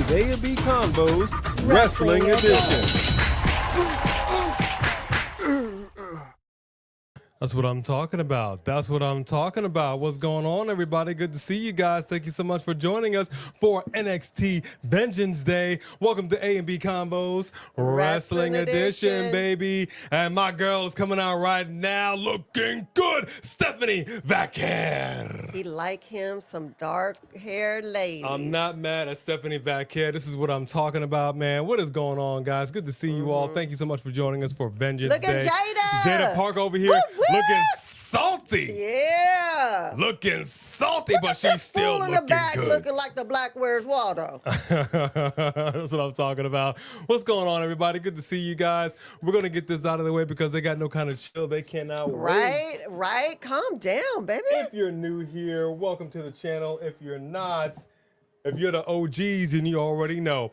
is A&B Combos Wrestling Edition. That's what I'm talking about. That's what I'm talking about. What's going on, everybody? Good to see you guys. Thank you so much for joining us for NXT Vengeance Day. Welcome to A&B Combos Wrestling Edition, baby. And my girl is coming out right now looking good. Stephanie Vaquer. He like him some dark-haired ladies. I'm not mad at Stephanie Vaquer. This is what I'm talking about, man. What is going on, guys? Good to see you all. Thank you so much for joining us for Vengeance Day. Look at Jade. Jade Park over here. Woo! Looking salty. Yeah. Looking salty, Look but at she's still fool in looking the back good. looking like the Black Where's Waldo. That's what I'm talking about. What's going on, everybody? Good to see you guys. We're going to get this out of the way because they got no kind of chill. They cannot wait. Right. Calm down, baby. If you're new here, welcome to the channel. If you're not, if you're the OGs, and you already know.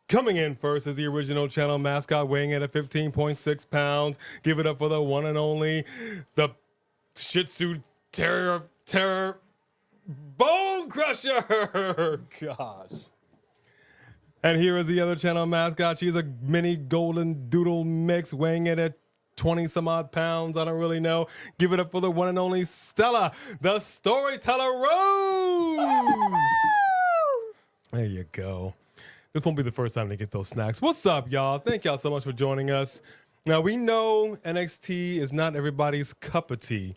Coming in first is the original channel mascot, weighing in at 15.6 pounds. Give it up for the one and only, the Shih Tzu Terror Bone Crusher. Gosh. And here is the other channel mascot. She's a mini golden doodle mix, weighing in at 20 some odd pounds. I don't really know. Give it up for the one and only Stella, the Storyteller Rose. There you go. This won't be the first time to get those snacks. What's up, y'all? Thank y'all so much for joining us. Now, we know NXT is not everybody's cup of tea,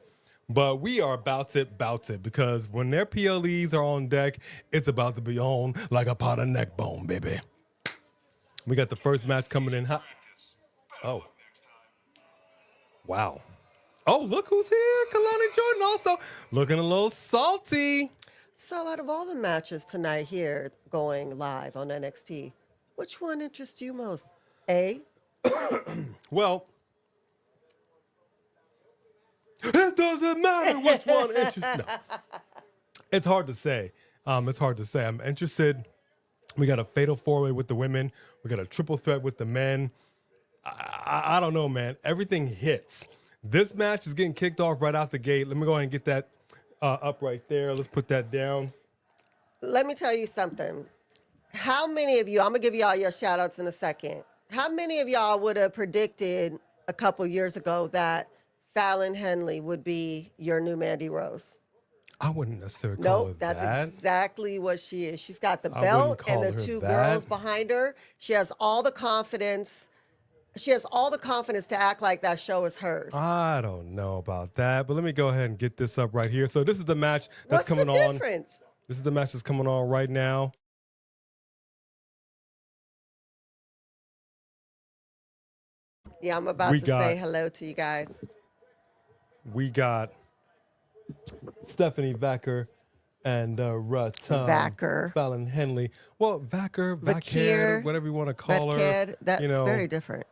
but we are about it because when their PLEs are on deck, it's about to be on like a pot of neck bone, baby. We got the first match coming in hot. Oh. Wow. Oh, look who's here. Kalani Jordan also looking a little salty. So out of all the matches tonight here going live on NXT, which one interests you most? A? Well, it doesn't matter which one interests. No. It's hard to say. I'm interested. We got a fatal four-way with the women. We got a triple threat with the men. I don't know, man. Everything hits. This match is getting kicked off right out the gate. Let me go ahead and get that up right there. Let's put that down. Let me tell you something. How many of you, I'm going to give you all your shout outs in a second. How many of y'all would have predicted a couple years ago that Fallon Henley would be your new Mandy Rose? I wouldn't necessarily call her that. That's exactly what she is. She's got the belt and the two girls behind her. She has all the confidence. She has all the confidence to act like that show is hers. I don't know about that, but let me go ahead and get this up right here. So this is the match that's coming on. What's the difference? This is the match that's coming on right now. Yeah, I'm about to say hello to you guys. We got Stephanie Vaquer and Vaquer. Fallon Henley. Well, Vaquer, whatever you want to call her. That's very different.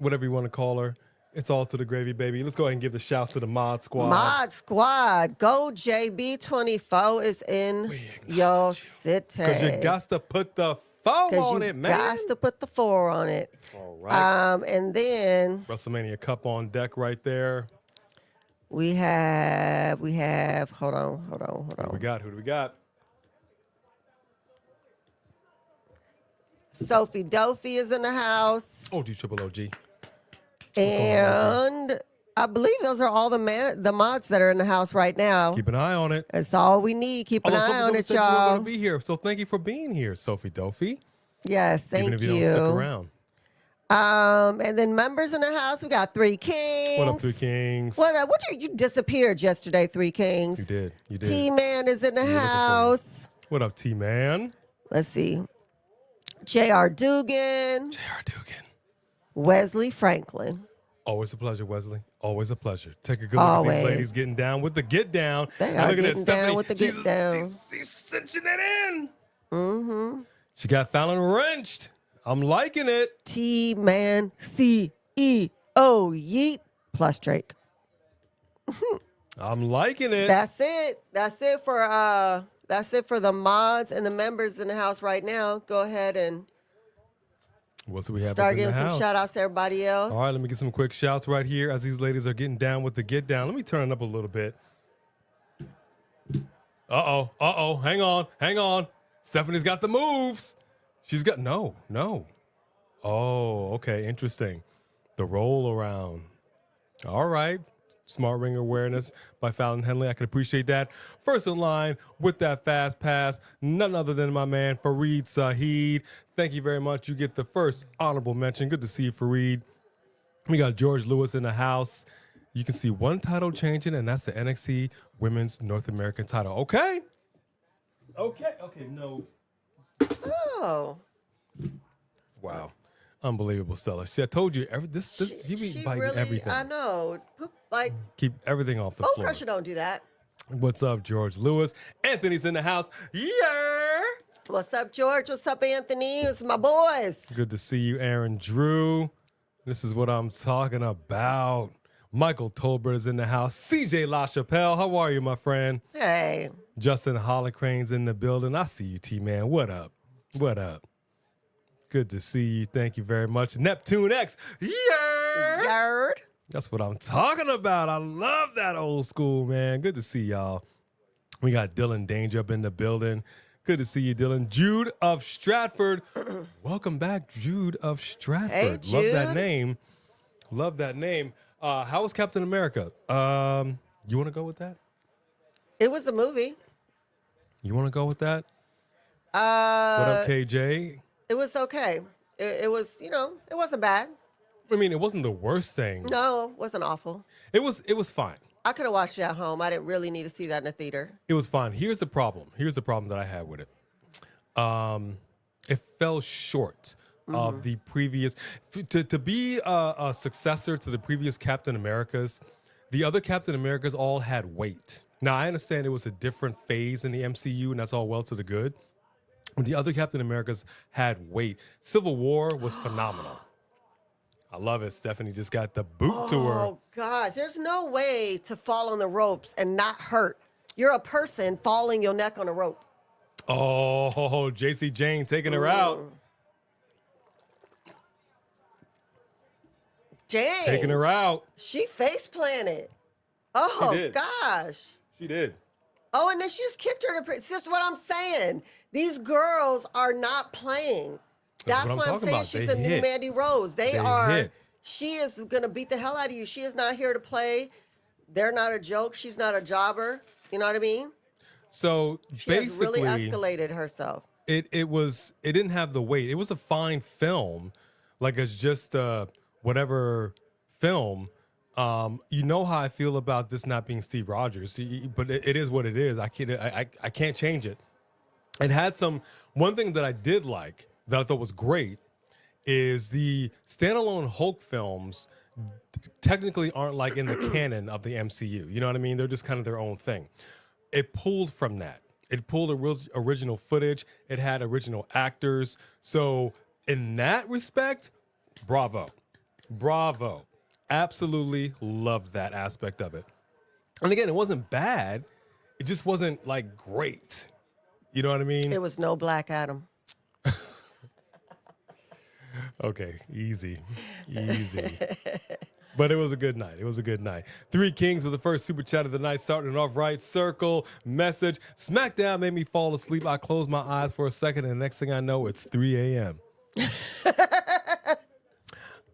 Whatever you want to call her. It's all to the gravy, baby. Let's go ahead and give the shouts to the Mod Squad. Mod Squad. Go JB24 is in your city. Because you got to put the 4 on it, man. You got to put the 4 on it. All right. And then WrestleMania Cup on deck right there. We have, hold on. Who do we got? Sophie Dophy is in the house. OG. And I believe those are all the mods that are in the house right now. Keep an eye on it. That's all we need. Keep an eye on it, y'all. We're going to be here. So thank you for being here, Sophie Dophy. Yes, thank you. Even if you don't stick around. And then members in the house, we got Three Kings. What up, Three Kings? You disappeared yesterday, Three Kings. You did. T-Man is in the house. What up, T-Man? Let's see. J.R. Dugan. Wesley Franklin. Always a pleasure, Wesley. Always a pleasure. Take a good look at these ladies getting down with the get down. They are getting down with the get down. She's cinching it in. Mm-hmm. She got Fallon wrenched. I'm liking it. T-Man CEO Yeet plus Drake. I'm liking it. That's it. That's it for the mods and the members in the house right now. Go ahead and What's we have start giving some shout outs to everybody else. All right, let me get some quick shouts right here as these ladies are getting down with the get down. Let me turn it up a little bit. Uh-oh. Hang on. Stephanie's got the moves. She's got no. Oh, okay, interesting. The roll around. All right. Smart ring awareness by Fallon Henley. I can appreciate that. First in line with that fast pass, none other than my man Fareed Saeed. Thank you very much. You get the first honorable mention. Good to see you, Fareed. We got George Lewis in the house. You can see one title changing, and that's the NXT Women's North American title. Okay, no. Oh. Wow. Unbelievable, Stella. I told you, she be biting really, everything. I know. Like, Keep everything off the Bone floor. Crusher don't do that. What's up, George Lewis? Anthony's in the house. Yeah. What's up, George? What's up, Anthony? It's my boys. Good to see you, Aaron Drew. This is what I'm talking about. Michael Tolbert is in the house. CJ LaChapelle, how are you, my friend? Hey. Justin Hollicrane's in the building. I see you, T-Man. What up? What up? Good to see you. Thank you very much. Neptune X. Yeah. Yard. That's what I'm talking about. I love that old school, man. Good to see y'all. We got Dylan Danger up in the building. Good to see you, Dylan. Jude of Stratford. Welcome back, Jude of Stratford. Hey, Jude. Love that name. Love that name. How was Captain America? You want to go with that? It was a movie. You want to go with that? What up, KJ? It was okay. It was, it wasn't bad. I mean, it wasn't the worst thing. No, it wasn't awful. It was fine. I could have watched it at home. I didn't really need to see that in the theater. It was fine. Here's the problem. Here's the problem that I had with it. It fell short of the previous. To be a successor to the previous Captain Americas, the other Captain Americas all had weight. Now, I understand it was a different phase in the MCU, and that's all well to the good. But the other Captain Americas had weight. Civil War was phenomenal. I love it. Stephanie just got the boot to her. Oh, gosh. There's no way to fall on the ropes and not hurt. You're a person falling your neck on a rope. Oh, JC Jane taking her out. Dang. Taking her out. She face planted. Oh, She did. gosh. She did. Oh, and then she just kicked her. This is what I'm saying. These girls are not playing. That's what why I'm talking saying about. she's They a new hit. Mandy Rose. They are. hit. She is going to beat the hell out of you. She is not here to play. They're not a joke. She's not a jobber. You know what I mean? So She has basically, really escalated herself. it didn't have the weight. It was a fine film, like it's just whatever film. You know how I feel about this not being Steve Rogers, but it is what it is. I can't change it. It had one thing that I did like that I thought was great is the standalone Hulk films technically aren't like in the canon of the MCU. You know what I mean? They're just kind of their own thing. It pulled from that. It pulled original footage. It had original actors. So in that respect, bravo. Bravo. Absolutely loved that aspect of it. And again, it wasn't bad. It just wasn't like great. You know what I mean? It was no Black Adam. Okay, easy. But it was a good night. It was a good night. Three Kings with the first super chat of the night, starting off right. Circle, message. SmackDown made me fall asleep. I closed my eyes for a second, and the next thing I know, it's 3 a.m.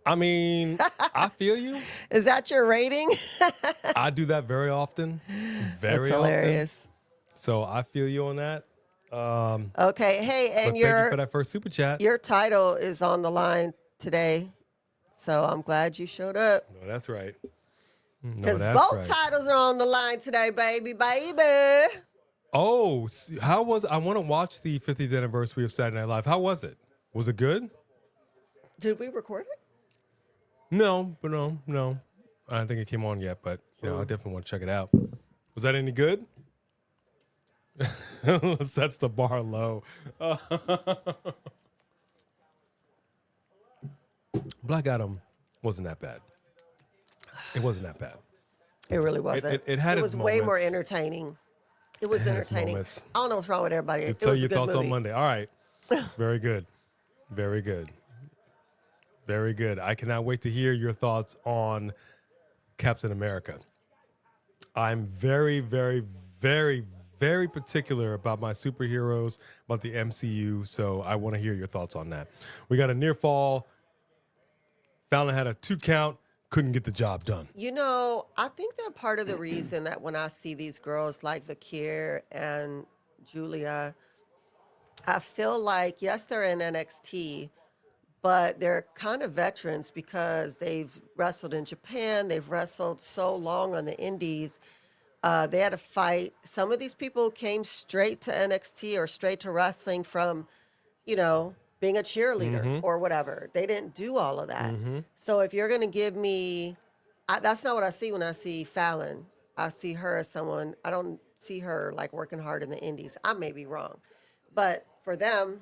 I mean, I feel you. Is that your rating? I do that very often. Very That's often. hilarious. So I feel you on that. Okay, hey, and But thank you for that first super chat. your title is on the line today, so I'm glad you showed up. No, that's right. No, Because that's both right. titles are on the line today, baby. Oh, how was? I want to watch the 50th anniversary of Saturday Night Live. How was it? Was it good? Did we record it? No. I don't think it came on yet, but I definitely want to check it out. Was that any good? Sets the bar low. Black Adam wasn't that bad. It wasn't that bad. It really wasn't. It had It its was way more moments. entertaining. It was It had its entertaining. moments. I don't know what's wrong with everybody. It Tell was a your good thoughts movie. on Monday. All right. Very good. Very good. Very good. I cannot wait to hear your thoughts on Captain America. I'm very, very, very, very particular about my superheroes, about the MCU, so I want to hear your thoughts on that. We got a near fall. Fallon had a 2 count, couldn't get the job done. You know, I think that part of the reason that when I see these girls like Vaquer and Giulia, I feel like, yes, they're in NXT, but they're kind of veterans because they've wrestled in Japan. They've wrestled so long on the indies. They had to fight. Some of these people came straight to NXT or straight to wrestling from, you know, being a cheerleader or whatever. They didn't do all of that. So if you're going to give me, that's not what I see when I see Fallon. I see her as someone, I don't see her like working hard in the indies. I may be wrong. But for them,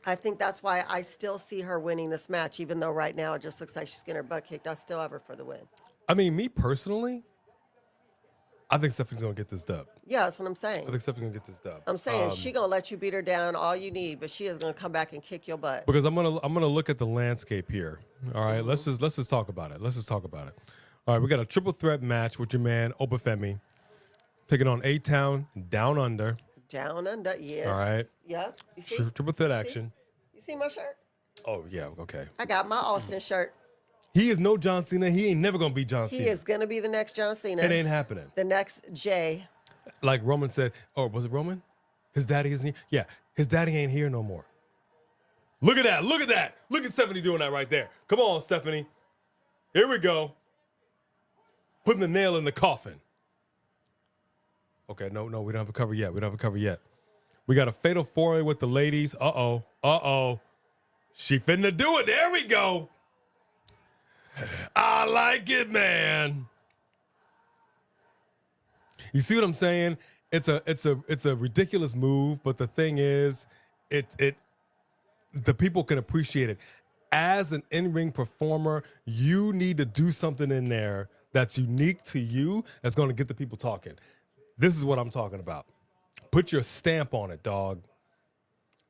I think that's why I still see her winning this match, even though right now it just looks like she's getting her butt kicked. I still have her for the win. I mean, me personally, I think Stephanie's going to get this dub. Yeah, that's what I'm saying. I think Stephanie's going to get this dub. I'm saying she going to let you beat her down all you need, but she is going to come back and kick your butt. Because I'm gonna look at the landscape here. All right, let's just talk about it. All right, we got a triple threat match with your man Oba Femi taking on A-Town Down Under. Down Under, yes. All right. Yep. You see? Triple threat action. You see my shirt? Oh yeah, okay. I got my Austin shirt. He is no John Cena. He ain't never gonna be John Cena. He is going to be the next John Cena. It ain't happening. The next Jay. Like Roman said, or was it Roman? His daddy isn't here. Yeah, his daddy ain't here no more. Look at that. Look at that. Look at Stephanie doing that right there. Come on, Stephanie. Here we go. Putting the nail in the coffin. Okay, no, we don't have a cover yet. We got a fatal 4-way with the ladies. Uh-oh. She finna do it. There we go. I like it, man. You see what I'm saying? It's a ridiculous move, but the thing is, the people can appreciate it. As an in-ring performer, you need to do something in there that's unique to you, that's going to get the people talking. This is what I'm talking about. Put your stamp on it, dog.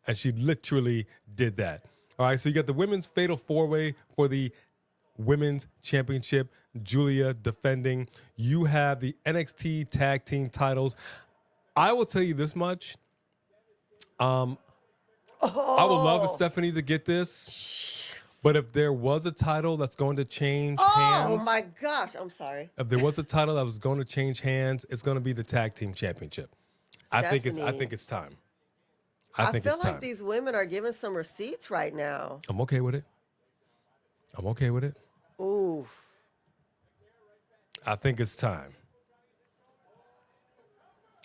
And she literally did that. All right, so you got the women's fatal 4-way for the Women's Championship. Giulia defending. You have the NXT Tag Team titles. I will tell you this much. I would love Stephanie to get this. But if there was a title that's going to change hands. Oh my gosh, I'm sorry. If there was a title that was going to change hands, it's going to be the Tag Team Championship. I think it's time. I feel like these women are giving some receipts right now. I'm okay with it. Oof. I think it's time.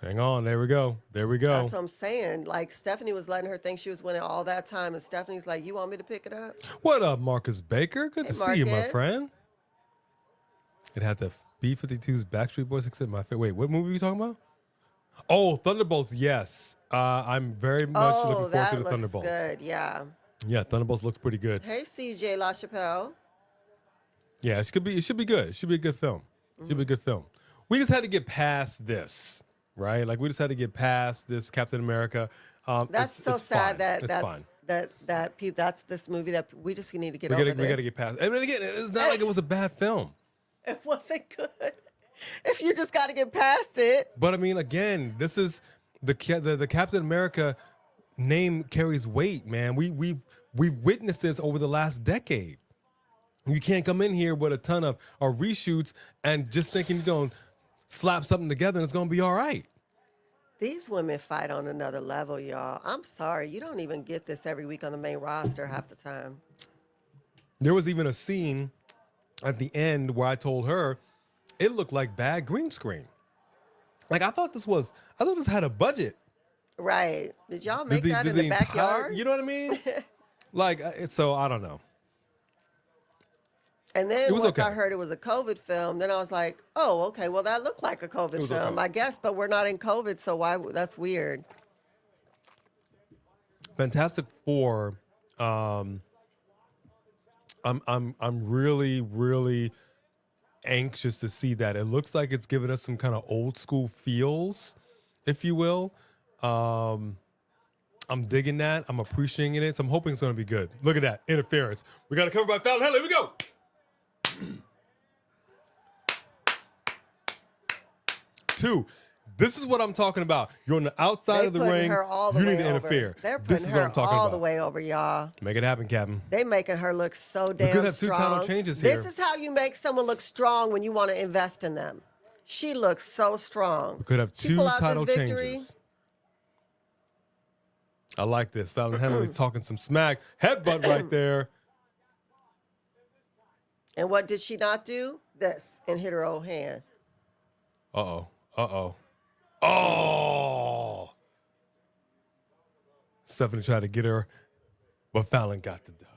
Hang on. There we go. That's what I'm saying. Like, Stephanie was letting her think she was winning all that time, and Stephanie's like, you want me to pick it up? What up, Marcus Baker? Good to see you, my Marcus. friend. It had the B-52's Backstreet Boys except my favorite. Wait, what movie are you talking about? Oh, Thunderbolts, yes. I'm very much looking forward to the Thunderbolts. Good, yeah. Yeah, Thunderbolts looks pretty good. Hey, CJ LaChapelle. Yeah, it should be good. It should be a good film. We just had to get past this, right? Like, we just had to get past this Captain America. That's so sad that's this movie that we just need to get over this. We got to get past. I mean, again, it's not like it was a bad film. It wasn't good. If you just got to get past it. But I mean, again, this is the Captain America name carries weight, man. We've witnessed this over the last decade. You can't come in here with a ton of reshoots and just thinking you're going to slap something together and it's going to be all right. These women fight on another level, y'all. I'm sorry. You don't even get this every week on the main roster half the time. There was even a scene at the end where I told her it looked like bad green screen. Like, I thought this had a budget. Right. Did y'all make that in the backyard? You know what I mean? Like, so I don't know. And then once I heard it was a COVID film, then I was like, oh, okay, well, that looked like a COVID film, I guess, but we're not in COVID, so why? That's weird. Fantastic Four. I'm really, really anxious to see that. It looks like it's giving us some kind of old school feels, if you will. I'm digging that. I'm appreciating it. So I'm hoping it's going to be good. Look at that. Interference. We got to cover by Fallon Henley. Here we go. Two, This is what I'm talking about. You're on the outside of the ring. Her all the You way need to over. interfere. They're This putting is her what I'm talking all about. the way over, y'all. Make it happen, Captain. They making her look so We damn could have strong. two title changes here. This is how you make someone look strong when you want to invest in them. She looks so strong. We could have She two pull out title this victory. changes. I like this. Fallon Henley talking some smack. Headbutt right there. And what did she not do? This, and hit her old hand. Uh-oh. Uh-oh. Oh! Stephanie tried to get her, but Fallon got the dub.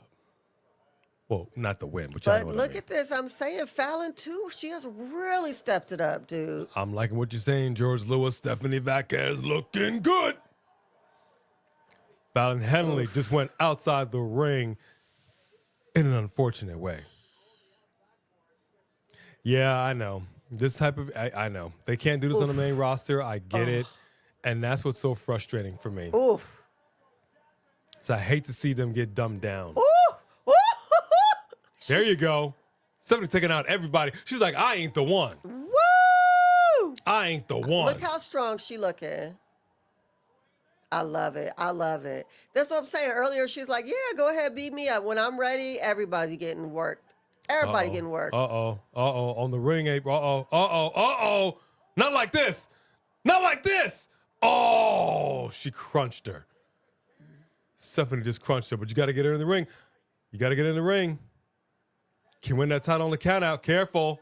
Well, not the win, but y'all know But what look I mean. at this. I'm saying Fallon, too. She has really stepped it up, dude. I'm liking what you're saying, George Lewis. Stephanie Vaquer is looking good. Fallon Henley just went outside the ring in an unfortunate way. Yeah, I know. This type of, I know. They can't do this on the main roster. I get it. And that's what's so frustrating for me. Oof. So I hate to see them get dumbed down. Ooh. Ooh. There you go. Stephanie taking out everybody. She's like, I ain't the one. Woo! I ain't the one. Look how strong she looking. I love it. I love it. That's what I'm saying. Earlier, she's like, yeah, go ahead, beat me up. When I'm ready, everybody's getting worked. Everybody getting worked. Uh-oh. Uh-oh. On the ring apron. Uh-oh. Uh-oh. Uh-oh. Not like this. Not like this. Oh, she crunched her. Stephanie just crunched her, but you got to get her in the ring. You got to get her in the ring. Can win that title on the count out. Careful.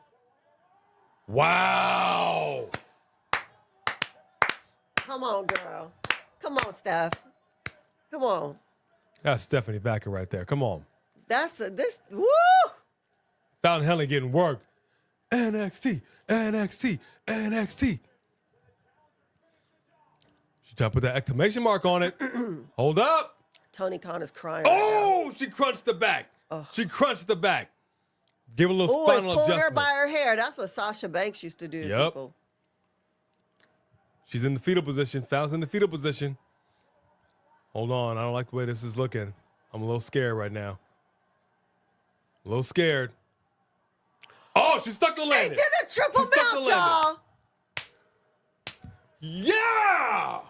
Wow. Come on, girl. Come on, Steph. Come on. That's Stephanie Vaquer right there. Come on. Woo! Fallon Henley getting worked. NXT, NXT, NXT. She tried to put that exclamation mark on it. Hold up. Tony Khan is crying. Oh, she crunched the back. She crunched the back. Give her a little Oh, spinal and pulled her adjustment. by her hair. That's what Sasha Banks used to do to Yep. people. She's in the fetal position. Fallon's in the fetal position. Hold on. I don't like the way this is looking. I'm a little scared right now. A little scared. Oh, she stuck the landing. She did a triple She stuck the mount, landing. y'all. Yeah!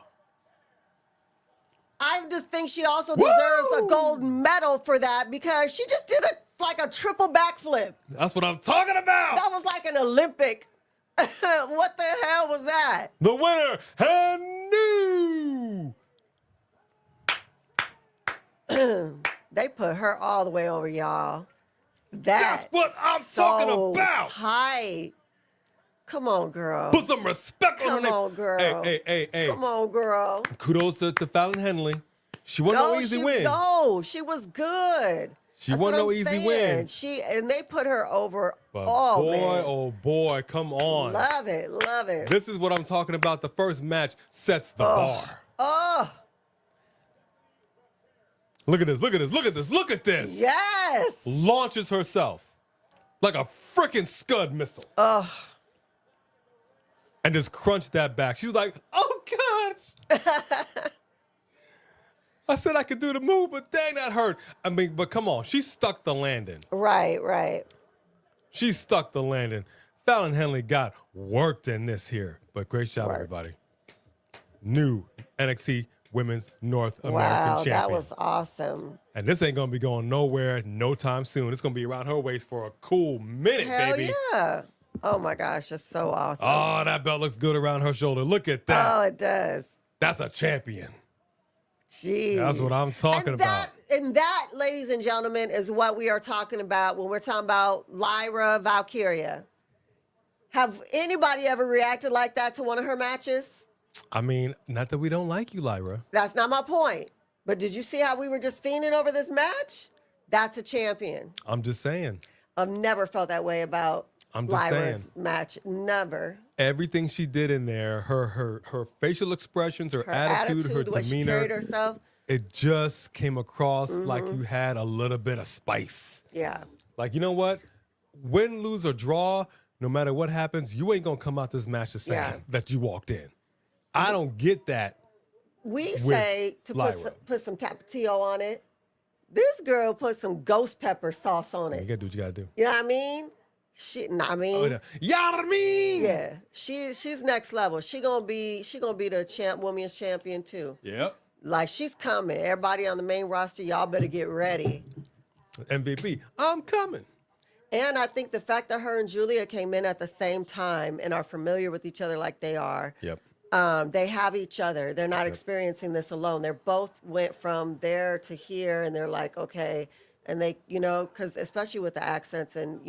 I just think she also deserves a Woo! gold medal for that because she just did like a triple backflip. That's what I'm talking about. That was like an Olympic. What the hell was that? The winner, Hanu. They put her all the way over, y'all. That's what I'm talking about. Tight. Come on, girl. Put some respect on her Come name. on, girl. Hey. Come on, girl. Kudos to Fallon Henley. She won no easy win. No, she was good. She That's won what no I'm easy saying. win. And they put her over. But Oh, boy, man. oh boy, come on. Love it. Love it. This is what I'm talking about. The first match sets the bar. Oh, Look at this. Look at this. Look at this. Look at this. yes. Launches herself like a freaking Scud missile. And just crunched that back. She was like, oh, gosh. I said I could do the move, but dang, that hurt. I mean, but come on. She stuck the landing. Right. She stuck the landing. Fallon Henley got worked in this here. But great job, Work. everybody. New NXT Women's North American Wow, Champion. that was awesome. And this ain't going to be going nowhere no time soon. It's going to be around her waist for a cool minute, Hell baby. yeah. Oh, my gosh, that's so awesome. Oh, that belt looks good around her shoulder. Look at that. Oh, it does. That's a champion. Jeez. That's what I'm talking about. And that, ladies and gentlemen, is what we are talking about when we're talking about Lyra Valkyria. Have anybody ever reacted like that to one of her matches? I mean, not that we don't like you, Lyra. That's not my point. But did you see how we were just fiending over this match? That's a champion. I'm just saying. I've never felt that way about I'm just Lyra's saying. match. Never. Everything she did in there, her facial expressions, her attitude, her the way she demeanor, carried herself. it just came across like you had a little bit of spice. Yeah. Like, you know what? Win, lose, or draw, no matter what happens, you ain't going to come out this match the same Yeah. that you walked in. I don't get that. We say to Lyra. put some Tapatio on it. This girl put some ghost pepper sauce on You it. got to do what you got to do. You know what I mean? I mean, You know what I mean? yeah, she's next level. She gonna be the women's champion too. Yep. Like she's coming. Everybody on the main roster, y'all better get ready. MVP, I'm coming. And I think the fact that her and Giulia came in at the same time and are familiar with each other like they are. Yep. They have each other. They're not experiencing this alone. They're both went from there to here, and they're like, okay. And they, because especially with the accents and,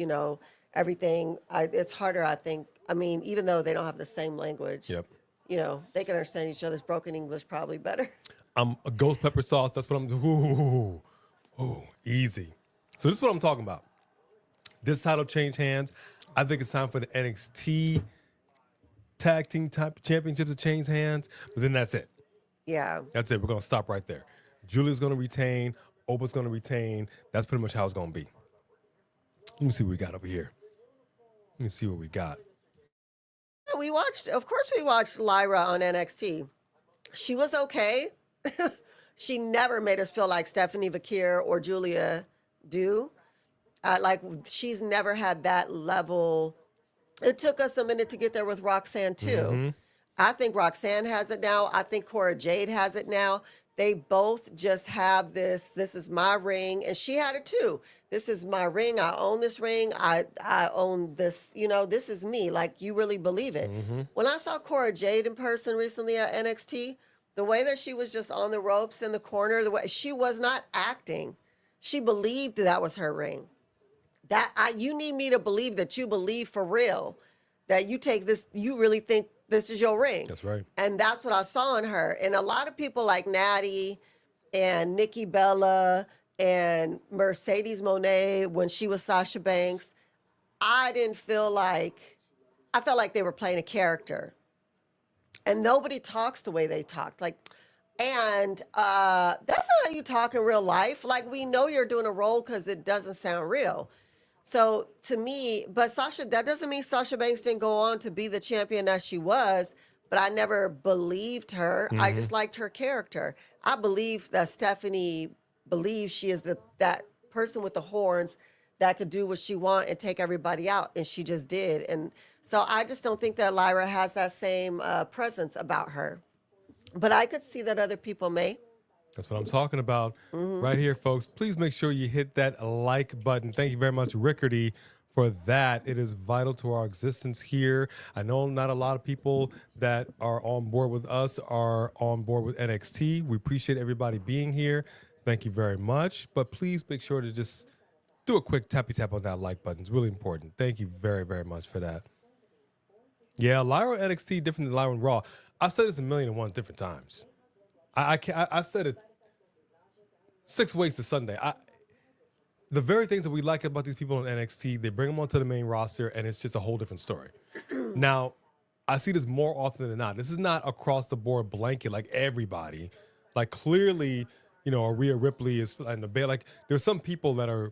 everything, it's harder, I think. I mean, even though they don't have the same language, Yep. They can understand each other's broken English probably better. I'm a ghost pepper sauce. That's what I'm doing. Ooh, easy. So this is what I'm talking about. This title changed hands. I think it's time for the NXT Tag Team Championships to change hands. But then that's it. Yeah. That's it. We're going to stop right there. Giulia's going to retain. Oba's going to retain. That's pretty much how it's going to be. Let me see what we got over here. Let me see what we got. We watched Lyra on NXT. She was okay. She never made us feel like Stephanie Vaquer or Giulia do. She's never had that level. It took us a minute to get there with Roxanne too. Mm-hmm. I think Roxanne has it now. I think Cora Jade has it now. They both just have this is my ring, and she had it too. This is my ring. I own this ring. I own this, this is me. Like, you really believe it. Mm-hmm. When I saw Cora Jade in person recently at NXT, the way that she was just on the ropes in the corner, the way she was not acting. She believed that was her ring. You need me to believe that you believe for real, that you take this, you really think this is your ring. That's right. And that's what I saw in her. And a lot of people like Natty and Nikki Bella and Mercedes Moné when she was Sasha Banks, I felt like they were playing a character. And nobody talks the way they talked. That's not how you talk in real life. Like, we know you're doing a role because it doesn't sound real. So to me, that doesn't mean Sasha Banks didn't go on to be the champion that she was, but I never believed her. Mm-hmm. I just liked her character. I believe that Stephanie believes she is that person with the horns that could do what she wants and take everybody out, and she just did. And so I just don't think that Lyra has that same presence about her. But I could see that other people may. That's what I'm talking about right here, folks. Please make sure you hit that like button. Thank you very much, Rickardy, for that. It is vital to our existence here. I know not a lot of people that are on board with us are on board with NXT. We appreciate everybody being here. Thank you very much. But please make sure to just do a quick tappy tap on that like button. It's really important. Thank you very, very much for that. Yeah, Lyra NXT different than Lyra Raw. I've said this 1,000,001 different times. I've said it 6 ways to Sunday. The very things that we like about these people on NXT, they bring them onto the main roster, and it's just a whole different story. Now, I see this more often than not. This is not across the board blanket like everybody. Like, clearly, Rhea Ripley is in the bed. Like, there's some people that are,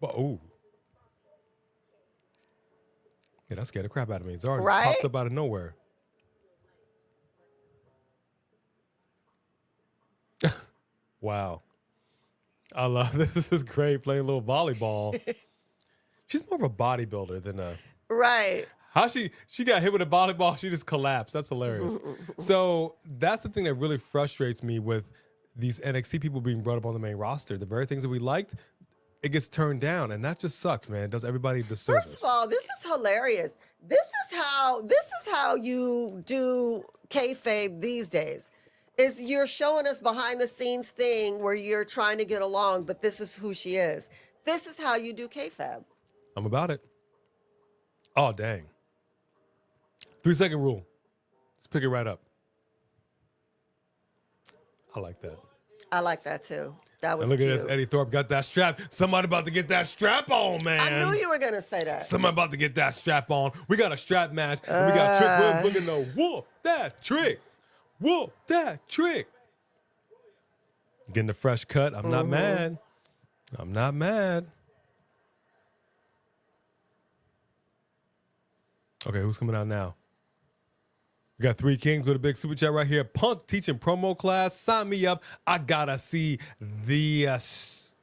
yeah, that scared the crap out of me. Zara just popped up out of nowhere. Wow. I love this. This is great, playing a little volleyball. She's more of a bodybuilder than a... Right. How she got hit with a volleyball, she just collapsed. That's hilarious. So that's the thing that really frustrates me with these NXT people being brought up on the main roster. The very things that we liked, it gets turned down, and that just sucks, man. It does everybody a disservice. First of all, this is hilarious. This is how you do kayfabe these days. Is you're showing us behind the scenes thing where you're trying to get along, but this is who she is. This is how you do kayfabe. I'm about it. Oh, dang. 3-second rule. Let's pick it right up. I like that. I like that too. That was and look cute. at this. Eddy Thorpe got that strap. Somebody about to get that strap on, man. I knew you were going to say that. Somebody about to get that strap on. We got a strap match. And we got Trick Williams looking to whoop that trick. Whoop that trick. Getting the fresh cut. I'm not mad. I'm not mad. Okay, who's coming out now? We got 3 Kings with a big super chat right here. Punk teaching promo class. Sign me up. I gotta see this.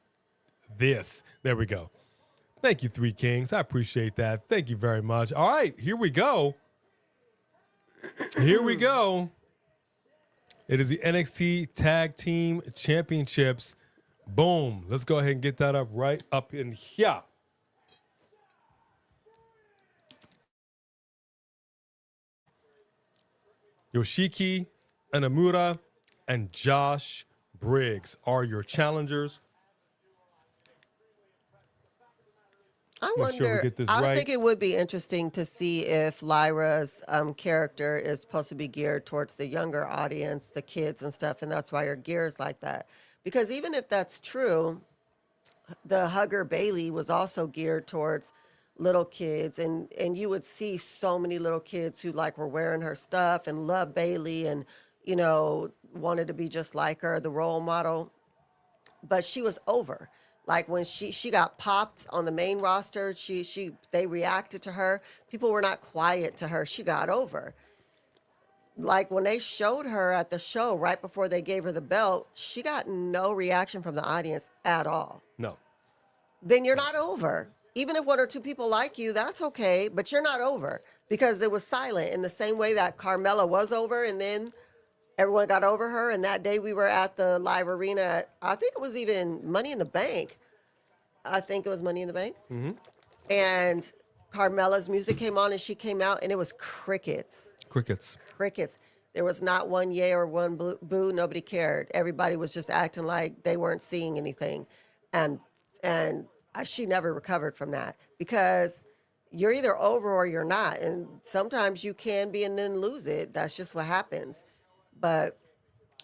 There we go. Thank you, Three Kings. I appreciate that. Thank you very much. All right, here we go. Here we go. It is the NXT Tag Team Championships. Boom. Let's go ahead and get that up right up in here. Yoshiki, Inamura, and Josh Briggs are your challengers. I Make sure we wonder. get this I right. think it would be interesting to see if Lyra's character is supposed to be geared towards the younger audience, the kids and stuff, and that's why her gear is like that. Because even if that's true, the hugger Bayley was also geared towards little kids, and you would see so many little kids who like were wearing her stuff and loved Bayley and wanted to be just like her, the role model. But she was over. Like when she got popped on the main roster, they reacted to her. People were not quiet to her. She got over. Like when they showed her at the show right before they gave her the belt, she got no reaction from the audience at all. No. Then you're not over. Even if one or two people like you, that's okay, but you're not over because it was silent in the same way that Carmella was over and then everyone got over her. And that day we were at the live arena. I think it was even Money in the Bank. I think it was Money in the Bank. Mm-hmm. And Carmella's music came on and she came out and it was crickets. Crickets. Crickets. There was not one yay or one boo. Nobody cared. Everybody was just acting like they weren't seeing anything. And she never recovered from that because you're either over or you're not. And sometimes you can be and then lose it. That's just what happens. But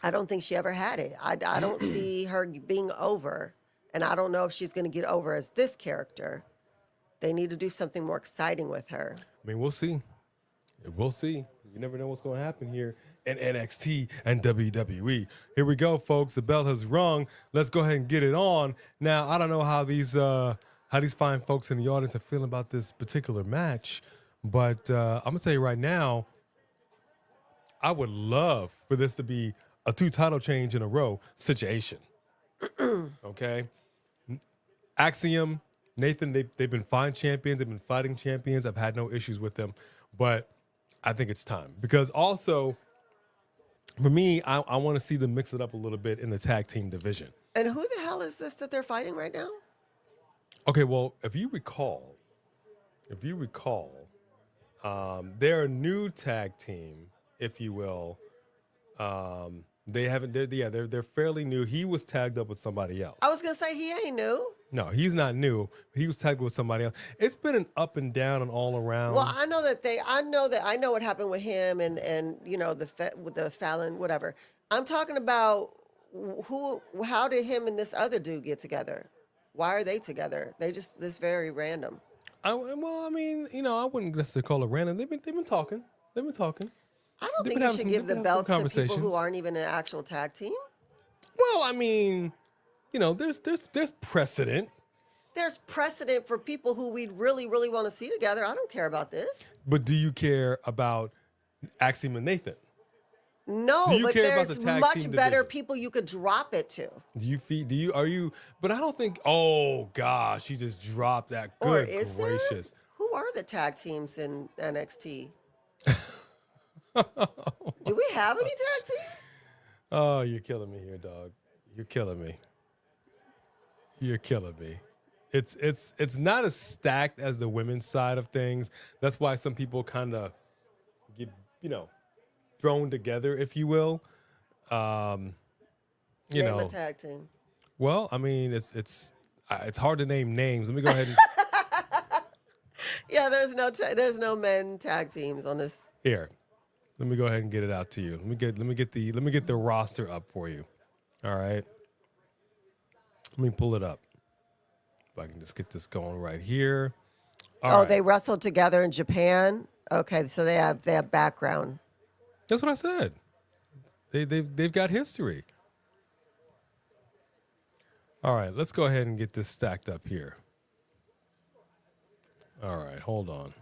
I don't think she ever had it. I don't see her being over. And I don't know if she's going to get over as this character. They need to do something more exciting with her. I mean, we'll see. We'll see. You never know what's going to happen here in NXT and WWE. Here we go, folks. The bell has rung. Let's go ahead and get it on. Now, I don't know how these fine folks in the audience are feeling about this particular match, but I'm going to tell you right now, I would love for this to be a 2 title change in a row situation. Okay? Axiom, Nathan, they've been fine champions. They've been fighting champions. I've had no issues with them, but I think it's time because also for me, I want to see them mix it up a little bit in the tag team division. And who the hell is this that they're fighting right now? Okay, well, if you recall, they're a new tag team, if you will. They're fairly new. He was tagged up with somebody else. I was gonna say he ain't new. No, he's not new. He was tagged with somebody else. It's been an up and down and all around. Well, I know what happened with him and with the Fallon, whatever. I'm talking about how did him and this other dude get together? Why are they together? This very random. I wouldn't necessarily call it random. They've been talking. I don't think you should give the belts to people who aren't even an actual tag team. Well, I mean, there's precedent. There's precedent for people who we really, really want to see together. I don't care about this. But do you care about Axiom and Nathan? No, but there's much better people you could drop it to. But I don't think, oh gosh, you just dropped that. Good gracious. Who are the tag teams in NXT? Do we have any tag teams? Oh, you're killing me here, dog. You're killing me. It's not as stacked as the women's side of things. That's why some people kind of get, thrown together, if you will. Name a tag team. Well, I mean, it's hard to name names. Let me go ahead and yeah, there's no men tag teams on this. Here. Let me go ahead and get it out to you. Let me get the roster up for you. All right. Let me pull it up. If I can just get this going right here. All right. They wrestled together in Japan. Okay, so they have background. That's what I said. They've got history. All right, let's go ahead and get this stacked up here. All right, hold on.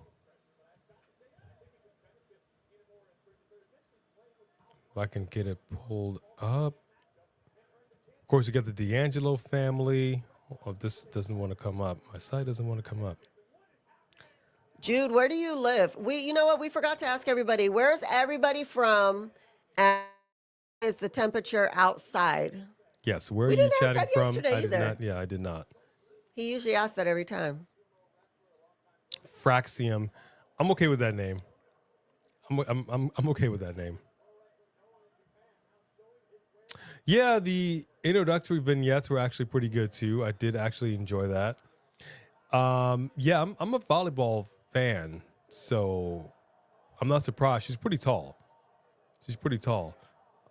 If I can get it pulled up. Of course, you got the D'Angelo family. Oh, this doesn't want to come up. My site doesn't want to come up. Jude, where do you live? You know what? We forgot to ask everybody. Where's everybody from? And is the temperature outside? Yes, where We are you didn't ask chatting that from? yesterday I did either. not. Yeah, I did not. He usually asks that every time. Fraxium. I'm okay with that name. I'm okay with that name. Yeah, the introductory vignettes were actually pretty good too. I did actually enjoy that. Yeah, I'm a volleyball fan, so I'm not surprised. She's pretty tall. She's pretty tall.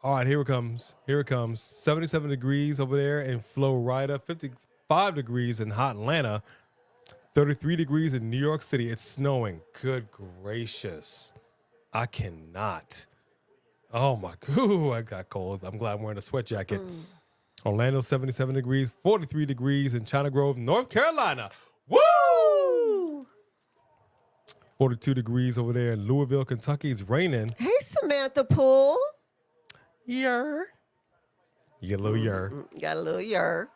All right, here it comes. Here it comes. 77 degrees over there in Florida, 55 degrees in hot Atlanta, 33 degrees in New York City. It's snowing. Good gracious. I cannot. Oh my god, I got cold. I'm glad I'm wearing a sweat jacket. Orlando, 77 degrees, 43 degrees in China Grove, North Carolina. Woo! 42 degrees over there in Louisville, Kentucky. It's raining. Hey, Samantha Poole. Yer. You get a little yer. You got a little yer.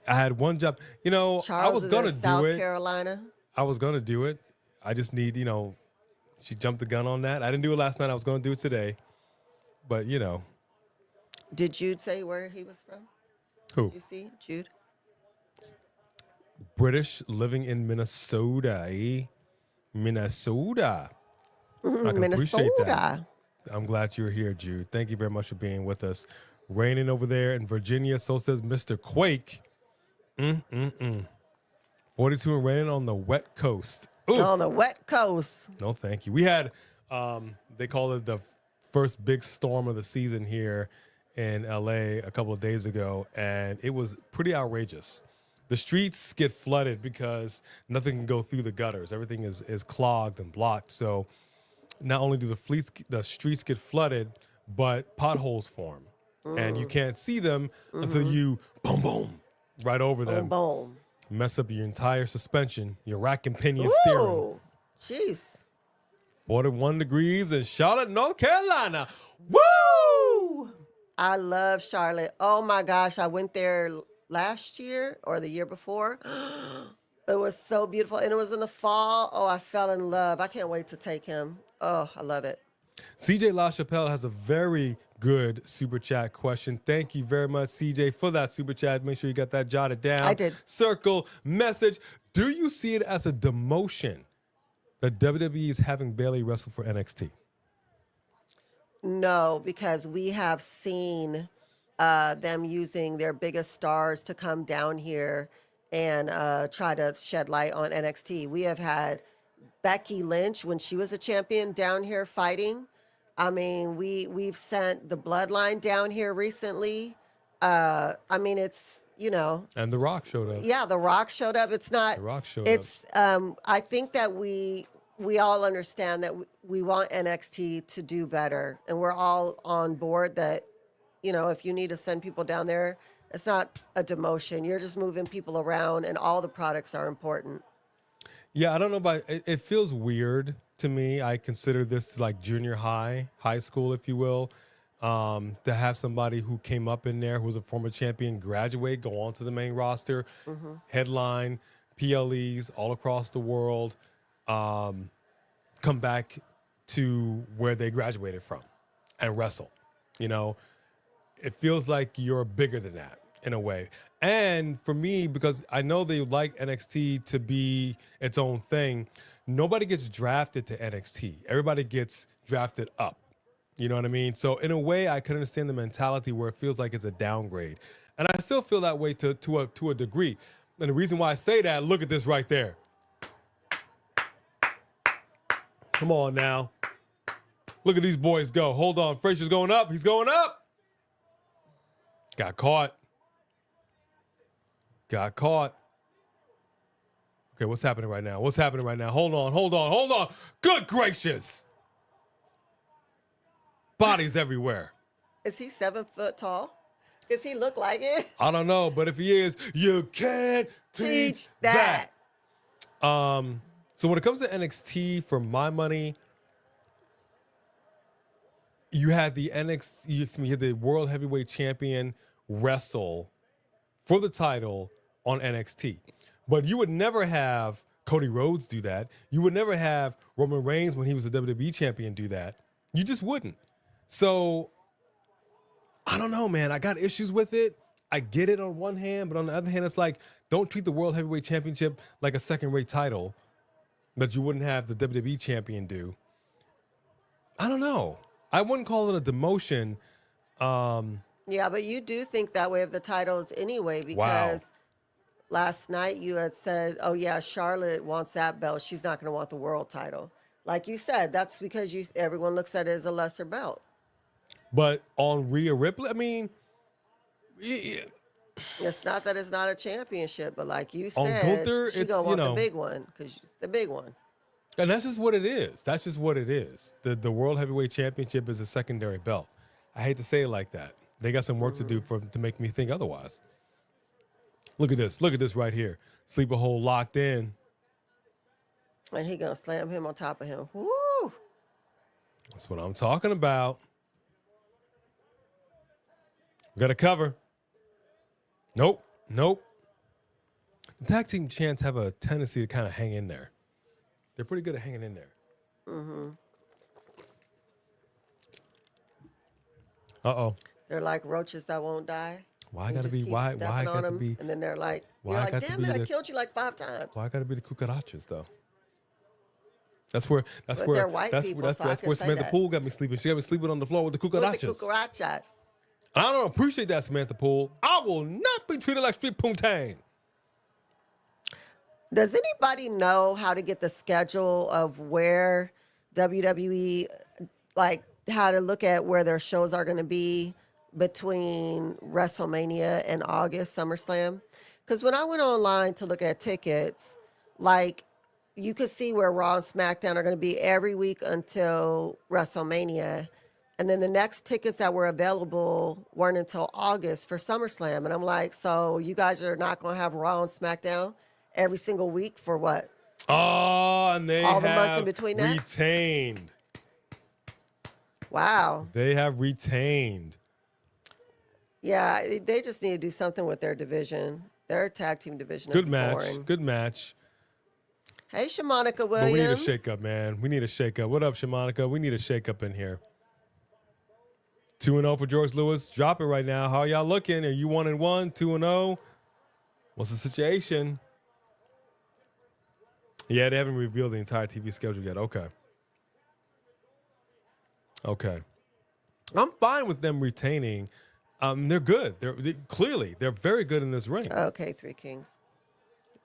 I had one job. You know, Charles I was is going to in do South it. Carolina. I was going to do it. I just need, she jumped the gun on that. I didn't do it last night. I was going to do it today. But, Did Jude say where he was from? Who? Did you see Jude? British living in Minnesota, eh? Minnesota. I can appreciate that. I'm glad you're here, Jude. Thank you very much for being with us. Raining over there in Virginia, so says Mr. Quake. 42 and raining on the wet coast. Ooh. On the wet coast. No, thank you. We had, they call it the first big storm of the season here in LA a couple of days ago, and it was pretty outrageous. The streets get flooded because nothing can go through the gutters. Everything is clogged and blocked. So not only do the streets get flooded, but potholes form. And you can't see them until you boom, boom, right over them. Boom. Mess up your entire suspension, your rack and pinion steering. Ooh, jeez. 41 degrees in Charlotte, North Carolina. Woo! I love Charlotte. Oh my gosh, I went there last year or the year before. It was so beautiful. And it was in the fall. Oh, I fell in love. I can't wait to take him. Oh, I love it. CJ LaChapelle has a very good super chat question. Thank you very much, CJ, for that super chat. Make sure you got that jotted down. I did. Circle message. Do you see it as a demotion that WWE is having Bayley wrestle for NXT? No, because we have seen them using their biggest stars to come down here and try to shed light on NXT. We have had Becky Lynch when she was a champion down here fighting. I mean, we've sent the Bloodline down here recently. I mean, it's, And The Rock showed up. Yeah, The Rock showed up. It's not. The Rock showed it's, I think that we all understand that we want NXT to do better, and we're all on board that, if you need to send people down there, it's not a demotion. You're just moving people around, and all the products are important. Yeah, I don't know about it feels weird to me. I consider this like junior high school, if you will, to have somebody who came up in there who was a former champion graduate, go on to the main roster, headline PLEs all across the world, come back to where they graduated from and wrestle. It feels like you're bigger than that in a way. And for me, because I know they like NXT to be its own thing, nobody gets drafted to NXT. Everybody gets drafted up. You know what I mean? So in a way, I can understand the mentality where it feels like it's a downgrade. And I still feel that way to a degree. And the reason why I say that, look at this right there. Come on now. Look at these boys go. Hold on. Frazier's going up. He's going up. Got caught. Okay, what's happening right now? Hold on. Good gracious. Bodies everywhere. Is he 7 foot tall? Does he look like it? I don't know, but if he is, you can't teach that. So when it comes to NXT, for my money, you had the World Heavyweight Champion wrestle for the title on NXT. But you would never have Cody Rhodes do that. You would never have Roman Reigns when he was the WWE champion do that. You just wouldn't. So I don't know, man. I got issues with it. I get it on one hand, but on the other hand, it's like, don't treat the World Heavyweight Championship like a second-rate title that you wouldn't have the WWE champion do. I don't know. I wouldn't call it a demotion. Yeah, but you do think that way of the titles anyway, because last night you had said, oh, yeah, Charlotte wants that belt. She's not going to want the world title. Like you said, that's because everyone looks at it as a lesser belt. But on Rhea Ripley, I mean, it's not that it's not a championship, but like you on said, Gunther, she's it's, going to want the big one because it's the big one. And that's just what it is. That's just what it is. The World Heavyweight Championship is a secondary belt. I hate to say it like that. They got some work to do to make me think otherwise. Look at this. Look at this right here. Sleeper hold locked in. And he going to slam him on top of him. Woo! That's what I'm talking about. Got to cover. Nope. Nope. The tag team champs have a tendency to kind of hang in there. They're pretty good at hanging in there. Mm-hmm. Uh-oh. They're like roaches that won't die. Why gotta be? Why gotta be? And then they're like, Why you're like, got to damn be it, I the- killed you like 5 times. Why gotta be the cucarachas though? That's where. That's But where. they're white that's people, that's, so I that's can where say Samantha that. Poole got me sleeping. She got me sleeping on the floor with the With the cucarachas. cucarachas. I don't appreciate that, Samantha Poole. I will not be treated like street poontang. Does anybody know how to get the schedule of where WWE, like how to look at where their shows are going to be between WrestleMania and August, SummerSlam? Because when I went online to look at tickets, like you could see where Raw and SmackDown are going to be every week until WrestleMania. And then the next tickets that were available weren't until August for SummerSlam. And I'm like, so you guys are not going to have Raw and SmackDown every single week for what? Oh, and they All the have months in between that? retained. Wow. They have retained. Yeah, they just need to do something with their division. Their tag team division Good is match. boring. Good match. Hey, Shamonica But Williams. we need a shakeup, man. We need a shakeup. What up, Shamanica? We need a shakeup in here. 2-0 for George Lewis. Drop it right now. How y'all looking? Are you 1-1, 2-0? What's the situation? Yeah, they haven't revealed the entire TV schedule yet. Okay. Okay. I'm fine with them retaining. They're good. Clearly they're very good in this ring. Okay, Three Kings.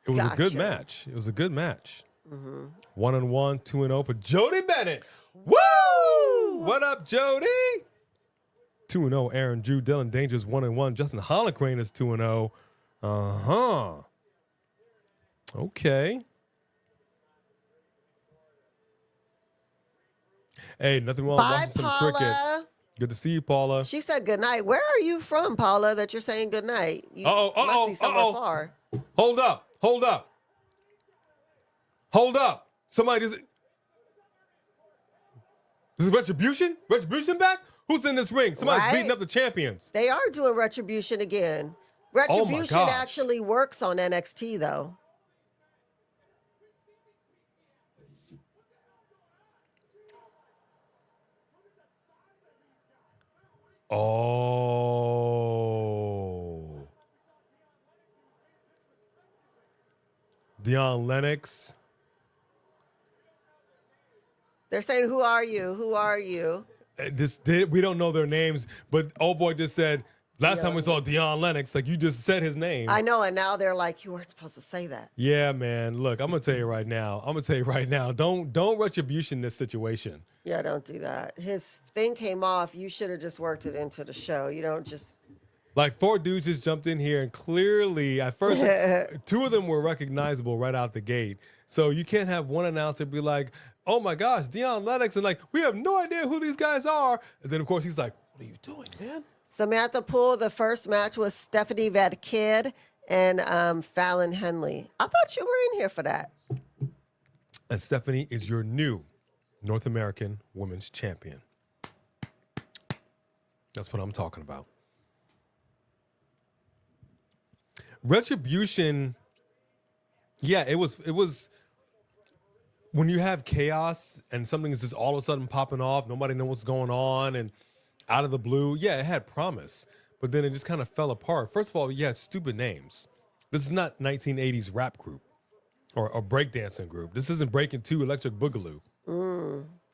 It was a good Gotcha. match. It was a good match. Mm-hmm. 1-1, 2-0 for Jody Bennett. Woo! What up, Jody? 2-0, Aaron Drew. Dylan Dangerous 1-1. Justin Hollicrane is 2-0. Uh-huh. Okay. Hey, nothing wrong with Bye, watching some cricket. Paula. Good to see you, Paula. She said good night. Where are you from, Paula, that you're saying good night? You must be somewhere far. Hold up. Hold up. Hold up. Somebody does it. This is Retribution? Retribution back? Who's in this ring? Somebody's Right? beating up the champions. They are doing Retribution again. Oh, my Retribution gosh. actually works on NXT, though. Oh. Deion Lennox. They're saying, who are you? Who are you? We don't know their names, but old boy just said, last time we saw Deion Lennox, like you just said his name. I know, and now they're like, you weren't supposed to say that. Yeah, man. Look, I'm going to tell you right now. Don't Retribution this situation. Yeah, don't do that. His thing came off. You should have just worked it into the show. You don't just... Like 4 dudes just jumped in here and clearly at first 2 of them were recognizable right out the gate. So you can't have one announcer be like, oh my gosh, Deion Lennox, and like, we have no idea who these guys are. And then of course he's like, what are you doing, man? Samantha Poole, the first match was Stephanie Vaquer and Fallon Henley. I thought you were in here for that. And Stephanie is your new North American Women's Champion. That's what I'm talking about. Retribution, yeah, it was when you have chaos and something is just all of a sudden popping off, nobody knows what's going on, and out of the blue, yeah, it had promise, but then it just kind of fell apart. First of all, you had stupid names. This is not 1980s rap group or breakdancing group. This isn't Breaking 2 Electric Boogaloo.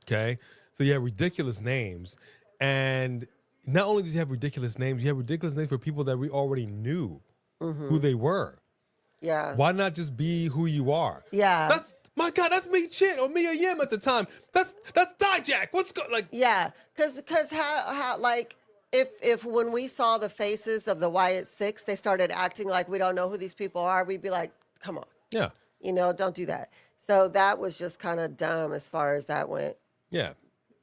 Okay? So you have ridiculous names, and not only did you have ridiculous names, you have ridiculous names for people that we already knew who they were. Yeah. Why not just be who you are? Yeah. That's my God. That's Me Chin or Mia Yim at the time. That's Dijak. What's like? Yeah, because how like if when we saw the faces of the Wyatt Six, they started acting like we don't know who these people are, we'd be like, come on, Yeah, don't do that. So that was just kind of dumb as far as that went. yeah.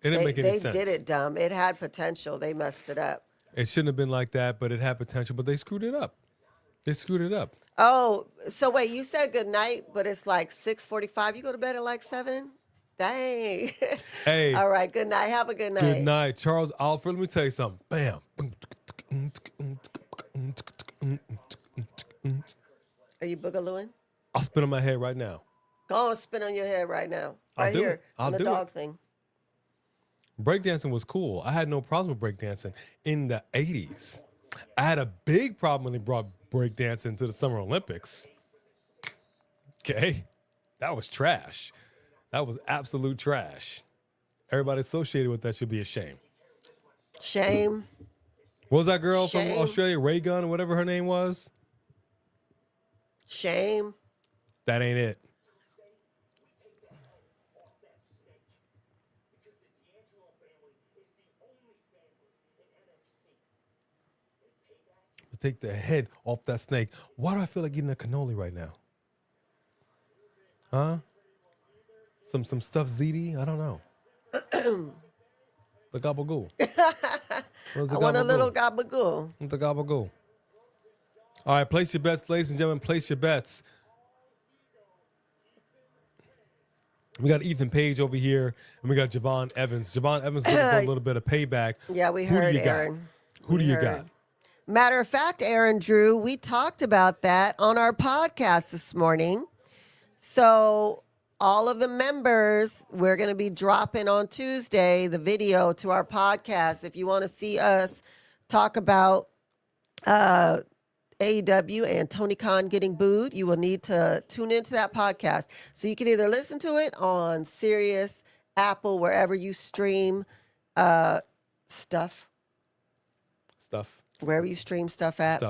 It didn't make any sense. They did it dumb. It had potential. They messed it up. It shouldn't have been like that, but it had potential. But they screwed it up. They screwed it up. Oh, so wait, you said good night, but it's like 6:45. You go to bed at like 7? Dang. Hey. All right, good night. Have a good night. Good night, Charles Alfred. Let me tell you something. Bam. Are you boogalooing? I'll spin on my head right now. Go on, spin on your head right now. I'll Right do here it. I'll on the do dog it. thing. Breakdancing was cool. I had no problem with breakdancing in the 80s. I had a big problem when they brought breakdancing to the Summer Olympics. Okay? That was trash. That was absolute trash. Everybody associated with that should be ashamed. Shame. What was that girl Shame. from Australia, Ray Gun, or whatever her name was? Shame. That ain't it. Take the head off that snake. Why do I feel like eating a cannoli right now? Huh? Some stuffed ziti? I don't know. The gabagool. I want a little gabagool. The gabagool. All right, place your bets, ladies and gentlemen. Place your bets. We got Ethan Page over here, and we got Javon Evans. Javon Evans looking for a little bit of payback. Yeah, we Who do heard you got? Aaron. Who do you heard. got? Matter of fact, Aaron Drew, we talked about that on our podcast this morning. So all of the members, we're going to be dropping on Tuesday the video to our podcast. If you want to see us talk about AEW and Tony Khan getting booed, you will need to tune into that podcast. So you can either listen to it on Sirius, Apple, wherever you stream stuff. Wherever you stream stuff at.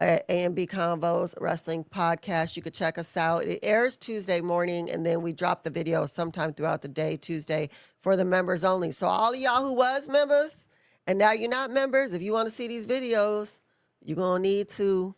A&B Convos Wrestling Podcast. You could check us out. It airs Tuesday morning, and then we drop the video sometime throughout the day, Tuesday, for the members only. So all of y'all who was members, and now you're not members, if you want to see these videos, you're going to need to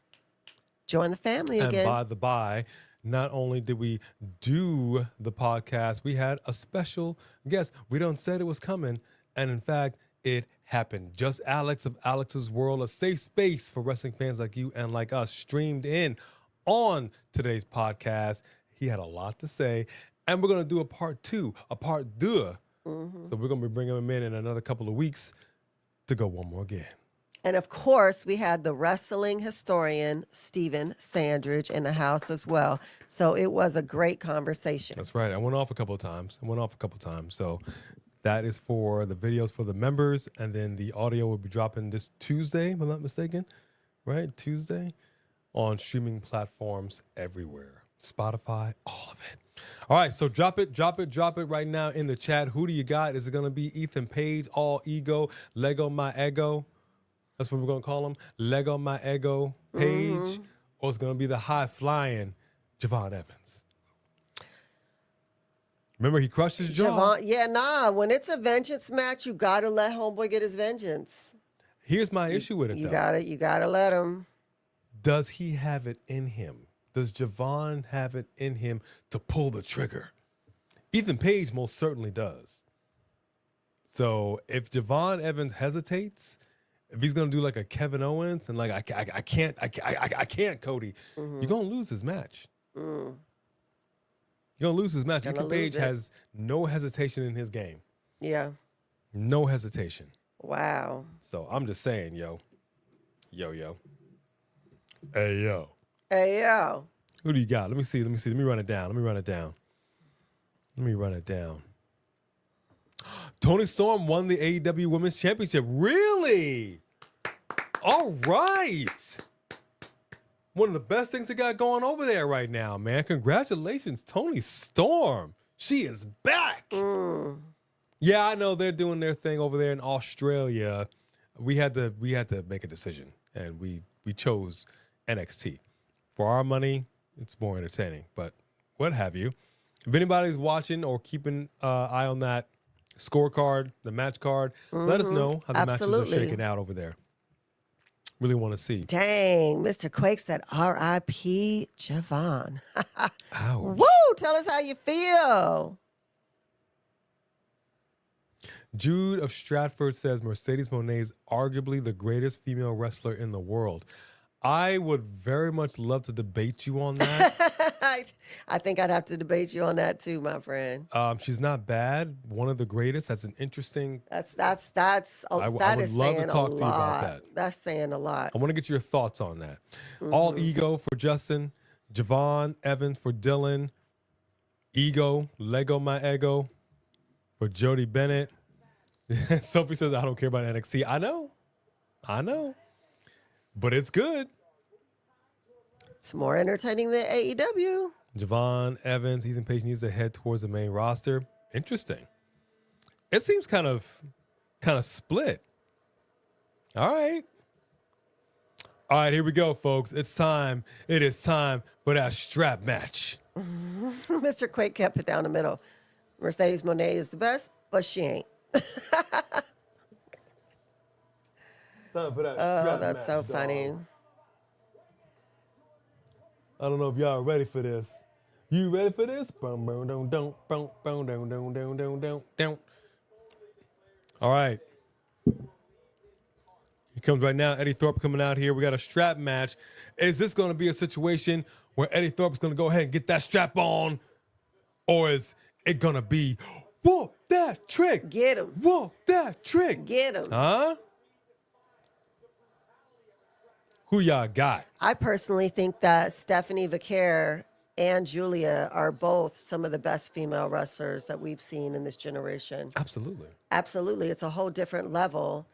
join the family again. And by the by, not only did we do the podcast, we had a special guest. We don't said it was coming, and in fact, it happened. Just Alex of Alex's World, a safe space for wrestling fans like you and like us, streamed in on today's podcast. He had a lot to say, and we're going to do a part 2, a part 2. So we're going to be bringing him in another couple of weeks to go one more again. And of course, we had the wrestling historian, Stephen Sandridge, in the house as well. So it was a great conversation. That's right. I went off a couple of times. So that is for the videos for the members, and then the audio will be dropping this Tuesday, if I'm not mistaken, right? Tuesday on streaming platforms everywhere. Spotify, all of it. All right, so drop it right now in the chat. Who do you got? Is it going to be Ethan Page, all ego, Lego my ego? That's what we're going to call him, Lego my ego Page, or it's going to be the high-flying Javon Evans? Remember, he crushed his jaw. When it's a vengeance match, you got to let homeboy get his vengeance. Here's my issue with it, though. You got to let him. Does he have it in him? Does Javon have it in him to pull the trigger? Ethan Page most certainly does. So if Javon Evans hesitates, if he's gonna do like a Kevin Owens and like I can't, Cody, you're gonna lose his match. You're gonna lose his match. Ethan Page has no hesitation in his game. Yeah. No hesitation. Wow. So I'm just saying, yo. Hey, yo. Hey, yo. Who do you got? Let me see. Let me run it down. Toni Storm won the AEW Women's Championship. Really? All right. One of the best things they got going over there right now, man. Congratulations, Toni Storm. She is back. Yeah, I know they're doing their thing over there in Australia. We had to make a decision, and we chose NXT. For our money, it's more entertaining, but what have you. If anybody's watching or keeping eye on that scorecard, the match card, let us know how the matches are shaking out over there. Really want to see. Dang, Mr. Quake said R.I.P. Javon. Ouch. Woo! Tell us how you feel. Jude of Stratford says Mercedes Moné is arguably the greatest female wrestler in the world. I would very much love to debate you on that. I think I'd have to debate you on that too, my friend. She's not bad. One of the greatest. That's an interesting. I would love to talk to you about that. That's saying a lot. I want to get your thoughts on that. All ego for Justin, Javon Evans for Dylan, ego, Lego my ego for Jody Bennett. Sophie says I don't care about NXT. I know, but it's good. It's more entertaining than AEW. Javon Evans, Ethan Page needs to head towards the main roster. Interesting. It seems kind of split. All right, here we go, folks. It's time. It is time for that strap match. Mr. Quake kept it down the middle. Mercedes Moné is the best, but she ain't. Time for that Oh, that's so funny. I don't know if y'all are ready for this. You ready for this? All right. He comes right now. Eddy Thorpe coming out here. We got a strap match. Is this going to be a situation where Eddy Thorpe is going to go ahead and get that strap on? Or is it going to be, whoa, that trick? Get him. Whoa, that trick. Get him. Huh? Who y'all got? I personally think that Stephanie Vaquer and Giulia are both some of the best female wrestlers that we've seen in this generation. Absolutely. Absolutely. It's a whole different level.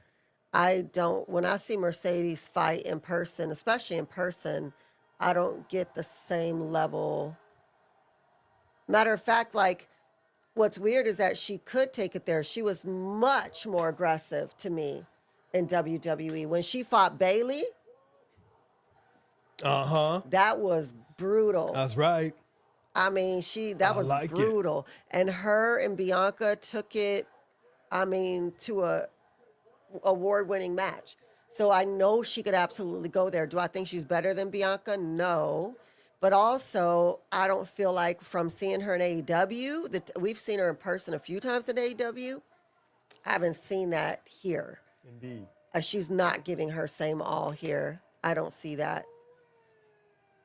When I see Mercedes fight in person, especially in person, I don't get the same level. Matter of fact, like, what's weird is that she could take it there. She was much more aggressive to me in WWE. When she fought Bayley, that was brutal. That's right. I mean, that was like brutal. And her and Bianca took it, to a award-winning match. So I know she could absolutely go there. Do I think she's better than Bianca? No. But also, I don't feel like from seeing her in AEW, that we've seen her in person a few times in AEW, I haven't seen that here. Indeed. She's not giving her same all here. I don't see that.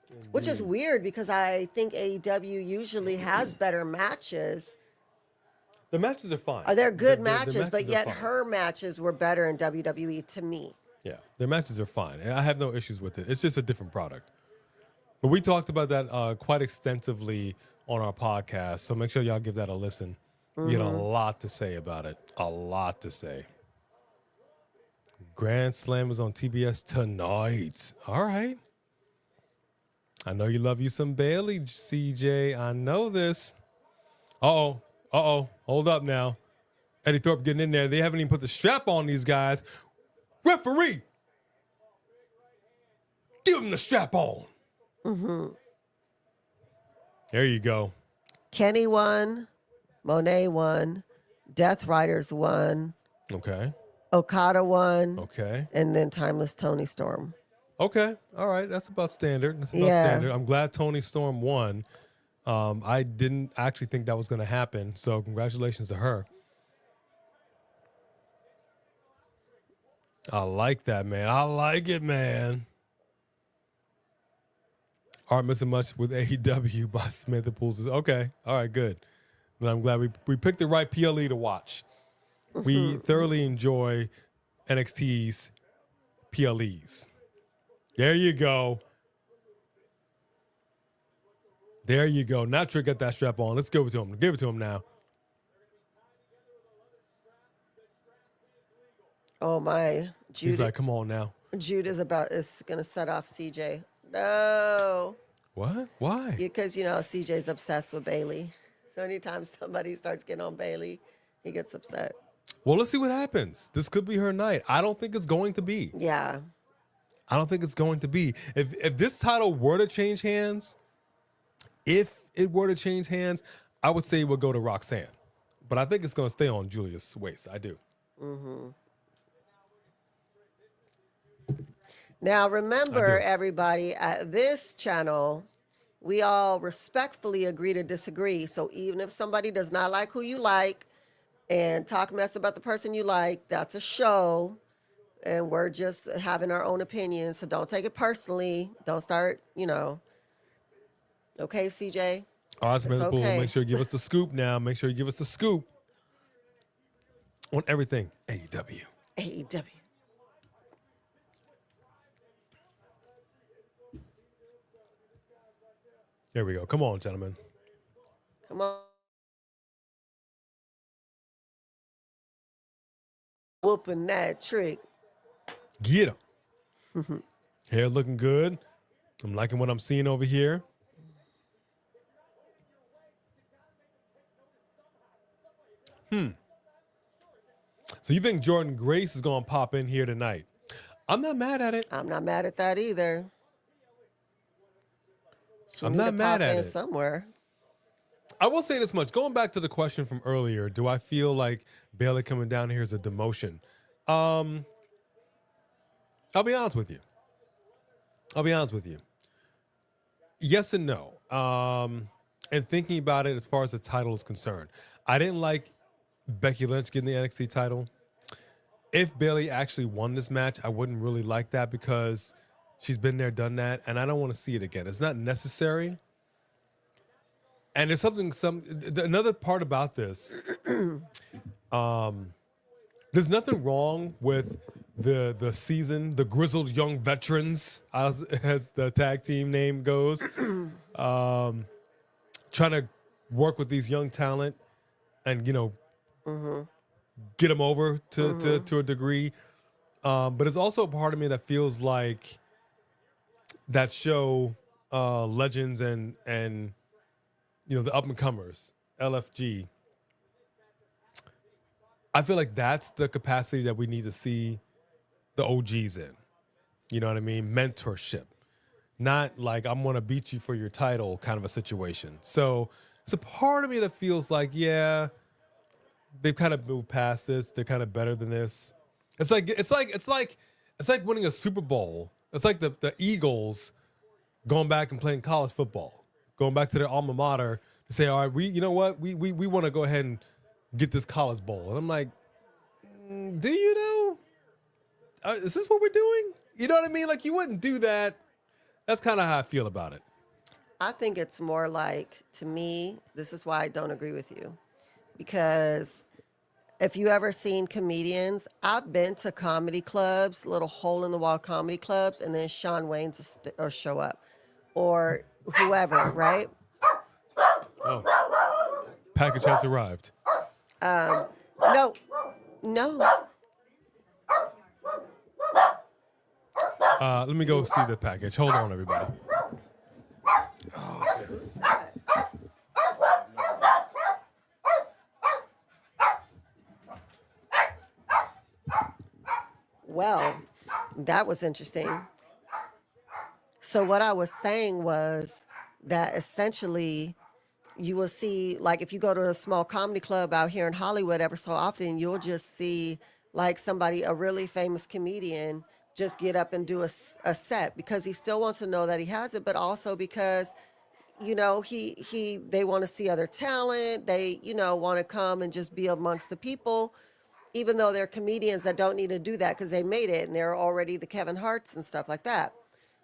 Indeed. Which is weird because I think AEW usually has better matches. The matches are fine. They're good matches, but yet her matches were better in WWE to me. Yeah, their matches are fine. I have no issues with it. It's just a different product. But we talked about that quite extensively on our podcast, so make sure y'all give that a listen. You get a lot to say about it. A lot to say. Grand Slam is on TBS tonight. All right. I know you love you some Bayley, CJ. I know this. Uh-oh. Hold up now. Eddy Thorpe getting in there. They haven't even put the strap on these guys. Referee! Give him the strap on. There you go. Kenny won. Monet won. Death Riders won. Okay. Okada won. Okay. And then Timeless Toni Storm. Okay. All right. That's about standard. Standard. I'm glad Toni Storm won. I didn't actually think that was going to happen. So congratulations to her. I like that, man. I like it, man. Aren't missing much with AEW by Samantha Pools. Okay. All right, good. But I'm glad we picked the right PLE to watch. We thoroughly enjoy NXT's PLEs. There you go. There you go. Now Trick got that strap on. Let's give it to him. Give it to him now. Oh my. He's like, come on now. Jude is gonna set off CJ. No. What? Why? Because CJ's obsessed with Bayley. So anytime somebody starts getting on Bayley, he gets upset. Well, let's see what happens. This could be her night. I don't think it's going to be. Yeah. I don't think it's going to be. If this title were to change hands, I would say it would go to Roxanne. But I think it's going to stay on Giulia's waist. I do. Mm-hmm. Now, remember, everybody, at this channel, we all respectfully agree to disagree. So even if somebody does not like who you like and talk mess about the person you like, that's a show. And we're just having our own opinions. So don't take it personally. Don't start, Okay, CJ? All right, Samantha Poole, okay. make sure you give us the scoop now. Make sure you give us the scoop on everything AEW. AEW. There we go. Come on, gentlemen. Come on. Whooping that Trick. Get him. Hair looking good. I'm liking what I'm seeing over here. So you think Jordan Grace is going to pop in here tonight? I'm not mad at it. I'm not mad at that either. I'm not mad at it. Somewhere. I will say this much. Going back to the question from earlier, do I feel like Bayley coming down here is a demotion? I'll be honest with you. Yes and no. And thinking about it as far as the title is concerned, I didn't like Becky Lynch getting the NXT title. If Bayley actually won this match, I wouldn't really like that because she's been there, done that, and I don't want to see it again. It's not necessary. And there's another part about this. There's nothing wrong with the seasoned, the grizzled young veterans, as the tag team name goes, trying to work with these young talent and get them over to a degree. But there's also a part of me that feels like that show, Legends and the up and comers, LFG. I feel like that's the capacity that we need to see the OGs in. You know what I mean? Mentorship. Not like I'm going to beat you for your title kind of a situation. So it's a part of me that feels like, yeah, they've kind of moved past this. They're kind of better than this. It's like winning a Super Bowl. It's like the Eagles going back and playing college football, going back to their alma mater to say, all right, we want to go ahead and get this college bowl. And I'm like, do you know? Is this what we're doing? You know what I mean? Like, you wouldn't do that. That's kind of how I feel about it. I think it's more like, to me, this is why I don't agree with you. Because if you ever seen comedians, I've been to comedy clubs, little hole-in-the-wall comedy clubs, and then Shawn Wayne's or show up. Or whoever, right? Oh. Package has arrived. No. Let me go see the package. Hold on, everybody. Oh, who's that? Well, that was interesting. So what I was saying was that essentially you will see, like, if you go to a small comedy club out here in Hollywood ever so often, you'll just see like somebody, a really famous comedian, just get up and do a set because he still wants to know that he has it, but also because, they want to see other talent. They, want to come and just be amongst the people, even though they're comedians that don't need to do that because they made it and they're already the Kevin Harts and stuff like that.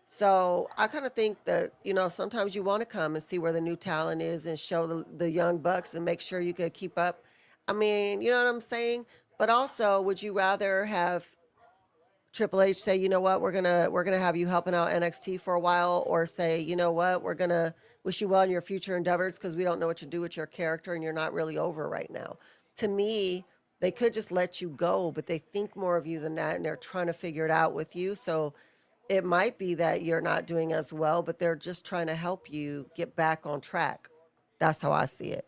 So I kind of think that, sometimes you want to come and see where the new talent is and show the young bucks and make sure you could keep up. I mean, you know what I'm saying? But also, would you rather have Triple H say, you know what, we're gonna have you helping out NXT for a while, or say, you know what, we're gonna wish you well in your future endeavors because we don't know what to do with your character and you're not really over right now. To me, they could just let you go, but they think more of you than that, and they're trying to figure it out with you. So it might be that you're not doing as well, but they're just trying to help you get back on track. That's how I see it.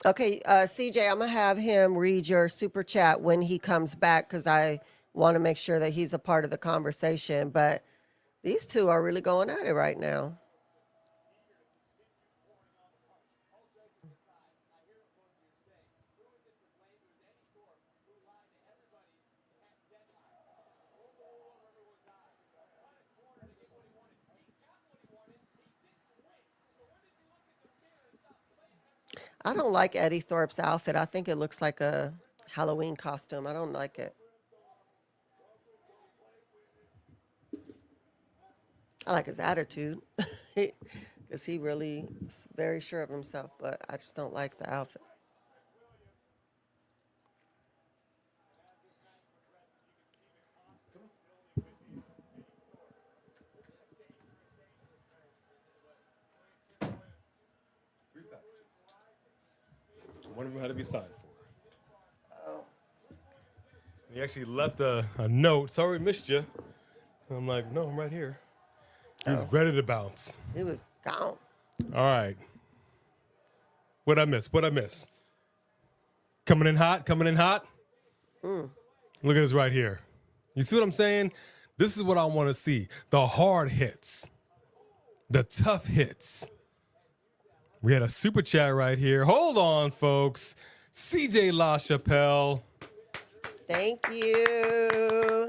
Okay, CJ, I'm gonna have him read your super chat when he comes back because I want to make sure that he's a part of the conversation. But these two are really going at it right now. I don't like Eddy Thorpe's outfit. I think it looks like a Halloween costume. I don't like it. I like his attitude because he really is very sure of himself, but I just don't like the outfit. One of them had to be signed for. He actually left a note. Sorry, missed you. I'm like, no, I'm right here. He's ready to bounce. He was gone. All right. What'd I miss? What'd I miss? Coming in hot, coming in hot. Look at this right here. You see what I'm saying? This is what I want to see. The hard hits. The tough hits. We had a super chat right here. Hold on, folks. CJ LaChapelle. Thank you.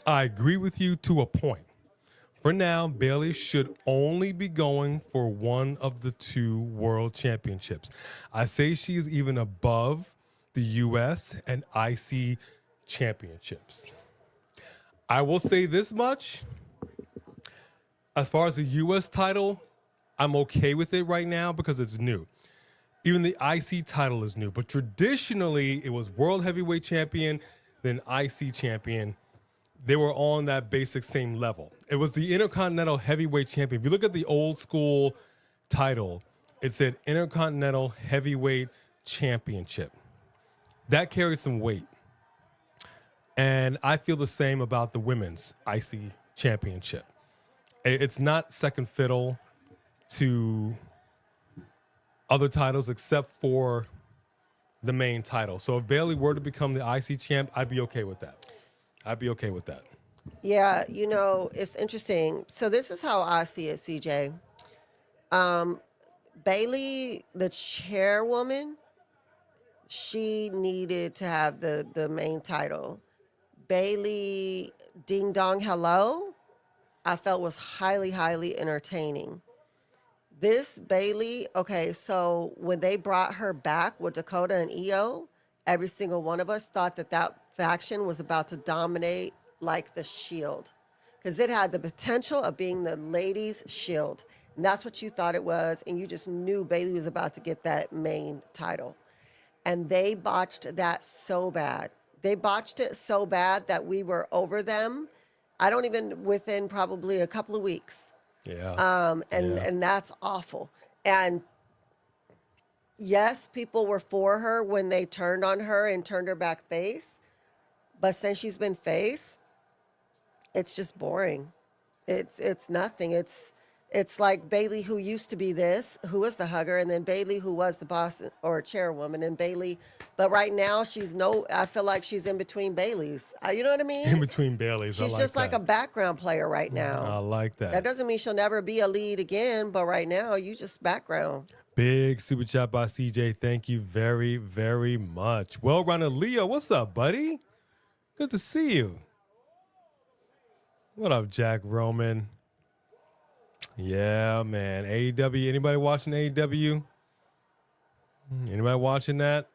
I agree with you to a point. For now, Bayley should only be going for one of the two world championships. I say she is even above the US and IC championships. I will say this much. As far as the US title, I'm okay with it right now because it's new. Even the IC title is new, but traditionally it was World Heavyweight Champion, then IC Champion. They were on that basic same level. It was the Intercontinental Heavyweight Champion. If you look at the old school title, it said Intercontinental Heavyweight Championship. That carries some weight. And I feel the same about the Women's IC Championship. It's not second fiddle to other titles except for the main title. So if Bayley were to become the IC champ, I'd be okay with that. I'd be okay with that. Yeah, you know, it's interesting. So this is how I see it, CJ. Bayley, the chairwoman, she needed to have the main title. Bayley Ding Dong Hello, I felt was highly, highly entertaining. This Bayley, okay, so when they brought her back with Dakota and Io, every single one of us thought that that faction was about to dominate like the Shield, because it had the potential of being the ladies' Shield. And that's what you thought it was, and you just knew Bayley was about to get that main title. And they botched that so bad. They botched it so bad that we were over them. I don't even, within probably a couple of weeks. Yeah. And that's awful. And yes, people were for her when they turned on her and turned her back face. But since she's been face, it's just boring. It's nothing. It's It's like Bayley, who used to be this, who was the hugger, and then Bayley, who was the boss or chairwoman, and Bayley. But right now, I feel like she's in between Baileys. You know what I mean? In between Baileys. She's just like a background player right now. I like that. That doesn't mean she'll never be a lead again, but right now, you just background. Big super chat by CJ. Thank you very, very much. Well-rounded Leo, what's up, buddy? Good to see you. What up, Jack Roman? Yeah, man. AEW. Anybody watching AEW? Anybody watching that?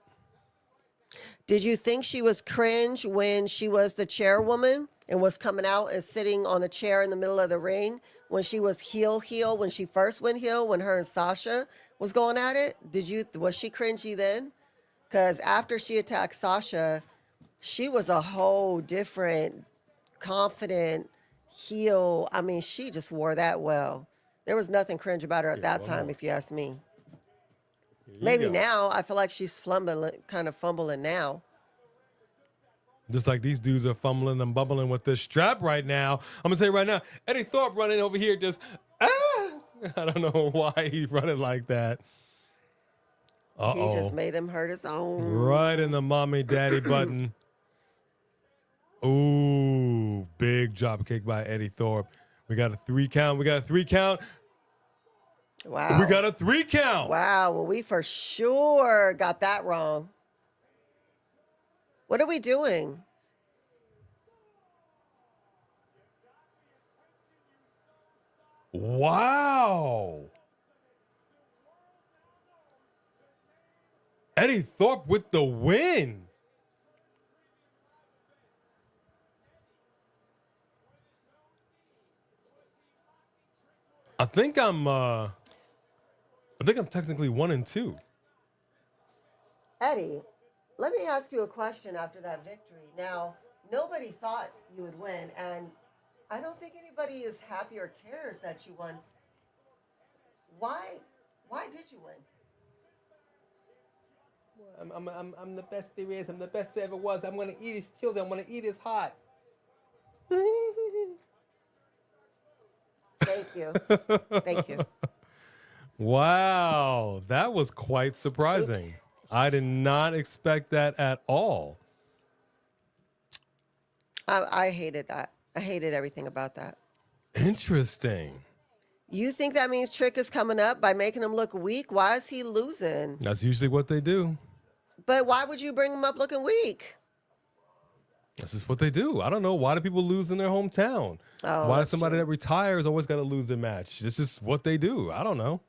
Did you think she was cringe when she was the chairwoman and was coming out and sitting on the chair in the middle of the ring when she was heel, when she first went heel, when her and Sasha was going at it? Was she cringy then? Because after she attacked Sasha, she was a whole different, confident heel. I mean, she just wore that well. There was nothing cringe about her at that time, if you ask me. Maybe now, I feel like she's kind of fumbling now. Just like these dudes are fumbling and bubbling with this strap right now. I'm going to say right now, Eddy Thorpe running over here just, I don't know why he's running like that. Uh-oh. He just made him hurt his own. Right in the mommy daddy button. Ooh, big drop kick by Eddy Thorpe. We got a 3 count. Wow. We got a 3 count. Wow. Well, we for sure got that wrong. What are we doing? Wow. Eddy Thorpe with the win. I think I'm technically 1 and 2. Eddy, let me ask you a question after that victory. Now, nobody thought you would win, and I don't think anybody is happy or cares that you won. Why did you win? I'm the best there is. I'm the best there ever was. I'm gonna eat his children. I'm gonna eat his heart. Thank you. Thank you. Wow, that was quite surprising. Oops. I did not expect that at all. I hated that. I hated everything about that. Interesting. You think that means Trick is coming up by making him look weak? Why is he losing? That's usually what they do. But why would you bring him up looking weak? That's just what they do. I don't know. Why do people lose in their hometown? Oh, Why does that's somebody true. that retires always got to lose their match? This is what they do. I don't know.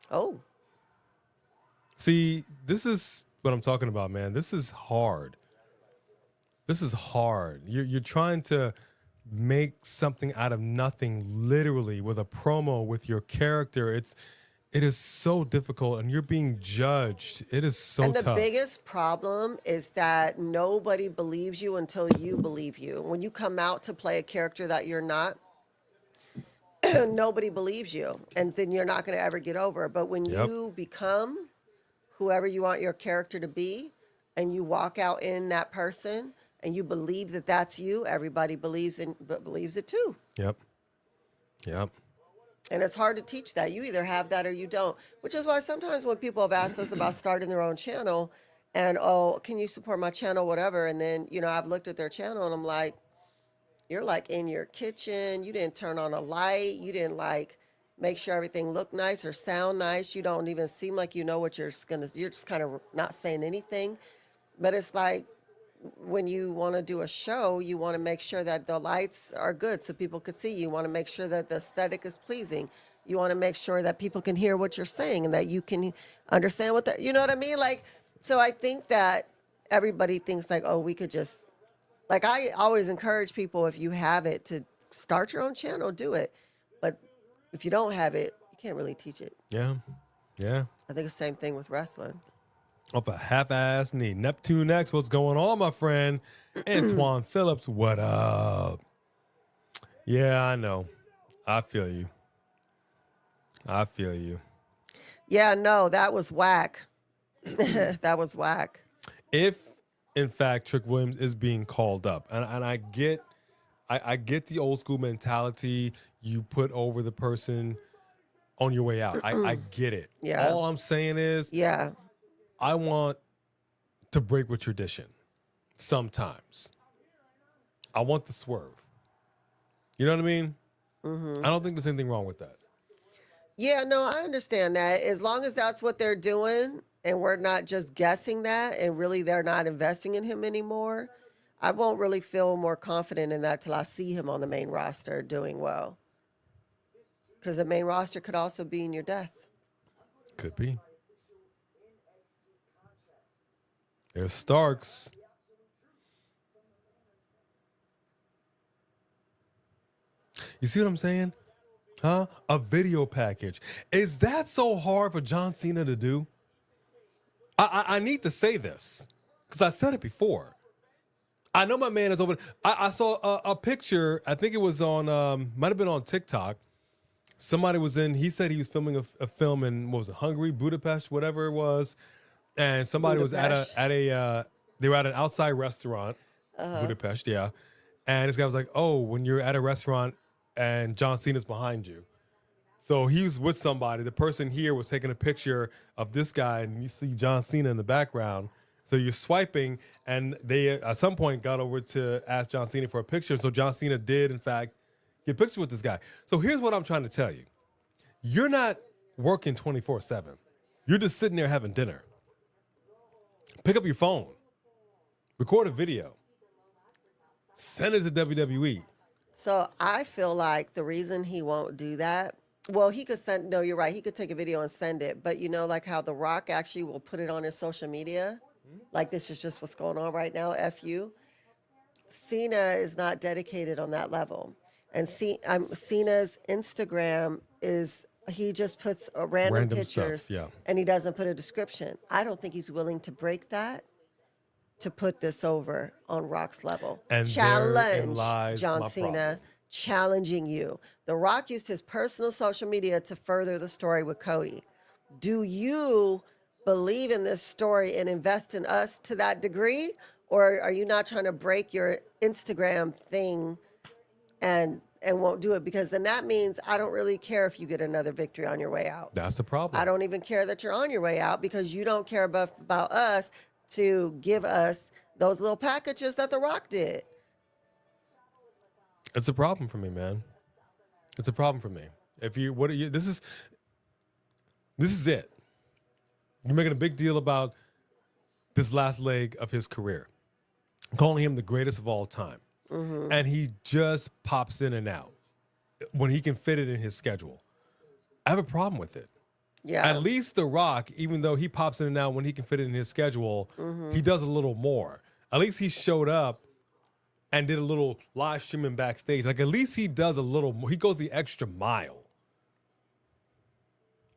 Oh. See, this is what I'm talking about, man. This is hard. You're trying to make something out of nothing, literally, with a promo, with your character. It is so difficult, and you're being judged. It is so And the tough. biggest problem is that nobody believes you until you believe you. When you come out to play a character that you're not, nobody believes you, and then you're not going to ever get over it. But when you become whoever you want your character to be, and you walk out in that person, and you believe that that's you, everybody believes it too. Yep. And it's hard to teach that. You either have that or you don't, which is why sometimes when people have asked us about starting their own channel and, oh, can you support my channel, whatever, and then, I've looked at their channel and I'm like, you're like in your kitchen. You didn't turn on a light. You didn't make sure everything looked nice or sound nice. You don't even seem like you know what you're just kind of not saying anything. But it's like when you want to do a show, you want to make sure that the lights are good so people can see you. You want to make sure that the aesthetic is pleasing. You want to make sure that people can hear what you're saying and that you can understand you know what I mean? So I think that everybody thinks oh, we could just, I always encourage people, if you have it, to start your own channel, do it. But if you don't have it, you can't really teach it. Yeah. I think the same thing with wrestling. Off a half-ass knee. Neptune X, what's going on, my friend? Antoine Phillips, what up? Yeah, I know. I feel you. Yeah, no, that was whack. That was whack. If in fact Trick Williams is being called up, and I get the old school mentality, you put over the person on your way out. I get it. Yeah. All I'm saying is Yeah. I want to break with tradition sometimes. I want the swerve. You know what I mean? I don't think there's anything wrong with that. Yeah, no, I understand that. As long as that's what they're doing and we're not just guessing that and really they're not investing in him anymore, I won't really feel more confident in that till I see him on the main roster doing well. Because the main roster could also be in your death. Could be. There's Starks. You see what I'm saying? Huh? A video package. Is that so hard for John Cena to do? I need to say this because I said it before. I know my man is over. I saw a picture. I think it was on, might have been on TikTok. Somebody was in, he said he was filming a film in, what was it, Hungary, Budapest, whatever it was. And somebody Budapest. was they were at an outside restaurant, Budapest, yeah. And this guy was like, oh, when you're at a restaurant and John Cena's behind you. So he was with somebody. The person here was taking a picture of this guy, and you see John Cena in the background. So you're swiping, and they at some point got over to ask John Cena for a picture. So John Cena did, in fact, get a picture with this guy. So here's what I'm trying to tell you. You're not working 24/7. You're just sitting there having dinner. Pick up your phone. Record a video. Send it to WWE. So I feel like the reason he won't do that, well, he could send, no, you're right. He could take a video and send it. But you know, like how The Rock actually will put it on his social media? Like this is just what's going on right now, F you. Cena is not dedicated on that level. And Cena's Instagram is, he just puts random pictures stuff, yeah. and he doesn't put a description. I don't think he's willing to break that to put this over on Rock's level. And therein challenge lies John my Cena, problem. challenging you. The Rock used his personal social media to further the story with Cody. Do you believe in this story and invest in us to that degree? Or are you not trying to break your Instagram thing and won't do it? Because then that means I don't really care if you get another victory on your way out. That's the problem. I don't even care that you're on your way out because you don't care about us to give us those little packages that The Rock did. It's a problem for me, man. It's a problem for me. If you, what are you, this is it. You're making a big deal about this last leg of his career, calling him the greatest of all time. And he just pops in and out when he can fit it in his schedule. I have a problem with it. Yeah. At least The Rock, even though he pops in and out when he can fit it in his schedule, he does a little more. At least he showed up and did a little live streaming backstage. Like, at least he does a little more. He goes the extra mile.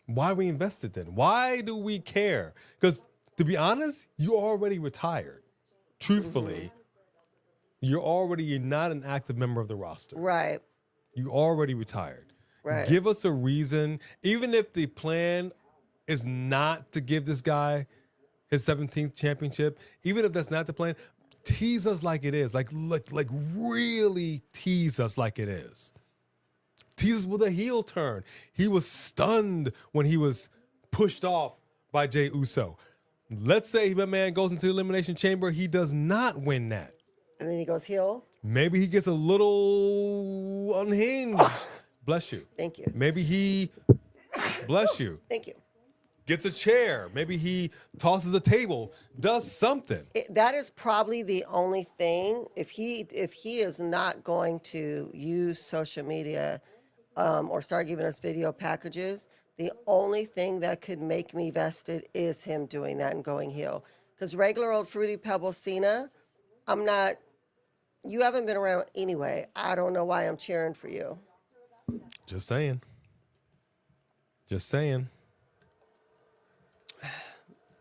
Why we invested then? Why do we care? Because, to be honest, you already retired. Truthfully, you're not an active member of the roster. Right. You already retired. Right. Give us a reason, even if the plan is not to give this guy his 17th championship, even if that's not the plan, tease us like it is. Like really tease us like it is. Tease us with a heel turn. He was stunned when he was pushed off by Jey Uso. Let's say my man goes into the Elimination Chamber. He does not win that. And then he goes heel. Maybe he gets a little unhinged. Bless you. Thank you. Maybe he, bless you, Thank you. gets a chair. Maybe he tosses a table, does something. That is probably the only thing. If he is not going to use social media or start giving us video packages, the only thing that could make me vested is him doing that and going heel. Because regular old Fruity Pebble Cena, I'm not. You haven't been around anyway. I don't know why I'm cheering for you. Just saying. Just saying.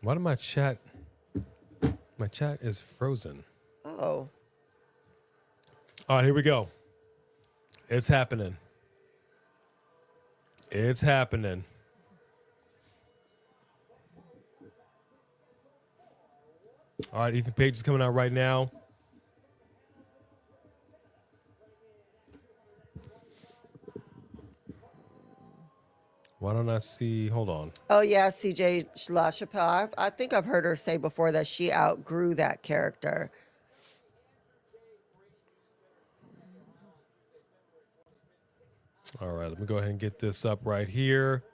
Why did my chat is frozen? Oh. All right, here we go. It's happening. It's happening. All right, Ethan Page is coming out right now. Why don't I see? Hold on. Oh, yeah, CJ LaChapelle. I think I've heard her say before that she outgrew that character. All right, let me go ahead and get this up right here.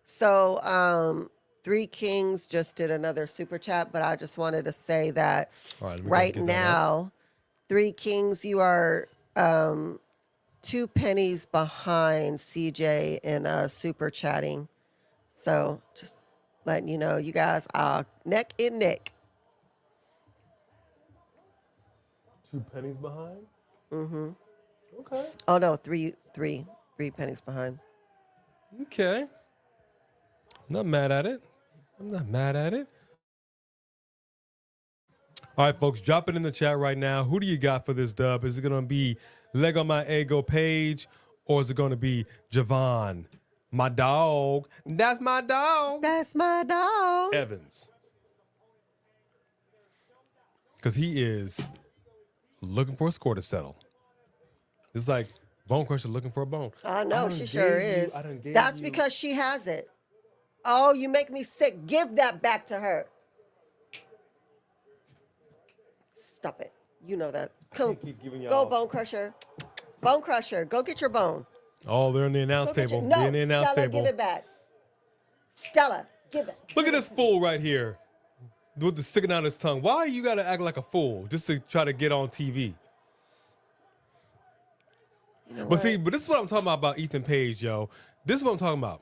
So, Three Kings just did another super chat, but I just wanted to say that All right, let me go ahead and right get that up. now, Three Kings, you are 2 pennies behind CJ in super chatting. So just letting you know, you guys are neck and neck. 2 pennies behind? Mm-hmm. Okay. Oh no, three pennies behind. Okay. I'm not mad at it. I'm not mad at it. All right, folks, drop it in the chat right now. Who do you got for this dub? Is it going to be Lego My Ego Page, or is it going to be Javon, my dog? That's my dog. That's my dog. Evans. Because he is looking for a score to settle. It's like Bone Crusher looking for a bone. I know, she sure is. That's because she has it. Oh, you make me sick. Give that back to her. Stop it. You know that. Come, go, Bone Crusher. Bone Crusher, go get your bone. Oh, they're in the announce table. No, They're in the announce Stella, table. give it back. Stella, give it. Look at this fool right here with the sticking out his tongue. Why you got to act like a fool just to try to get on TV? You know But see, but this is what I'm talking about Ethan Page, yo. This is what I'm talking about.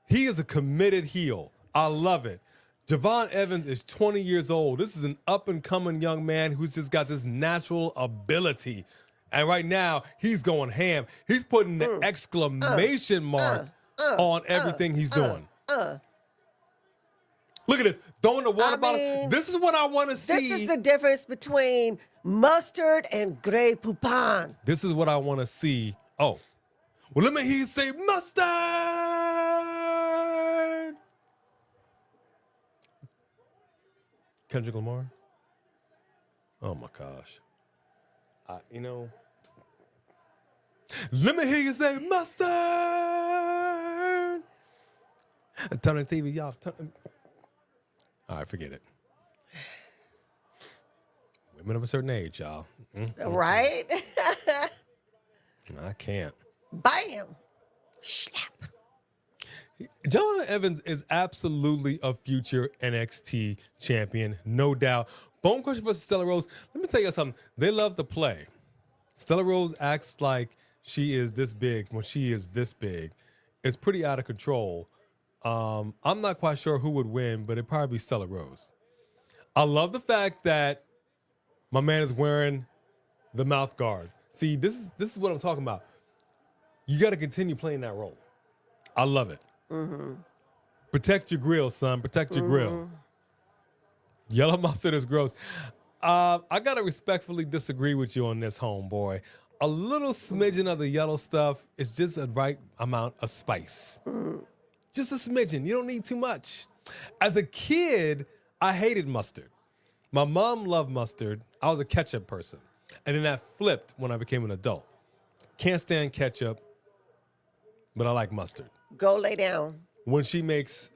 He is a committed heel. I love it. Javon Evans is 20 years old. This is an up-and-coming young man who's just got this natural ability. And right now, he's going ham. He's putting the exclamation mark on everything he's doing. Look at this. Throwing the water bottle. This is what I want to see. This is the difference between mustard and Grey Poupon. This is what I want to see. Oh. Well, let me hear you say mustard. Kendrick Lamar. Oh, my gosh. You know. Let me hear you say mustard. Turn the TV off. All right, forget it. Women of a certain age, y'all. Right? I can't. Bam. Slap. John Evans is absolutely a future NXT champion, no doubt. Bone Crusher versus Stella Rose. Let me tell you something. They love to play. Stella Rose acts like she is this big when she is this big. It's pretty out of control. I'm not quite sure who would win, but it'd probably be Stella Rose. I love the fact that my man is wearing the mouth guard. See, this is what I'm talking about. You got to continue playing that role. I love it. Mm-hmm. Protect your grill, son. Protect your grill. Yellow mustard is gross. I got to respectfully disagree with you on this, homeboy. A little smidgen of the yellow stuff is just a right amount of spice. Just a smidgen. You don't need too much. As a kid, I hated mustard. My mom loved mustard. I was a ketchup person. And then that flipped when I became an adult. Can't stand ketchup, but I like mustard. Go lay down. When she makes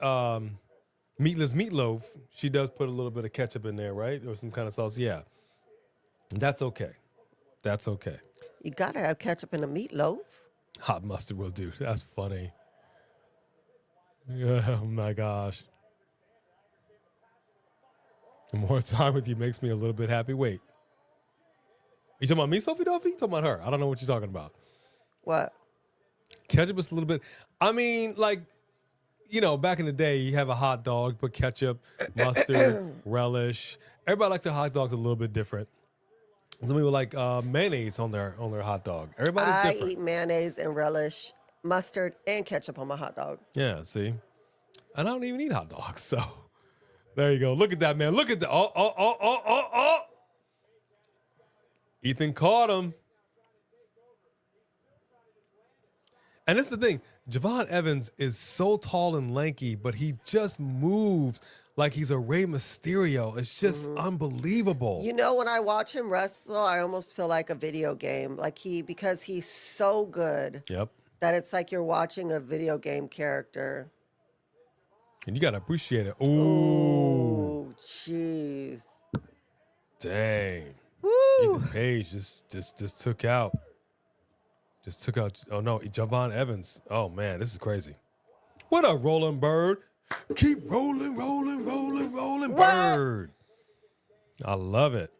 meatless meatloaf, she does put a little bit of ketchup in there, right? Or some kind of sauce. Yeah. That's okay. That's okay. You got to have ketchup in a meatloaf. Hot mustard will do. That's funny. Oh, my gosh. The more time with you makes me a little bit happy. Wait. You talking about me, Sophie Duffy? You talking about her? I don't know what you're talking about. What? Ketchup is a little bit. I mean, like, you know, back in the day, you have a hot dog, put ketchup, mustard, relish. Everybody likes their hot dogs a little bit different. Some people like mayonnaise on their hot dog. Everybody's different. I eat mayonnaise and relish, mustard, and ketchup on my hot dog. Yeah, see? And I don't even eat hot dogs, so there you go. Look at that, man. Look at that. Oh. Ethan caught him. And this is the thing. Javon Evans is so tall and lanky, but he just moves like he's a Rey Mysterio. It's just unbelievable. You know, when I watch him wrestle, I almost feel like a video game. Like because he's so good Yep. that it's like you're watching a video game character. And you got to appreciate it. Ooh. Oh, jeez. Dang. Woo. Ethan Page just took out. Just took out. Oh, no. Javon Evans. Oh, man. This is crazy. What a rolling bird. Keep rolling, rolling, rolling, rolling, What? bird. I love it.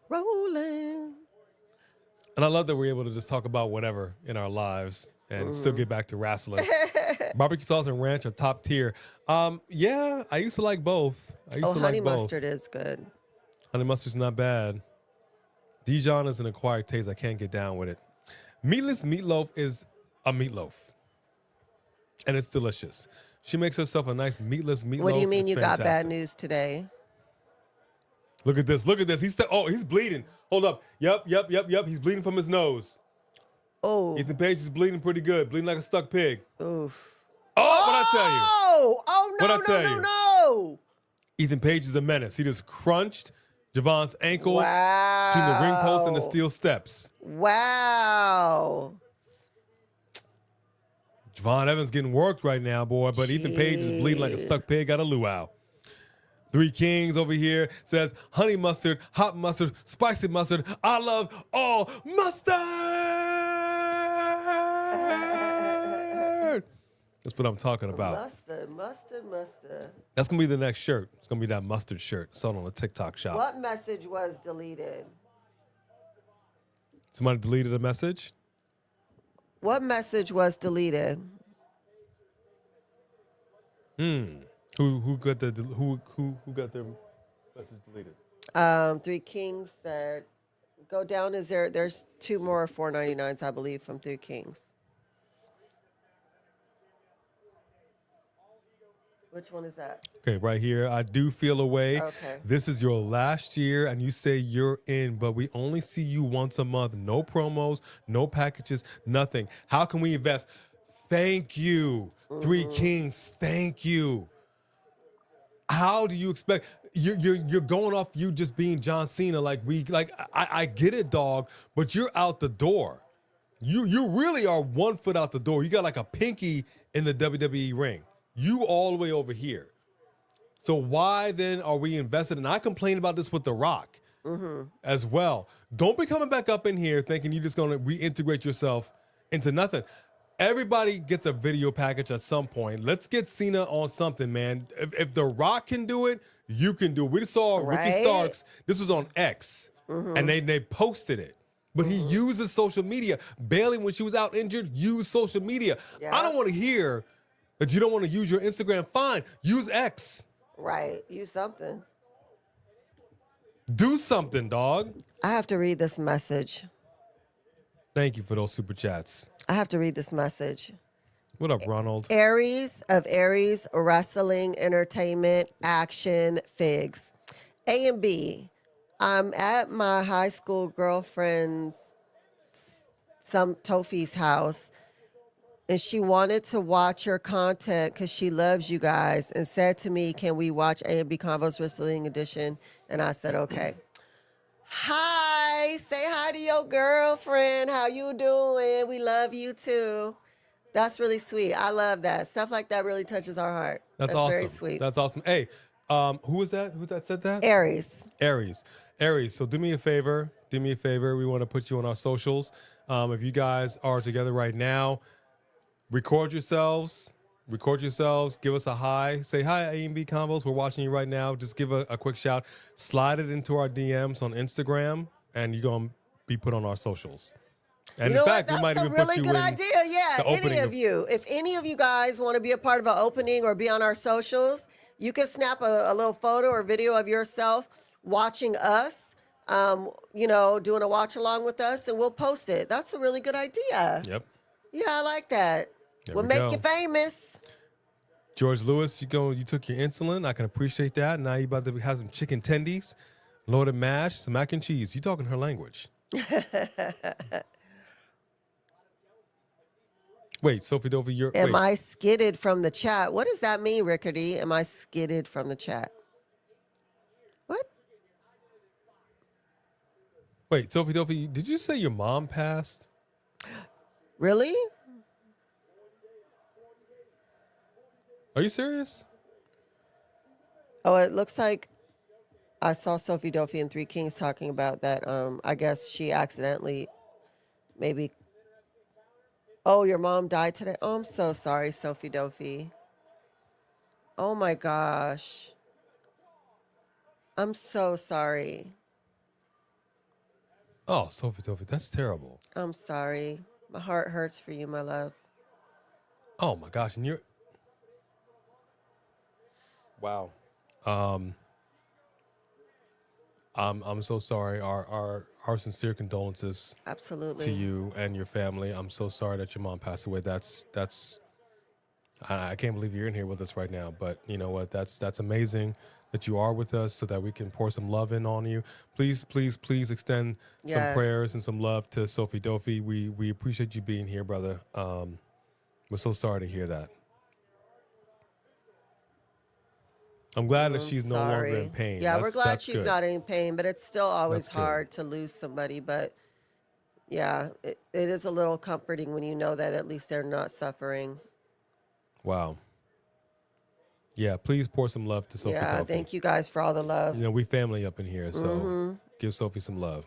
Rolling. And I love that we're able to just talk about whatever in our lives and still get back to wrestling. Barbecue sauce and ranch are top tier. Yeah, I used to like both. Honey mustard is good. Honey mustard's not bad. Dijon is an acquired taste. I can't get down with it. Meatless meatloaf is a meatloaf. And it's delicious. She makes herself a nice meatless meatloaf. What do you mean It's you got bad fantastic. news today? Look at this. Look at this. He's bleeding. Hold up. Yep. He's bleeding from his nose. Oh. Ethan Page is bleeding pretty good. Bleeding like a stuck pig. Oof. Oh, what'd I tell you? Oh, no, What'd I tell no, you? no. Ethan Page is a menace. He just crunched Javon's ankle Wow. between the ring post and the steel steps. Wow. Javon Evans getting worked right now, boy, but Ethan Page is bleeding like a stuck pig out of luau. Three Kings over here says honey mustard, hot mustard, spicy mustard. I love all mustard. That's what I'm talking about. Mustard. That's going to be the next shirt. It's going to be that mustard shirt sold on the TikTok shop. What message was deleted? Somebody deleted a message? What message was deleted? Who got their message deleted? Three Kings said, go down. There's two more 4.99s, I believe, from Three Kings. Which one is that? Okay, right here. I do feel a way. Okay. This is your last year, and you say you're in, but we only see you once a month. No promos, no packages, nothing. How can we invest? Thank you. Three Kings, thank you. How do you expect? You're going off you just being John Cena. I get it, dog, but you're out the door. You really are 1 foot out the door. You got like a pinky in the WWE ring. You all the way over here. So why then are we invested? And I complain about this with The Rock as well. Don't be coming back up in here thinking you're just going to reintegrate yourself into nothing. Everybody gets a video package at some point. Let's get Cena on something, man. If The Rock can do it, you can do it. We saw Ricky Starks. This was on X, and they posted it. But he uses social media. Bayley, when she was out injured, used social media. Yeah. I don't want to hear that you don't want to use your Instagram. Fine. Use X. Right. Use something. Do something, dog. I have to read this message. Thank you for those super chats. I have to read this message. What up, Ronald? Aries of Aries Wrestling Entertainment Action Figs. A and B. I'm at my high school girlfriend's, some Tofi's house, and she wanted to watch your content because she loves you guys and said to me, can we watch A and B Convos Wrestling Edition? And I said, okay. Hi, say hi to your girlfriend. How you doing? We love you too. That's really sweet. I love that. Stuff like that really touches our heart. That's awesome. Very sweet. That's awesome. Hey, who was that? Who that said that? Aries. Aries. So do me a favor. We want to put you on our socials. If you guys are together right now, record yourselves. Give us a hi. Say hi, A&B Combos. We're watching you right now. Just give a quick shout. Slide it into our DMs on Instagram, and you're going to be put on our socials. And You know in fact, what? we might That's a even put really you good in idea. Yeah, the any opening of you. If any of you guys want to be a part of an opening or be on our socials, you can snap a little photo or video of yourself watching us, doing a watch along with us, and we'll post it. That's a really good idea. Yep. Yeah, I like that. There We'll we make go. you famous. George Lewis, you took your insulin. I can appreciate that. Now you about to have some chicken tendies, loaded mash, some mac and cheese. You talking her language. Wait, Sophie Dovey, you're. Am wait. I skidded from the chat? What does that mean, Rickety? Am I skidded from the chat? What? Wait, Sophie Dovey, did you say your mom passed? Really? Are you serious? Oh, it looks like I saw Sophie Dovey and Three Kings talking about that. I guess she accidentally maybe. Oh, your mom died today? Oh, I'm so sorry, Sophie Dovey. Oh my gosh. I'm so sorry. Oh, Sophie Dovey, that's terrible. I'm sorry. My heart hurts for you, my love. Oh my gosh, and you're. Wow. I'm so sorry. Our sincere condolences Absolutely. to you and your family. I'm so sorry that your mom passed away. That's I can't believe you're in here with us right now. But you know what? That's amazing that you are with us so that we can pour some love in on you. Please extend some Yes. prayers and some love to Sophie Dovey. We appreciate you being here, brother. We're so sorry to hear that. I'm glad that she's no longer in pain. Yeah, we're That's glad she's good. not in pain, but it's still always That's good. hard to lose somebody. But yeah, it is a little comforting when you know that at least they're not suffering. Wow. Yeah, please pour some love to Sophie Yeah, Dovey. thank you guys for all the love. You know, we family up in here, so give Sophie some love.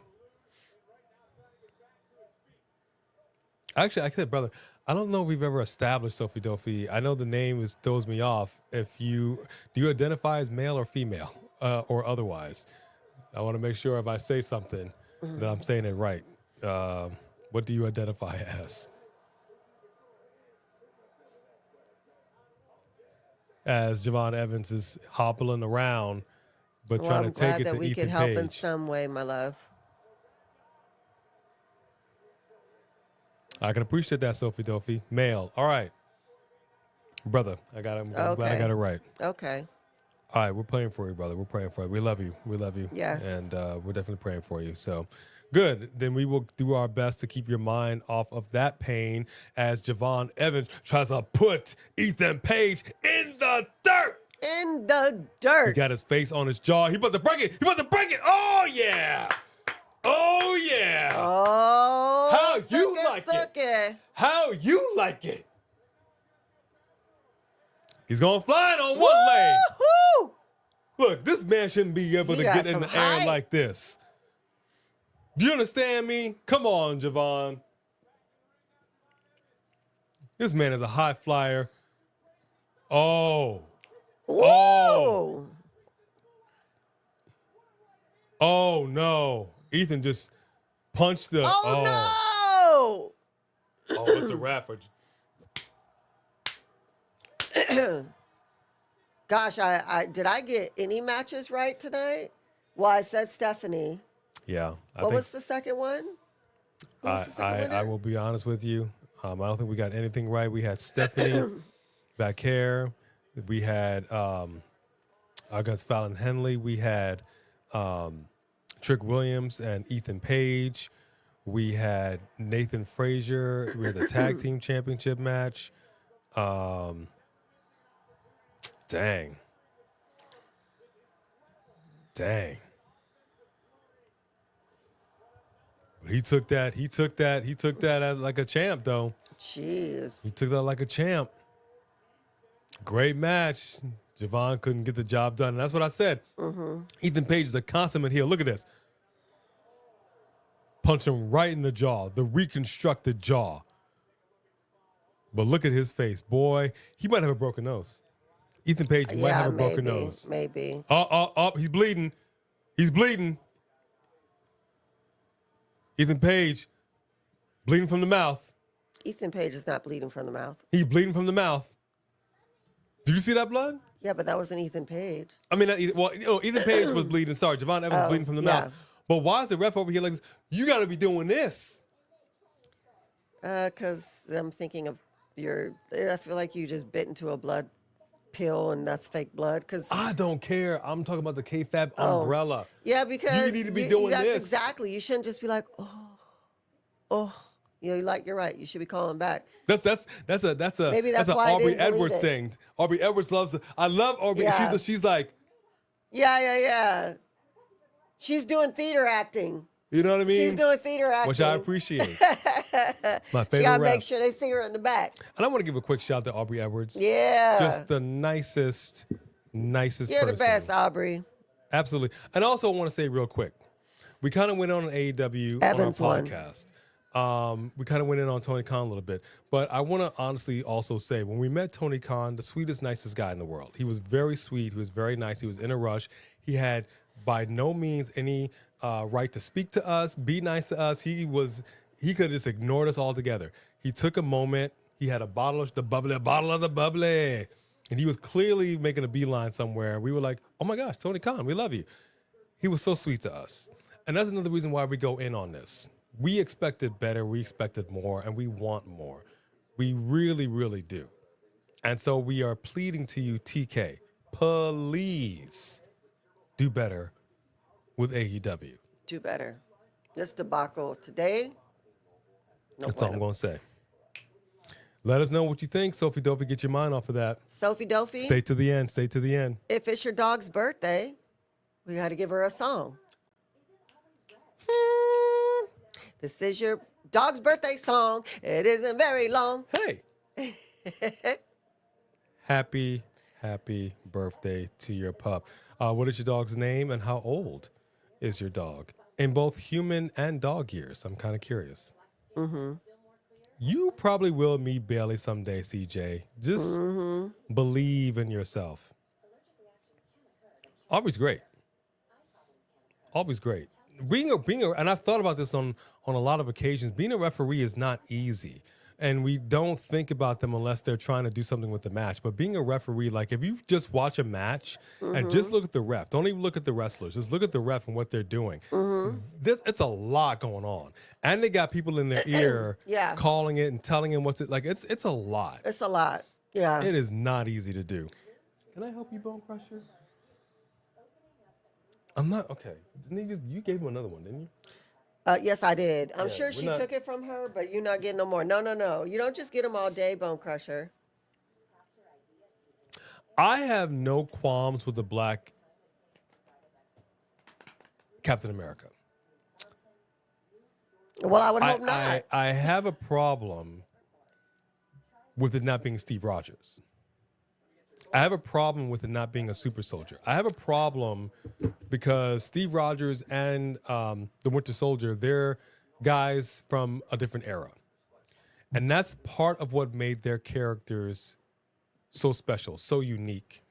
Actually, I said, brother, I don't know if we've ever established Sophie Dovey. I know the name throws me off. Do you identify as male or female, or otherwise? I want to make sure if I say something that I'm saying it right. What do you identify as? As Javon Evans is hobbling around, but Well, trying I'm to take glad it that to we Ethan could help in Page. some way, my love. I can appreciate that, Sophie Dovey. Male. All right. Brother, I'm glad I got it right. Okay. All right, we're praying for you, brother. We're praying for you. We love you. We love you. Yes. And we're definitely praying for you. So, good. Then we will do our best to keep your mind off of that pain as Javon Evans tries to put Ethan Page in the dirt. In the He dirt. got his face on his jaw. He about to break it. He about to break it. Oh, yeah. Oh, yeah. Oh, How you like it? How you like it? He's going flying on one leg. Woo-hoo! Look, this man shouldn't be able He to got get in some the air height. like this. Do you understand me? Come on, Javon. This man is a high flyer. Oh. Whoa! Oh, no. Ethan just punched the... Oh, no! Oh, it's a wrap for... Gosh, I did I get any matches right tonight? Well, I said Stephanie. Yeah. What was the second one? Who was the second winner? I will be honest with you. I don't think we got anything right. We had Stephanie Vaquer. We had against Fallon Henley. We had Trick Williams and Ethan Page. We had Nathan Frazer. We had the tag team championship match. Dang. But he took that as like a champ, though. Jeez. He took that like a champ. Great match. Javon couldn't get the job done. And that's what I said. Ethan Page is a consummate heel. Look at this. Punch him right in the jaw, the reconstructed jaw. But look at his face. Boy, he might have a broken nose. Ethan Page might have a broken nose. Maybe. He's bleeding. He's bleeding. Ethan Page, bleeding from the mouth. Ethan Page is not bleeding from the mouth. He's bleeding from the mouth. Did you see that blood? Yeah, but that wasn't Ethan Page. I mean, Ethan Page was bleeding. Sorry, Javon Evans was bleeding from the mouth. But why is the ref over here like this? You got to be doing this. Because I'm thinking of I feel like you just bit into a blood pill and that's fake blood. Cause I don't care. I'm talking about the KFAB umbrella. yeah, because you need to be doing that's this. Exactly. You shouldn't just be like, oh. You're right. You should be calling back. That's a Maybe that's an why I Aubrey didn't believe Edwards it. thing. Aubrey Edwards loves it. I love Aubrey. Yeah. She's like, Yeah. She's doing theater acting. you know what I mean? She's doing theater acting. Which I appreciate. My favorite She gotta rap. make sure they see her in the back. And I want to give a quick shout out to Aubrey Edwards. Yeah. Just the nicest You're person. the best, Aubrey. Absolutely. And also I want to say real quick, we kind of went on an AEW Evans on our won. podcast. We kind of went in on Tony Khan a little bit. But I want to honestly also say, when we met Tony Khan, the sweetest, nicest guy in the world. He was very sweet. He was very nice. He was in a rush. He had by no means any right to speak to us, be nice to us. He could have just ignored us altogether. He took a moment. He had a bottle of the bubbly. And he was clearly making a beeline somewhere. We were like, oh my gosh, Tony Khan, we love you. He was so sweet to us. And that's another reason why we go in on this. We expected better, we expected more, and we want more. We really, really do. And so we are pleading to you, TK, please do better with AEW. Do better. This debacle today. No That's all I'm bueno. going to say. Let us know what you think. Sophie Dopey, get your mind off of that. Sophie Dopey, Stay to the end. Stay to the end. if it's your dog's birthday, we got to give her a song. This is your dog's birthday song. It isn't very long. Hey. Happy birthday to your pup. What is your dog's name and how old is your dog? In both human and dog years. I'm kind of curious. Mm-hmm. You probably will meet Bayley someday, CJ. Just believe in yourself. Aubrey's great. Aubrey's great. And I've thought about this on a lot of occasions. Being a referee is not easy. And we don't think about them unless they're trying to do something with the match. But being a referee, like if you just watch a match and just look at the ref, don't even look at the wrestlers, just look at the ref and what they're doing. It's a lot going on. And they got people in their ear Yeah. calling it and telling them it's a lot. It's a lot. Yeah. It is not easy to do. Can I help you, Bone Crusher? I'm not, okay. You gave him another one, didn't you? Yes, I did. I'm Yeah, sure we're she not- took it from her, but you're not getting no more. No. You don't just get them all day, Bone Crusher. I have no qualms with the black Captain America. Well, I would hope not. I have a problem with it not being Steve Rogers. I have a problem with it not being a super soldier. I have a problem because Steve Rogers and the Winter Soldier, they're guys from a different era. And that's part of what made their characters so special, so unique.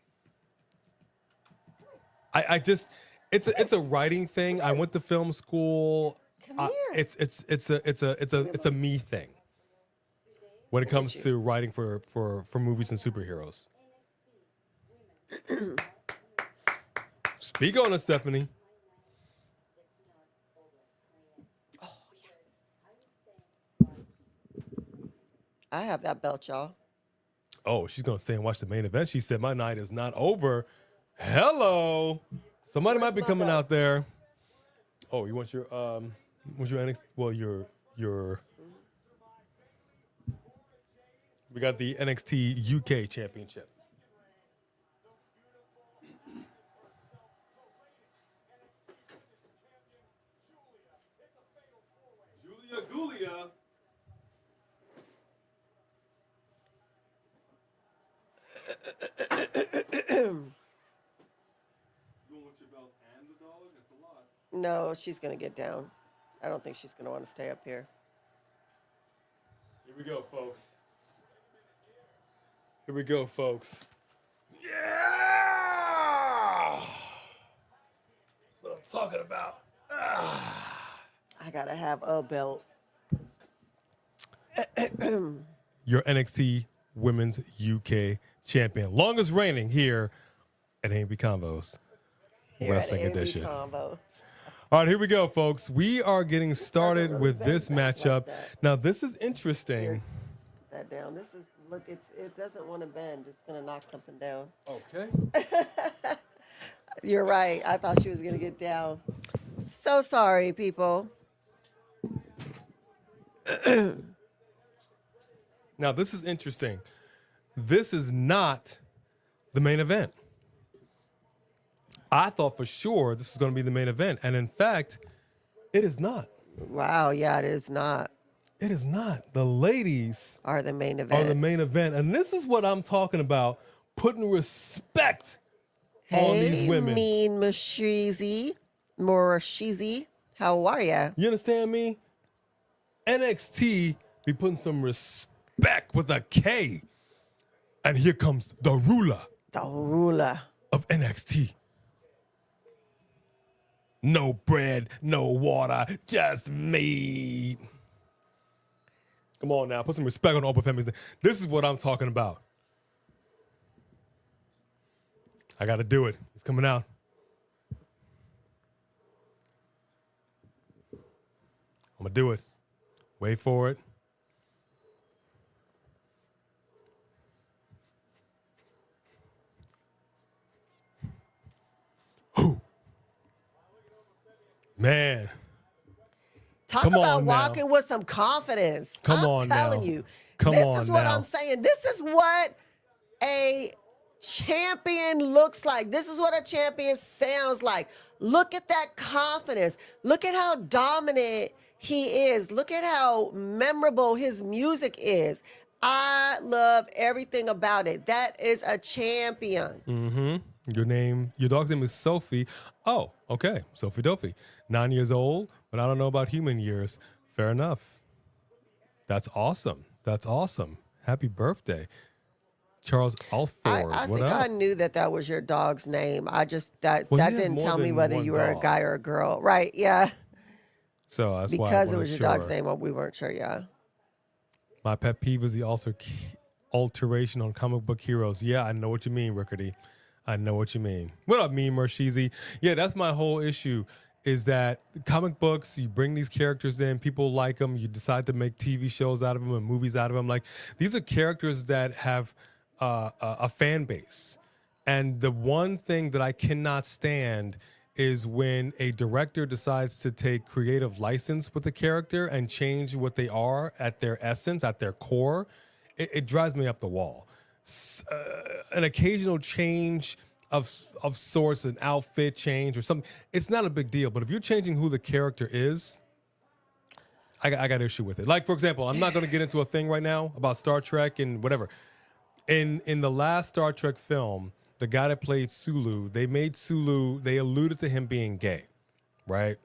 I just, it's a writing thing. I went to film school. Come here. It's a me thing when it comes you. to writing for movies and superheroes. Speak on it, Stephanie. I have that belt, y'all. Oh, she's gonna stay and watch the main event. She said, "My night is not over." Hello, somebody Where's might be my coming belt? out there. Oh, you want your NXT? Well, your. We got the NXT UK Championship. Giulia. No, she's going to get down. I don't think she's going to want to stay up here. Here we go, folks. Here we go, folks. Yeah! That's what I'm talking about. I got to have a belt. Your NXT Women's UK Champion. Longest reigning here at A&B Combos Here Wrestling at A&B Edition. Combos. All right, here we go, folks. We are getting started really with bend this back like matchup. that. Now, this is interesting. That down. This is, look, it doesn't want to bend. It's going to knock something down. Okay. You're right. I thought she was going to get down. So sorry, people. Now, this is interesting. This is not the main event. I thought for sure this was going to be the main event. And in fact, it is not. Wow, yeah, it is not. It is not. The ladies Are the main event. are the main event. And this is what I'm talking about, putting respect on these women. Mean Morashizi, how are ya? You understand me? NXT be putting some respect with a K. And here comes the ruler. The ruler. Of NXT. No bread, no water, just meat. Come on now, put some respect on Oba Femi's name. This is what I'm talking about. I got to do it. It's coming out. I'm going to do it. Wait for it. Who? Man. Talk about walking with some confidence. I'm telling you. This is what I'm saying. This is what a champion looks like. This is what a champion sounds like. Look at that confidence. Look at how dominant he is. Look at how memorable his music is. I love everything about it. That is a champion. Mm-hmm. Your dog's name is Sophie. Oh, okay. Sophie Dophie. 9 years old, but I don't know about human years. Fair enough. That's awesome. That's awesome. Happy birthday. Charles Alford. I think I knew that was your dog's name. That didn't tell me whether you were a guy or a girl. Right, yeah. So that's why because it was your dog's name, we weren't sure, yeah. My pet peeve is the alteration on comic book heroes. Yeah, I know what you mean, Rickety. I know what you mean. What up, me, Mershizi? Yeah, that's my whole issue, is that comic books, you bring these characters in, people like them, you decide to make TV shows out of them and movies out of them. Like, these are characters that have a fan base. And the one thing that I cannot stand is when a director decides to take creative license with a character and change what they are at their essence, at their core. It drives me up the wall. An occasional change of sorts, an outfit change or something, it's not a big deal. But if you're changing who the character is, I got issue with it. Like, for example, I'm not going to get into a thing right now about Star Trek and whatever. In the last Star Trek film, the guy that played Sulu, they alluded to him being gay, right?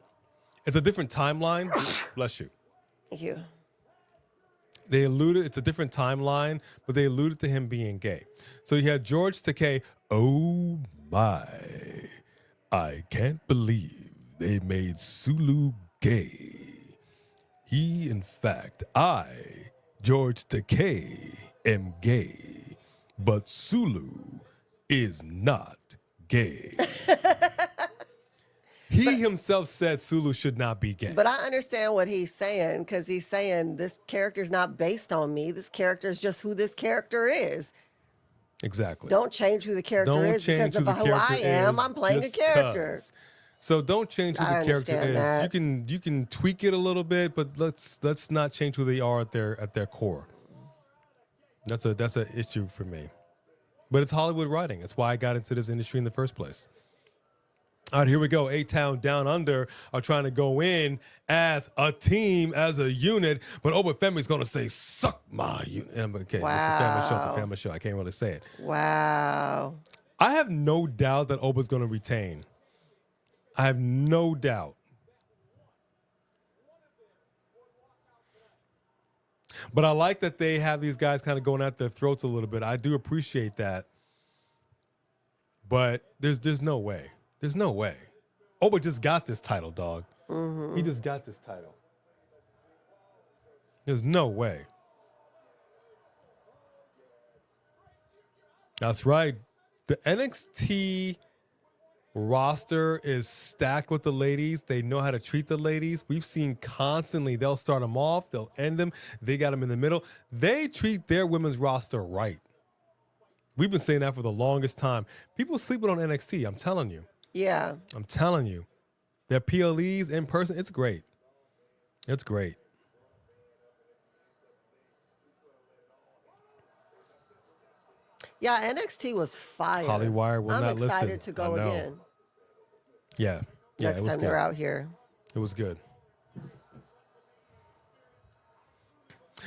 It's a different timeline. Bless you. Thank you. It's a different timeline, but they alluded to him being gay. So you had George Takei. Oh my, I can't believe they made Sulu gay. In fact, George Takei, am gay, but Sulu is not gay. He himself said Sulu should not be gay. But I understand what he's saying, because he's saying this character's not based on me. This character is just who this character is. Exactly. Don't change who the character is because of who I am. I'm playing a character. So don't change who the character is. That. You can tweak it a little bit, but let's not change who they are at their core. That's an issue for me. But it's Hollywood writing. That's why I got into this industry in the first place. All right, here we go. A-Town Down Under are trying to go in as a team, as a unit, but Oba Femi's going to say, suck my unit. Okay, wow. It's a family show. I can't really say it. Wow. I have no doubt that Oba's going to retain. I have no doubt. But I like that they have these guys kind of going at their throats a little bit. I do appreciate that. But there's no way. There's no way. Oba just got this title, dog. Mm-hmm. He just got this title. There's no way. That's right. The NXT roster is stacked with the ladies. They know how to treat the ladies. We've seen constantly, they'll start them off, they'll end them. They got them in the middle. They treat their women's roster right. We've been saying that for the longest time. People sleeping on NXT, I'm telling you. Yeah. I'm telling you. Their PLEs in person, it's great. It's great. Yeah, NXT was fire. Hollywire will I'm not listen. excited to go I know. again. Yeah. Yeah, Next it was time good. they're out here. It was good.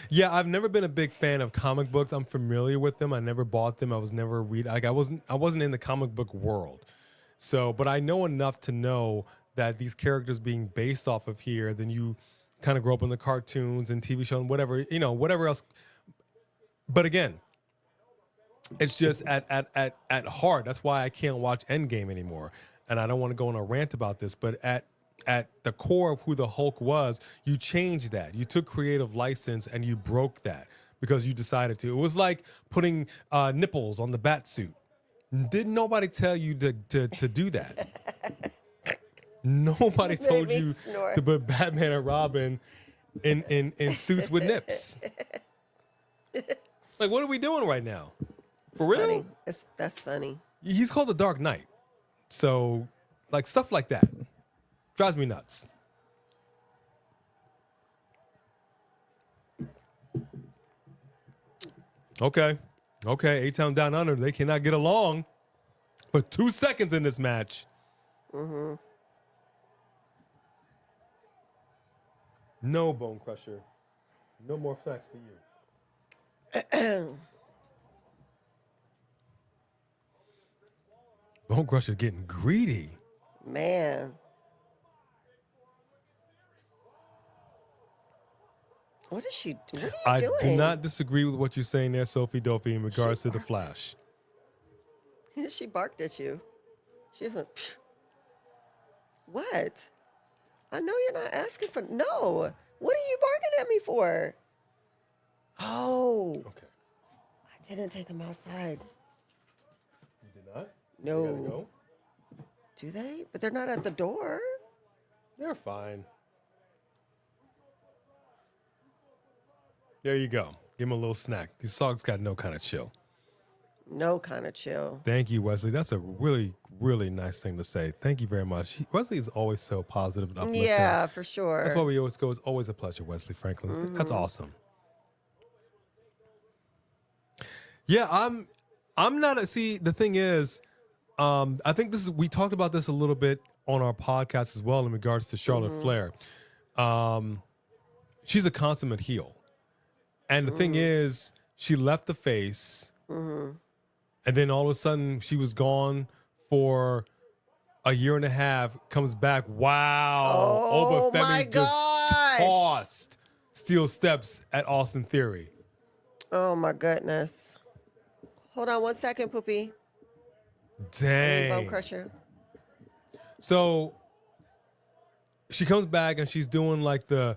Yeah, I've never been a big fan of comic books. I'm familiar with them. I never bought them. I was never I wasn't in the comic book world. So, but I know enough to know that these characters being based off of here, then you kind of grow up in the cartoons and TV shows and whatever, whatever else. But again, it's just at heart. That's why I can't watch Endgame anymore. And I don't want to go on a rant about this, but at the core of who the Hulk was, you changed that. You took creative license and you broke that because you decided to. It was like putting nipples on the bat suit. Didn't nobody tell you to do that? Nobody told you to put Batman and Robin in suits with nips. Like, what are we doing right now? For real? Funny. That's funny. He's called the Dark Knight. So, like, stuff like that drives me nuts. Okay. A-Town Down Under, they cannot get along for 2 seconds in this match. Mm-hmm. No, Bone Crusher. No more facts for you. Bone Crusher getting greedy. Man. What is she doing? What are you doing? I do not disagree with what you're saying there, Sophie Dopey, in regards to the Flash. She barked at you. She was like, psh. What? I know you're not asking for, no. What are you barking at me for? Oh. Okay. I didn't take him outside. You did not? No. They gotta go? Do they? But they're not at the door. They're fine. There you go. Give him a little snack. These dogs got no kind of chill. No kind of chill. Thank you, Wesley. That's a really, really nice thing to say. Thank you very much. Wesley is always so positive and uplifting. Yeah, for sure. That's why we always go. It's always a pleasure, Wesley Franklin. Mm-hmm. That's awesome. Yeah, I'm not. See, the thing is, I think we talked about this a little bit on our podcast as well in regards to Charlotte Flair. She's a consummate heel. And the thing is, she left the face, and then all of a sudden she was gone for a year and a half, comes back. Wow. Oba Femi just tossed steel steps at Austin Theory. Oh, my goodness. Hold on 1 second, Poopy. Dang. Bone Crusher. So she comes back and she's doing like the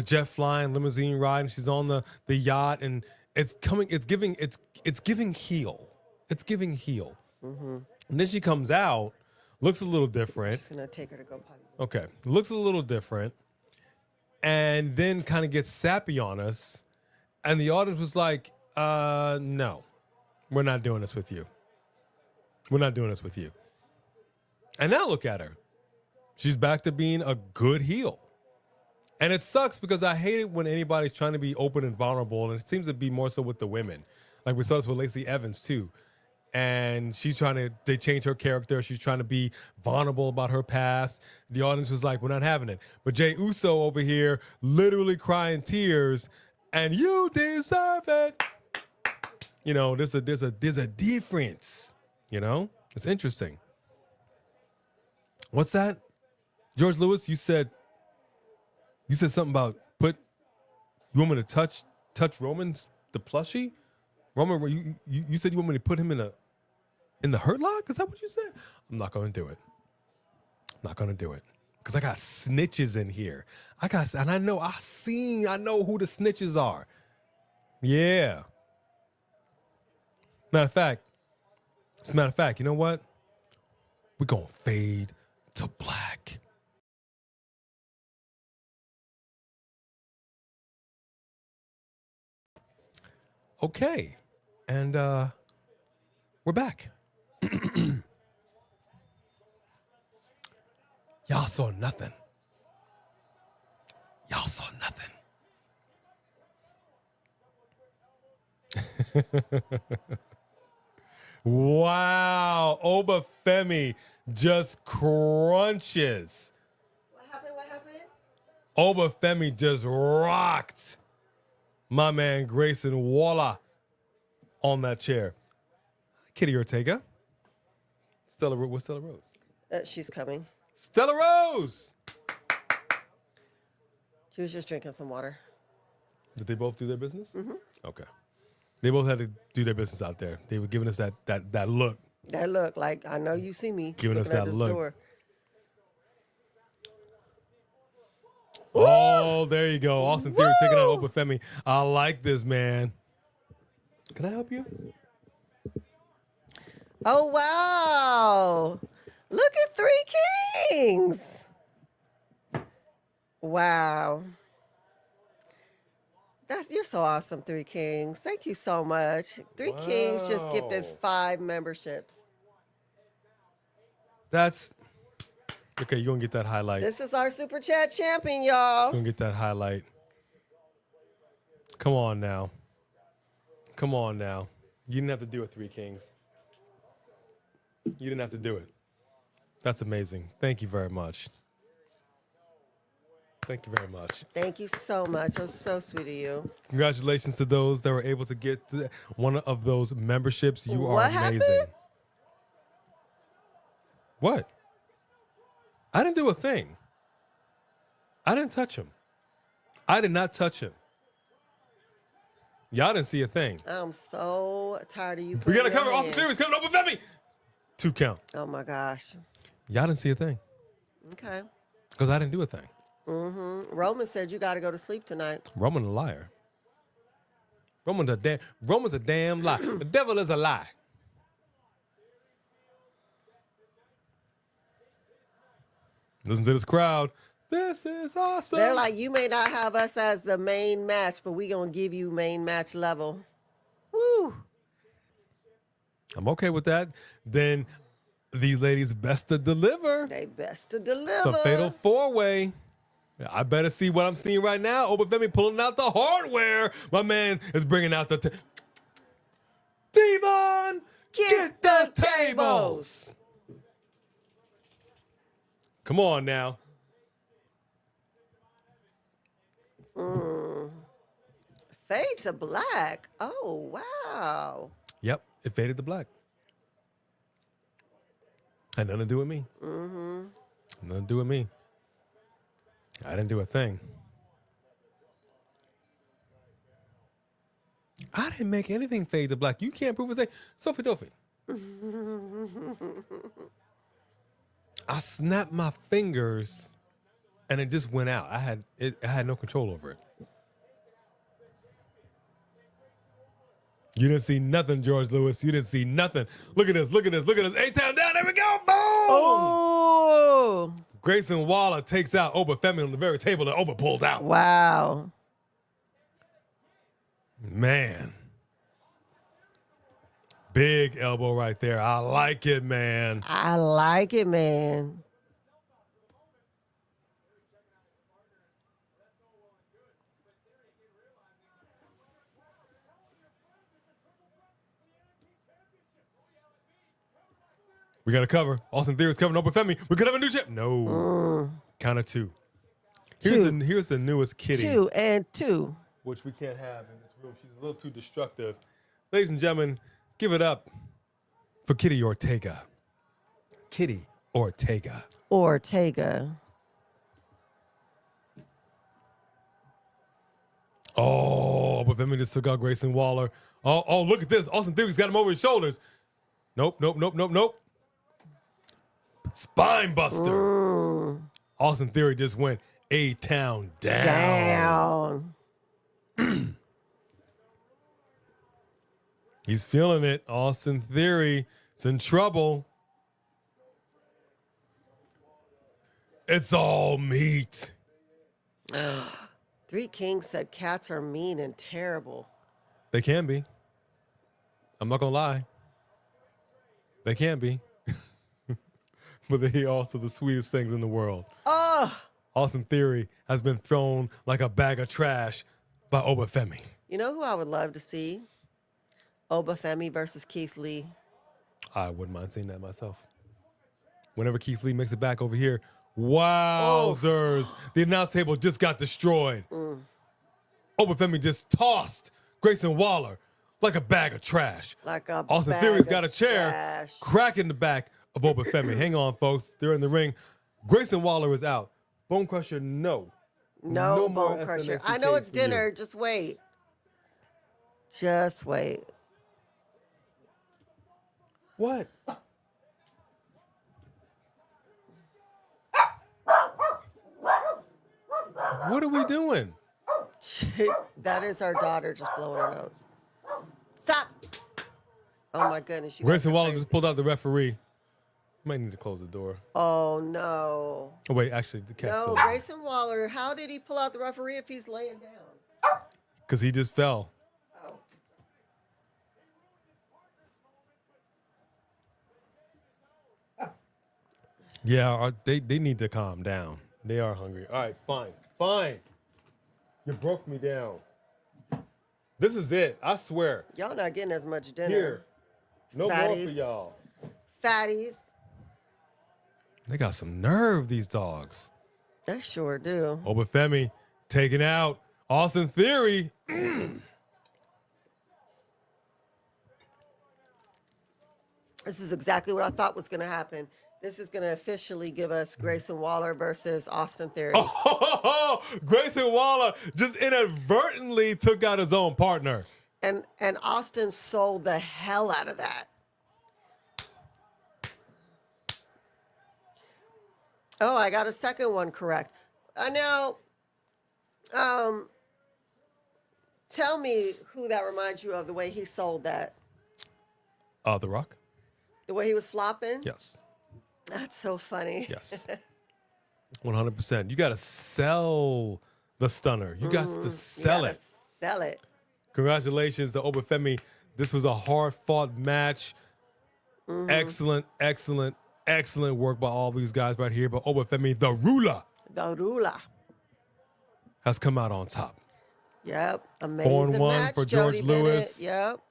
jet flying limousine ride, and she's on the yacht, and it's giving heel. It's giving heel. Mm-hmm. And then she comes out, looks a little different. I'm just gonna take her to go potty. Okay, looks a little different, and then kind of gets sappy on us, and the audience was like, no, we're not doing this with you. We're not doing this with you. And now look at her. She's back to being a good heel. And it sucks because I hate it when anybody's trying to be open and vulnerable, and it seems to be more so with the women. Like we saw this with Lacey Evans too. And they change her character. She's trying to be vulnerable about her past. The audience was like, we're not having it. But Jey Uso over here literally crying tears, and you deserve it. You know, there's a difference. You know, it's interesting. What's that? George Lewis, you said something about you want me to touch Roman's the plushie? Roman, you said you want me to put him in the Hurt Lock? Is that what you said? I'm not gonna do it. I'm not gonna do it. Because I got snitches in here. And I know who the snitches are. Yeah. Matter of fact, you know what? We're gonna fade to black. Okay, and we're back. Y'all saw nothing. Y'all saw nothing. Wow. Oba Femi just crunches. What happened? What happened? Oba Femi just rocked my man Grayson Waller on that chair. Kitty Ortega. What's Stella Rose? She's coming. Stella Rose! She was just drinking some water. Did they both do their business? Mm-hmm. Okay. They both had to do their business out there. They were giving us that look. That look, like, I know you see me. Giving us looking at that this look. Door. Oh, there you go. Austin Theory taking out Oba Femi. I like this, man. Can I help you? Oh, wow. Look at Three Kings. Wow. You're so awesome, Three Kings. Thank you so much. Three Kings just gifted 5 memberships. That's okay. You're gonna get that highlight. This is our Super Chat champion, y'all. You're gonna get that highlight. Come on now. Come on now. You didn't have to do it, Three Kings. You didn't have to do it. That's amazing. Thank you very much. Thank you very much. Thank you so much. That was so sweet of you. Congratulations to those that were able to get one of those memberships. You are What amazing. happened? What? I didn't do a thing. I didn't touch him. I did not touch him. Y'all didn't see a thing. I'm so tired of you. We got to putting your cover Austin hands- Theory's coming up with Femi. 2 count. Oh my gosh. Y'all didn't see a thing Okay. because I didn't do a thing. Roman said you got to go to sleep tonight. Roman a liar. Roman's a damn lie. The devil is a lie. Listen to this crowd. This is awesome. They're like, you may not have us as the main match, but we gonna give you main match level. Woo! I'm okay with that. Then these ladies best to deliver. They best to deliver. It's a fatal 4-way. I better see what I'm seeing right now. Oba Femi pulling out the hardware. My man is bringing out the Devon, get the tables. Come on now. Fade to black. Oh, wow. Yep, it faded to black. Had nothing to do with me. Nothing to do with me. I didn't do a thing. I didn't make anything fade to black. You can't prove a thing. Sophie Dophie. I snapped my fingers and it just went out. I had no control over it. You didn't see nothing, George Lewis. You didn't see nothing. Look at this. Look at this. Look at this. A-Town down. There we go. Boom. Oh, Grayson Waller takes out Oba Femi on the very table that Oba pulled out. wow. Man. Big elbow right there. I like it, man. I like it, man. We got to cover. Austin Theory's covering Oba Femi. We could have a new champ. No. Count of 2. Here's the newest kitty. 2 and 2. Which we can't have in this room. She's a little too destructive. Ladies and gentlemen, give it up for Kitty Ortega. Kitty Ortega. Ortega. Oh, but Femi just took out Grayson Waller. Oh, look at this. Austin Theory's got him over his shoulders. Nope. Spine buster. Austin Theory just went A-Town down. He's feeling it. Austin Theory is in trouble. It's all meat. Three Kings said cats are mean and terrible. They can be. I'm not going to lie. They can be. But they are also the sweetest things in the world. Oh, Austin Theory has been thrown like a bag of trash by Oba Femi. you know who I would love to see? Oba Femi versus Keith Lee. I wouldn't mind seeing that myself. Whenever Keith Lee makes it back over here, wowzers. The announce table just got destroyed. Oba Femi just tossed Grayson Waller like a bag of trash. Like a Austin bag Theory's of got a chair trash. cracking the back of Oba Femi. Hang on, folks. They're in the ring. Grayson Waller is out. Bone Crusher, no. No more bone crusher. SNXT I know it's for you. dinner. Just wait. Just wait. What? What are we doing? That is our daughter just blowing her nose. Stop. Oh my goodness. You Grayson guys are Waller crazy. just pulled out the referee. Might need to close the door. Oh no. Oh, wait, actually, the cat's No, still Grayson Waller, how did he pull out the referee if he's laying down? because he just fell. Oh. Yeah, they need to calm down. They are hungry. All right, fine. You broke me down. This is it. I swear. Y'all not getting as much dinner. Here. No more for Fatties. y'all. Fatties. They got some nerve, these dogs. They sure do. Oba Femi taking out Austin Theory. This is exactly what I thought was going to happen. This is going to officially give us Grayson Waller versus Austin Theory. Oh, Grayson Waller just inadvertently took out his own partner. And Austin sold the hell out of that. Oh, I got a second one correct. Now, tell me who that reminds you of, the way he sold that. The Rock? The way he was flopping? Yes. That's so funny. Yes. 100%. You got to sell the stunner. You got to sell it. Sell it. Congratulations to Oba Femi. This was a hard-fought match. Excellent work by all these guys right here. But Oba Femi, the ruler, has come out on top. Yep. Amazing 4-1 match. for Jody George Bennett. Lewis. Yep.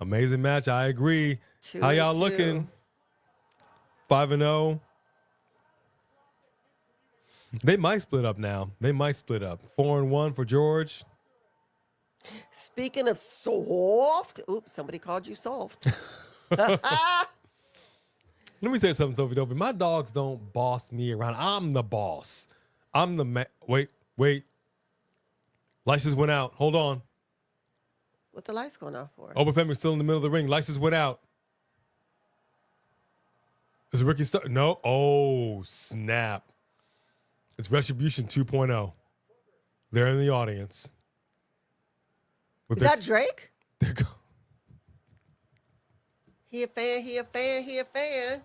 Amazing match. I agree. 2-2. How y'all looking? 5-0. They might split up now. 4-1 for George. Speaking of soft, oops, somebody called you soft. Let me tell you something, Sophie Dovey. My dogs don't boss me around. I'm the boss. I'm the man. Wait. Lights just went out. Hold on. What the lights going off for? Oba Femi's still in the middle of the ring. Lights just went out. Is it Ricky Starks? No. Oh, snap. It's Retribution 2.0. They're in the audience. Is that Drake? There go. He a fan.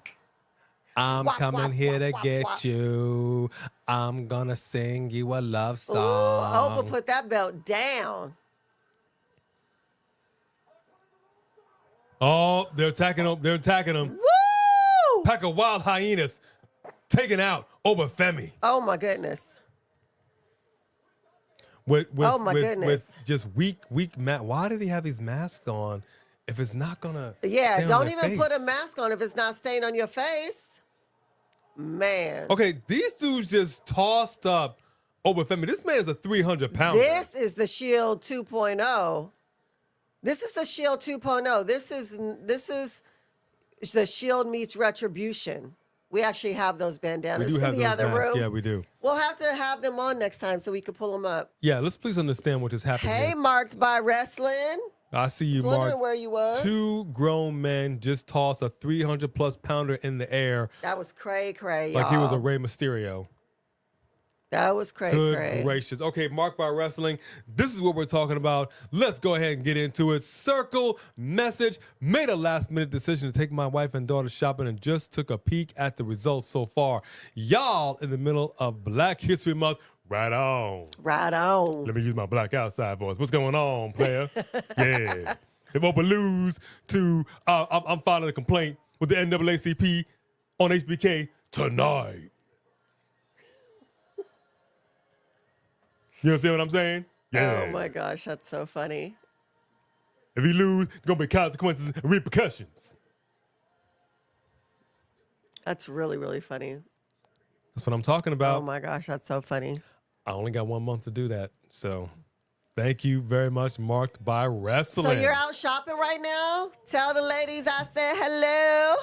I'm Wop, coming wop, here wop, to wop, get wop. you. I'm gonna sing you a love Ooh, song. Oba put that belt down. Oh, they're attacking him. Woo! Pack of wild hyenas taking out Oba Femi. Oh my goodness. With goodness. just weak mat. Why do they have these masks on if it's not gonna? Yeah, stay on don't their even put a face? mask on if it's not staying on your face. Man. Okay, these dudes just tossed up Oba Femi. This man is a 300-pounder. This is the Shield 2.0. This is the Shield 2.0. This is the Shield meets Retribution. We actually have those bandanas We do have in the those other masks. room. Yeah, we do. We'll have to have them on next time so we can pull them up. Yeah, let's please understand what just happened Hey, here. Marked by Wrestling. I see you, I was wondering Mark. where you was. 2 grown men just tossed a 300-plus pounder in the air That was cray, like he was a y'all. Rey Mysterio. That was cray, Good cray. gracious. Okay, Marked by Wrestling. This is what we're talking about. Let's go ahead and get into it. Circle message. Made a last-minute decision to take my wife and daughter shopping and just took a peek at the results so far. Y'all in the middle of Black History Month. Right on. Right on. Let me use my black outside voice. What's going on, player? Yeah. If Opa lose to, I'm filing a complaint with the NAACP on HBK tonight. You understand what I'm saying? Yeah. Oh my gosh, that's so funny. If you lose, it's going to be consequences and repercussions. That's really, really funny. That's what I'm talking Oh about. my gosh, that's so funny. I only got 1 month to do that. So thank you very much, Marked by Wrestling. So you're out shopping right now? Tell the ladies I said hello.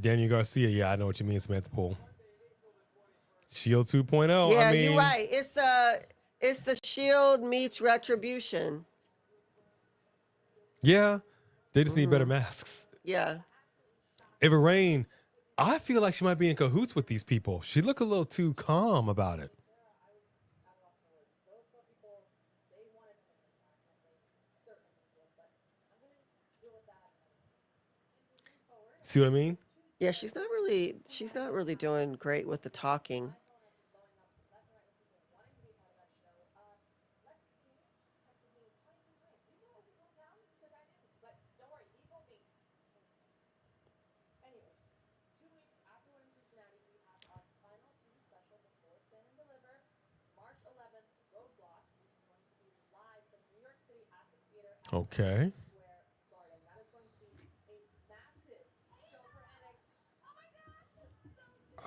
Daniel Garcia, yeah, I know what you mean, Samantha Poole. Shield 2.0. Yeah, I mean, you're right. It's the Shield meets Retribution. Yeah, they just need better masks. Yeah. Ava Rain, I feel like she might be in cahoots with these people. She looked a little too calm about it. See what I mean? Yeah, she's not really doing great with the talking. Okay.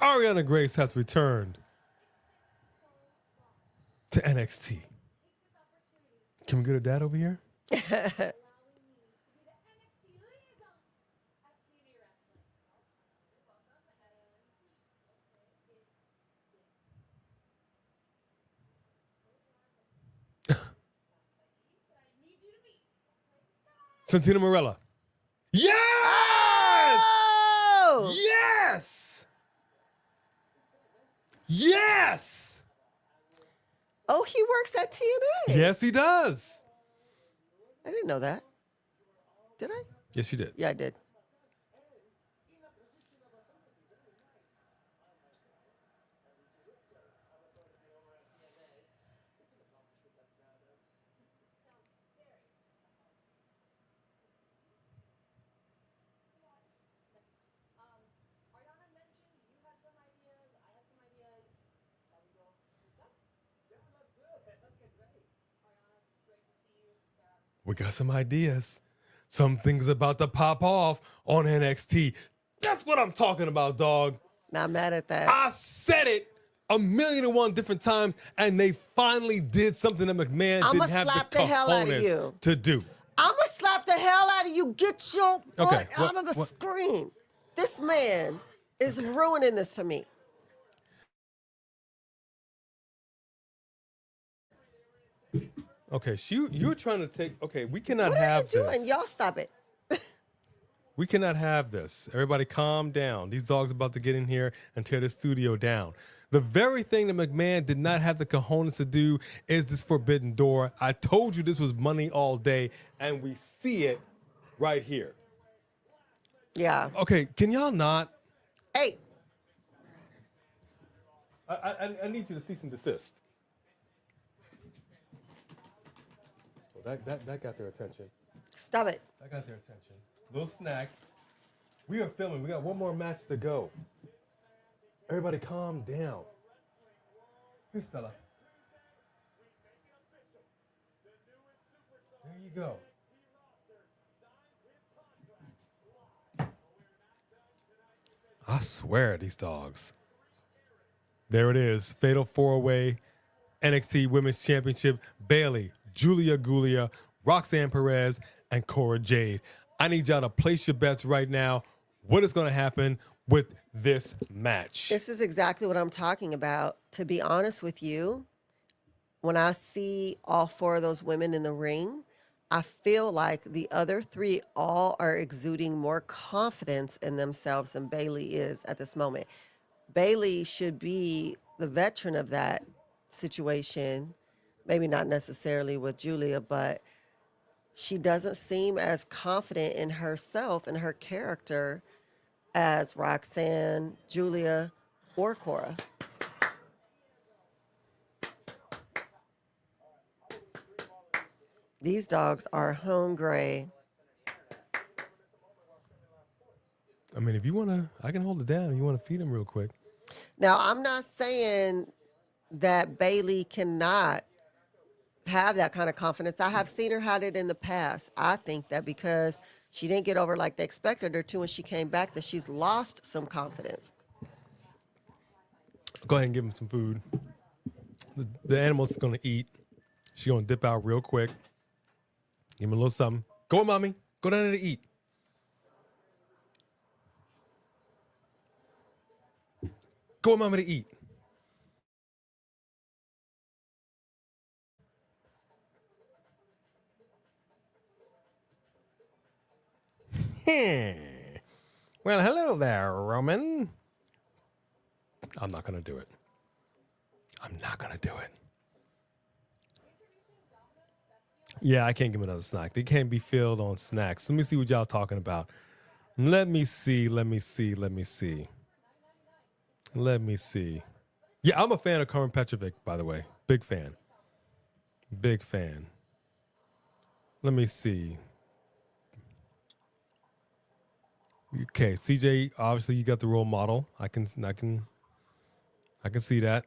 Ariana Grace has returned to NXT. Can we get her dad over here? Santina Morella. Yes! Oh! Yes! Yes! Oh, he works at TNA. Yes, he does. I didn't know that. Did I? Yes, you did. Yeah, I did. We got some ideas. Some things about to pop off on NXT. That's what I'm talking about, dog. Not mad at that. I said it 1,000,001 different times, and they finally did something that McMahon I'ma didn't have slap the the hell out of cojones you. to do. I'm going to slap the hell out of you. Get your butt out of the what- screen. This man is ruining this for me. Okay, you're trying to take. Okay, we cannot What are have you doing? this. Y'all stop it. We cannot have this. Everybody calm down. These dogs about to get in here and tear the studio down. The very thing that McMahon did not have the cojones to do is this forbidden door. I told you this was money all day, and we see it right here. Yeah. Okay, can y'all not? Hey. I need you to cease and desist. Well, that got their attention. Stop it. That got their attention. Little snack. We are filming. We got one more match to go. Everybody calm down. Here, Stella. There you go. I swear, these dogs. There it is. Fatal 4-Way NXT Women's Championship. Bayley, Giulia, Roxanne Perez, and Cora Jade. I need y'all to place your bets right now. What is going to happen with this match? This is exactly what I'm talking about. To be honest with you, when I see all four of those women in the ring, I feel like the other three all are exuding more confidence in themselves than Bayley is at this moment. Bayley should be the veteran of that situation, maybe not necessarily with Giulia, but she doesn't seem as confident in herself and her character as Roxanne, Giulia, or Cora. These dogs are hungry. I mean, if you want to, I can hold it down. You want to feed them real quick. Now, I'm not saying that Bayley cannot have that kind of confidence. I have seen her had it in the past. I think that because she didn't get over like they expected her to when she came back, that she's lost some confidence. Go ahead and give him some food. The animal's going to eat. She's going to dip out real quick. Give him a little something. Go on, mommy. Go down there to eat. Go on, mommy, to eat. Well, hello there, Roman. I'm not going to do it. I'm not going to do it. Yeah, I can't give him another snack. They can't be filled on snacks. Let me see what y'all talking about. Let me see. Yeah, I'm a fan of Carmen Petrovic, by the way. Big fan. Let me see. Okay, CJ, obviously you got the role model. I can see that.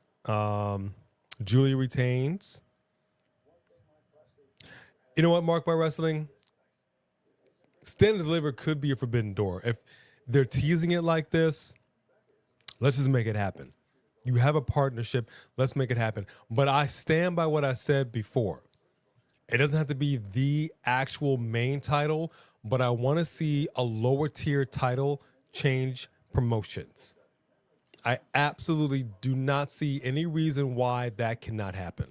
Giulia retains. You know what, Mark by Wrestling? Stand and Deliver could be a forbidden door. If they're teasing it like this, let's just make it happen. You have a partnership. Let's make it happen. But I stand by what I said before. It doesn't have to be the actual main title, but I want to see a lower tier title change promotions. I absolutely do not see any reason why that cannot happen.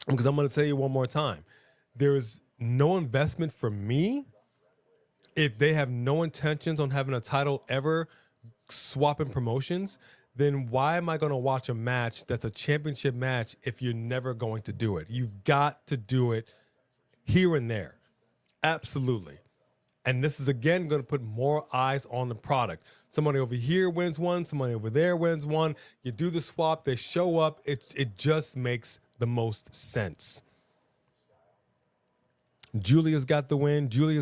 Because I'm going to tell you one more time. There is no investment for me if they have no intentions on having a title ever swapping promotions. Then why am I going to watch a match that's a championship match if you're never going to do it? You've got to do it here and there. Absolutely. And this is, again, going to put more eyes on the product. Somebody over here wins one. Somebody over there wins one. You do the swap. They show up. It just makes the most sense. Giulia's got the win. Giulia.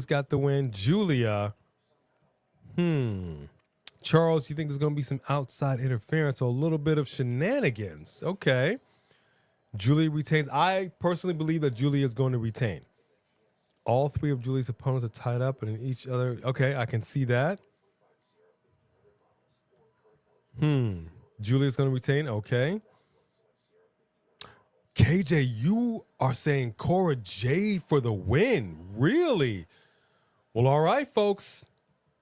Charles, you think there's going to be some outside interference or a little bit of shenanigans? Okay. Giulia retains. I personally believe that Giulia is going to retain. All three of Giulia's opponents are tied up and in each other. Okay, I can see that. Giulia's going to retain. Okay. KJ, you are saying Cora Jade for the win. Really? Well, all right, folks.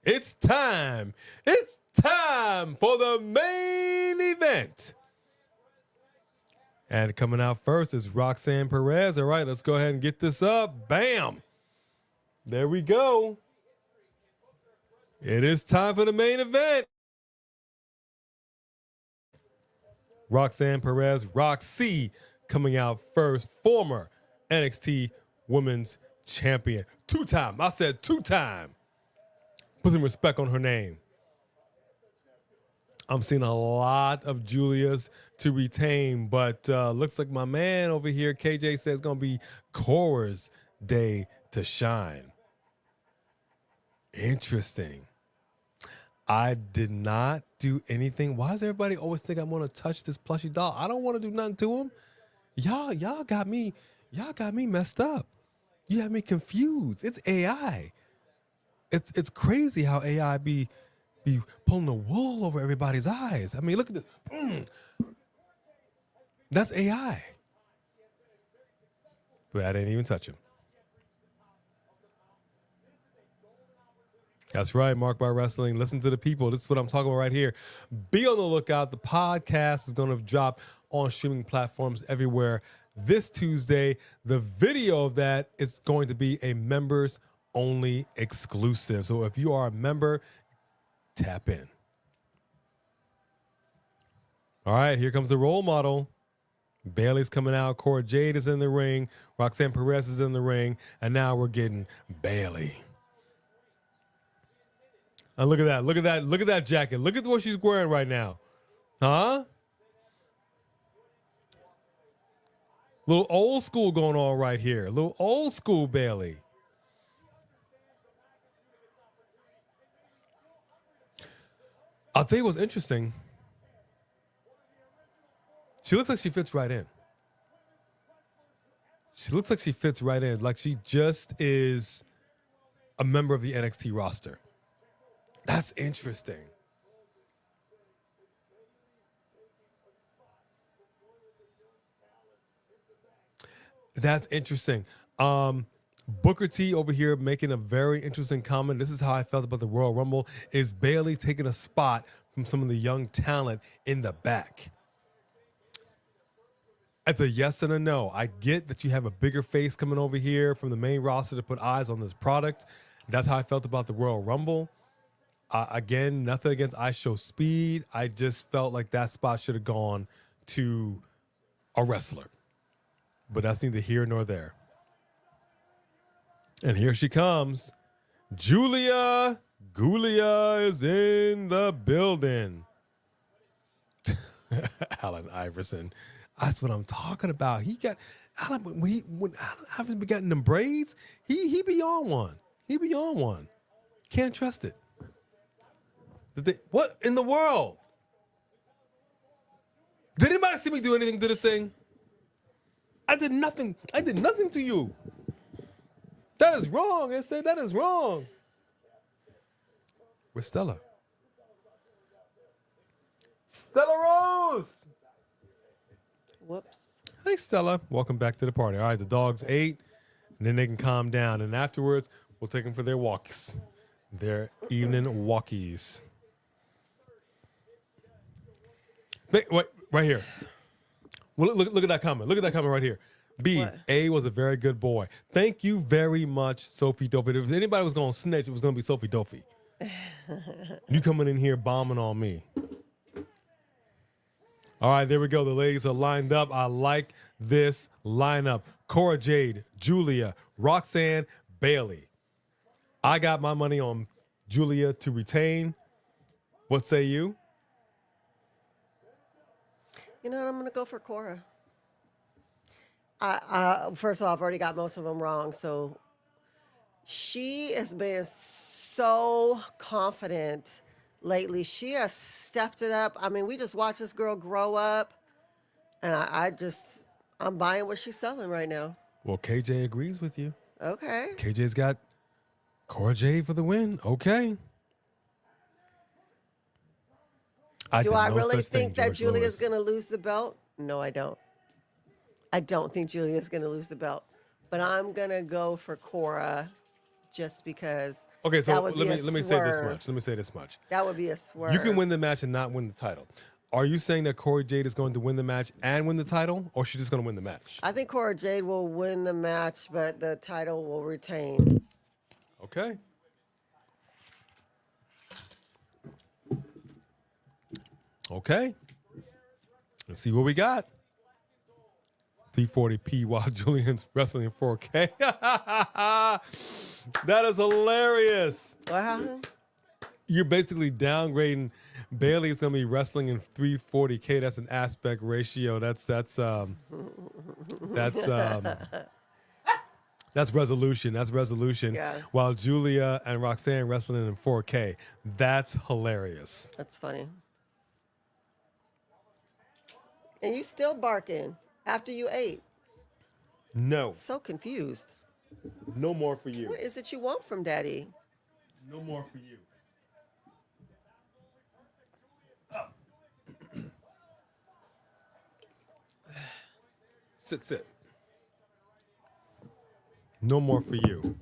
It's time. It's time for the main event. And coming out first is Roxanne Perez. All right, let's go ahead and get this up. Bam. There we go. It is time for the main event. Roxanne Perez, Roxy, coming out first. Former NXT Women's Champion. Two-time. I said two-time. Put some respect on her name. I'm seeing a lot of Giulia's to retain, but looks like my man over here, KJ, says it's going to be Cora's day to shine. Interesting. I did not do anything. Why does everybody always think I'm going to touch this plushy doll? I don't want to do nothing to him. Y'all got me messed up. You have me confused. It's AI. It's crazy how AI be pulling the wool over everybody's eyes. I mean, look at this. That's AI. But I didn't even touch him. That's right, Mark by Wrestling. Listen to the people. This is what I'm talking about right here. Be on the lookout. The podcast is going to drop on streaming platforms everywhere this Tuesday. The video of that is going to be a members-only exclusive. So if you are a member, tap in. All right, here comes the role model. Bayley's coming out. Cora Jade is in the ring. Roxanne Perez is in the ring. And now we're getting Bayley. And look at that. Look at that. Look at that jacket. Look at what she's wearing right now. Huh? Little old school going on right here. Little old school Bayley. I'll tell you what's interesting. She looks like she fits right in. She looks like she fits right in. Like she just is a member of the NXT roster. That's interesting. That's interesting. Booker T over here making a very interesting comment. This is how I felt about the Royal Rumble. Is Bayley taking a spot from some of the young talent in the back? It's a yes and a no. I get that you have a bigger face coming over here from the main roster to put eyes on this product. That's how I felt about the Royal Rumble. Again, nothing against I Show Speed. I just felt like that spot should have gone to a wrestler. But that's neither here nor there. And here she comes. Giulia is in the building. Allen Iverson. That's what I'm talking about. He got Allen when Allen Iverson be getting them braids. He be on one. He be on one. Can't trust it. What in the world? Did anybody see me do anything to this thing? I did nothing. I did nothing to you. That is wrong. I said that is wrong. Where's Stella? Stella Rose. Whoops. Hey, Stella. Welcome back to the party. All right, the dogs ate, and then they can calm down. And afterwards, we'll take them for their walks, their evening walkies. Wait, right here. Well, look at that comment. Look at that comment right here. B, what? A was a very good boy. Thank you very much, Sophie Dopey. If anybody was going to snitch, it was going to be Sophie Dopey. You coming in here bombing on me. All right, there we go. The ladies are lined up. I like this lineup. Cora, Jade, Giulia, Roxanne, Bayley. I got my money on Giulia to retain. What say you? You know what? I'm going to go for Cora. First of all, I've already got most of them wrong. So she has been so confident lately. She has stepped it up. I mean, we just watched this girl grow up. And I'm buying what she's selling right now. Well, KJ agrees with you. Okay. KJ's got Cora Jade for the win. Okay. Do I really think that Giulia's going to lose the belt? No, I don't. I don't think Giulia's going to lose the belt. But I'm going to go for Cora just because. Okay, so let me say this swerve. much. Let me say this much. That would be a swerve. You can win the match and not win the title. Are you saying that Cora Jade is going to win the match and win the title, or she's just going to win the match? I think Cora Jade will win the match, but the title will retain. Okay. Okay. Let's see what we got. 340p while Julian's wrestling in 4K. That is hilarious. What happened? You're basically downgrading. Bayley's gonna be wrestling in 340k. That's an aspect ratio. That's resolution. That's resolution. Yeah. While Giulia and Roxanne wrestling in 4K. That's hilarious. That's funny. And you still barking after you ate. No. So confused. No more for you. What is it you want from Daddy? No more for you. Sit. No more for you.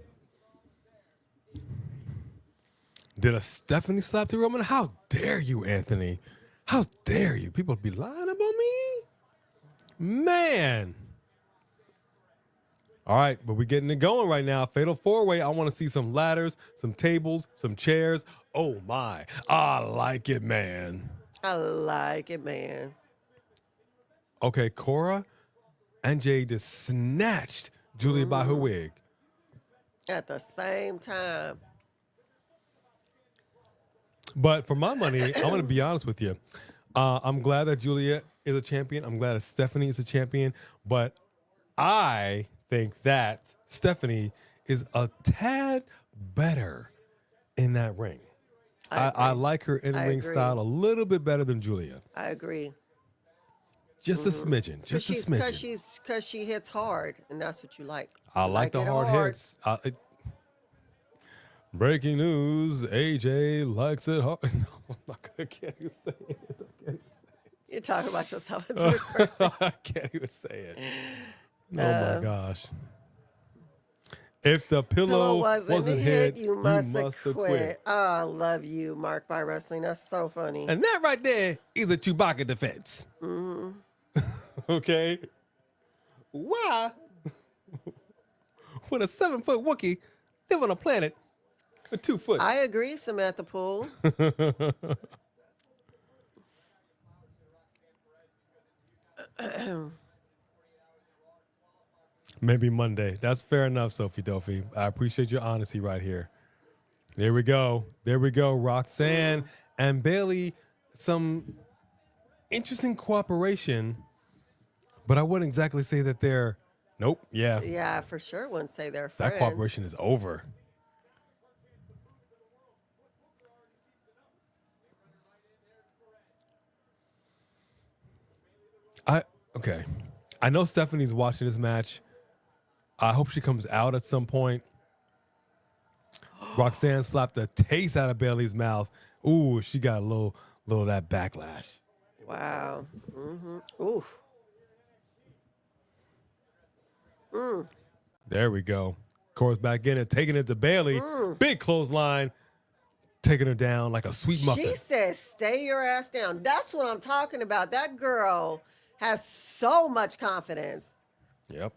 Did a Stephanie slap the Roman? How dare you, Anthony? How dare you? People be lying about me? Man. All right, but we're getting it going right now. Fatal four-way. I want to see some ladders, some tables, some chairs. Oh, my. I like it, man. I like it, man. Okay, Cora and Jade just snatched Giulia by her wig. At the same time. But for my money, I'm going to be honest with you. I'm glad that Giulia is a champion. I'm glad that Stephanie is a champion. But I think that Stephanie is a tad better in that ring. I like her in-ring style a little bit better than Giulia. I agree. Just a smidgen. Just a smidgen. Because she hits hard, and that's what you like. I like the hard hits. Breaking news, AJ likes it hard. No, I'm not gonna, can't even say it. I can't even say You're talking about yourself in third person. I can't even say it. Oh my gosh. If the pillow wasn't hit, you must have quit. Oh, I love you, Mark by Wrestling. That's so funny. And that right there is a Chewbacca defense. Okay? Why would a 7-foot Wookiee live on a planet with 2 foot? I agree, Samantha Poole. Maybe Monday. That's fair enough, Sophie Dophie. I appreciate your honesty right here. There we go. There we go. Roxanne and Bayley, some interesting cooperation, but I wouldn't exactly say that they're, nope, yeah. Yeah, for sure wouldn't say they're friends. That cooperation is over. Okay. I know Stephanie's watching this match. I hope she comes out at some point. Roxanne slapped the taste out of Bayley's mouth. Ooh, she got a little of that backlash. Wow. Mm-hmm. Oof. There we go. Cora's back in it, taking it to Bayley. Big clothesline, taking her down like a sweet muffin. She says, stay your ass down. That's what I'm talking about. That girl has so much confidence. Yep.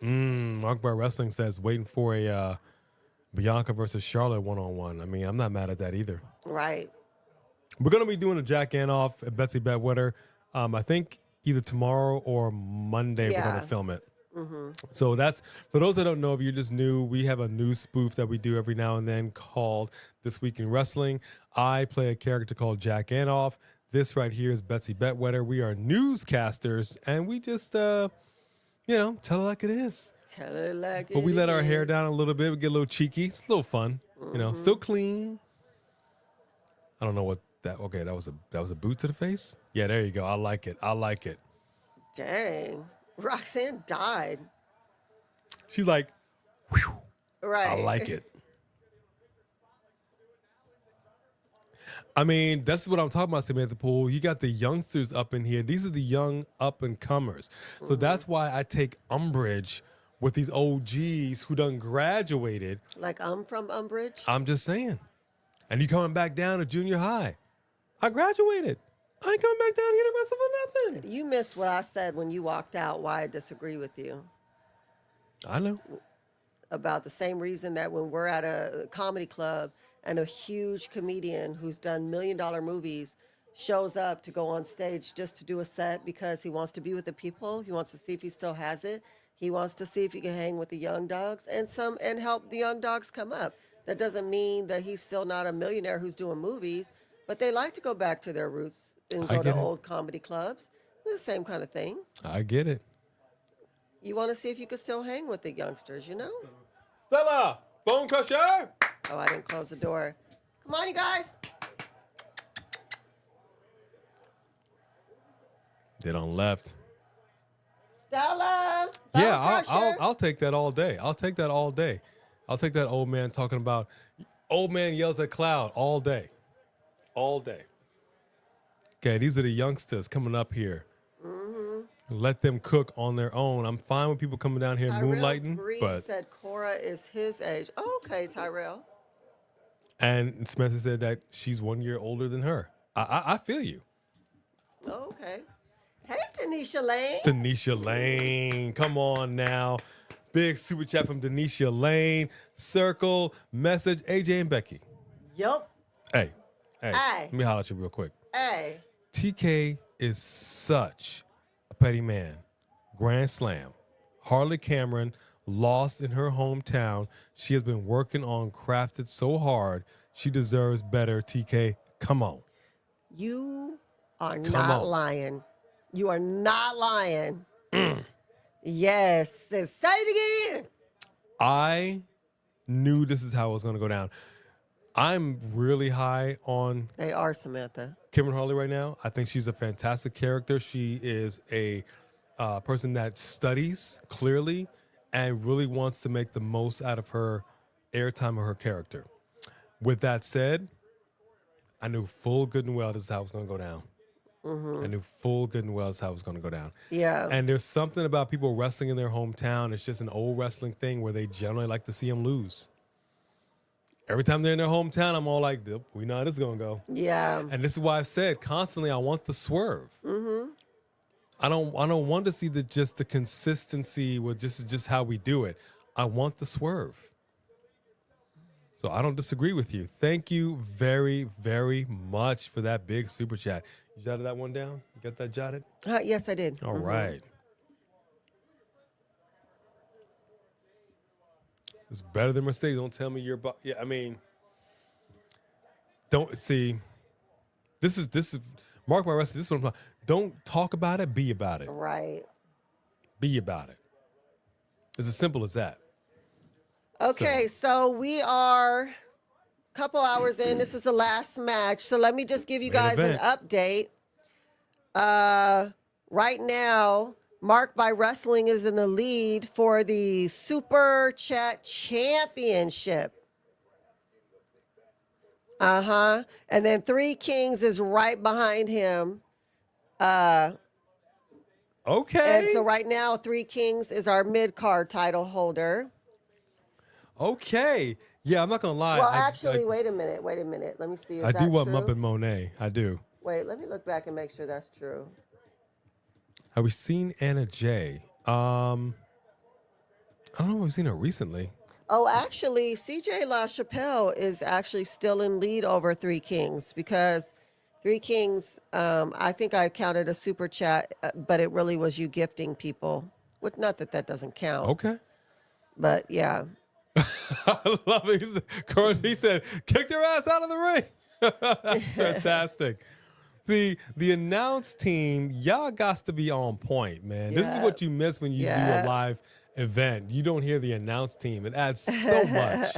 Mark Bar Wrestling says waiting for a Bianca versus Charlotte one-on-one. I mean, I'm not mad at that either. Right. We're going to be doing a Jack Antoff and Betsy Bedwetter. I think either tomorrow or Monday we're going to film it. So that's, for those that don't know, if you're just new, we have a new spoof that we do every now and then called This Week in Wrestling. I play a character called Jack Antoff. This right here is Betsy Bedwetter. We are newscasters, and we just, tell it like it is. Tell it like it is. But we let our hair down a little bit. We get a little cheeky. It's a little fun. Still clean. I don't know what that, okay, that was a boot to the face? Yeah, there you go. I like it. Dang. Roxanne died. She's like, whew, right. I like it. I mean, that's what I'm talking about, Samantha Poole. You got the youngsters up in here. These are the young up-and-comers. So that's why I take umbrage with these OGs who done graduated. Like I'm from Umbridge? I'm just saying. And you coming back down to junior high. I graduated. I ain't coming back down to University for nothing. You missed what I said when you walked out, why I disagree with you. I know. About the same reason that when we're at a comedy club and a huge comedian who's done $1 million movies shows up to go on stage just to do a set because he wants to be with the people. He wants to see if he still has it. He wants to see if he can hang with the young dogs and help the young dogs come up. That doesn't mean that he's still not a millionaire who's doing movies, but they like to go back to their roots and go to old comedy clubs. It's the same kind of thing. I get it. You want to see if you could still hang with the youngsters, Stella, Bone Crusher. Oh, I didn't close the door. Come on, you guys. They done left. Stella. Bone Yeah, Crusher. I'll take that all day. I'll take that all day. I'll take that old man talking about, old man yells at cloud all day. All day. Okay, these are the youngsters coming up here. Let them cook on their own. I'm fine with people coming down here moonlighting. Briggs But said Cora is his age. Oh, okay, Tyrell. And Spencer said that she's 1 year older than her. I feel you. Oh, okay. Hey, Tanisha Lane. Tanisha Lane. Come on now. Big super chat from Tanisha Lane. Circle, message, AJ and Becky. Yup. Hey. Let me holler at you real quick. Hey. TK is such a petty man. Grand Slam. Harley Cameron lost in her hometown. She has been working on Crafted so hard. She deserves better. TK, come on. You are not lying. You are not lying. Yes. Say it again. I knew this is how it was going to go down. I'm really high on They are, Samantha. Kimberly Harley right now. I think she's a fantastic character. She is a person that studies clearly and really wants to make the most out of her airtime of her character. With that said, I knew full good and well this is how it was going to go down. I knew full good and well this is how it was going to go down. Yeah. And there's something about people wrestling in their hometown. It's just an old wrestling thing where they generally like to see them lose. Every time they're in their hometown, I'm all like, we know how this is going to go. Yeah. And this is why I've said constantly, I want the swerve. I don't want to see just the consistency with just how we do it. I want the swerve. So I don't disagree with you. Thank you very, very much for that big super chat. You jotted that one down? You got that jotted? Yes, I did. All right. It's better than Mercedes. Don't tell me you're about. Yeah, I mean, don't see. This is mark my wrestling. This is what I'm talking. Don't talk about it. Be about it. Right. Be about it. It's as simple as that. Okay, so we are a couple hours in. This is the last match. So let me just give you guys an update. Right now, Mark by Wrestling is in the lead for the Super Chat Championship. And then Three Kings is right behind him. Okay. And so right now, Three Kings is our mid-card title holder. Okay. Yeah, I'm not gonna lie. Well, actually, wait a minute. Let me see. Is I that do want true? Muppet Monet. I do. Wait, let me look back and make sure that's true. Have we seen Anna Jay? I don't know if we've seen her recently. Oh, actually, CJ LaChapelle is actually still in lead over Three Kings because Three Kings, I think I counted a super chat, but it really was you gifting people. Not that doesn't count. Okay. But yeah. I love it. He said, kick their ass out of the ring. Fantastic. The announce team, y'all got to be on point, man. This is what you miss when you do a live event. You don't hear the announce team. It adds so much.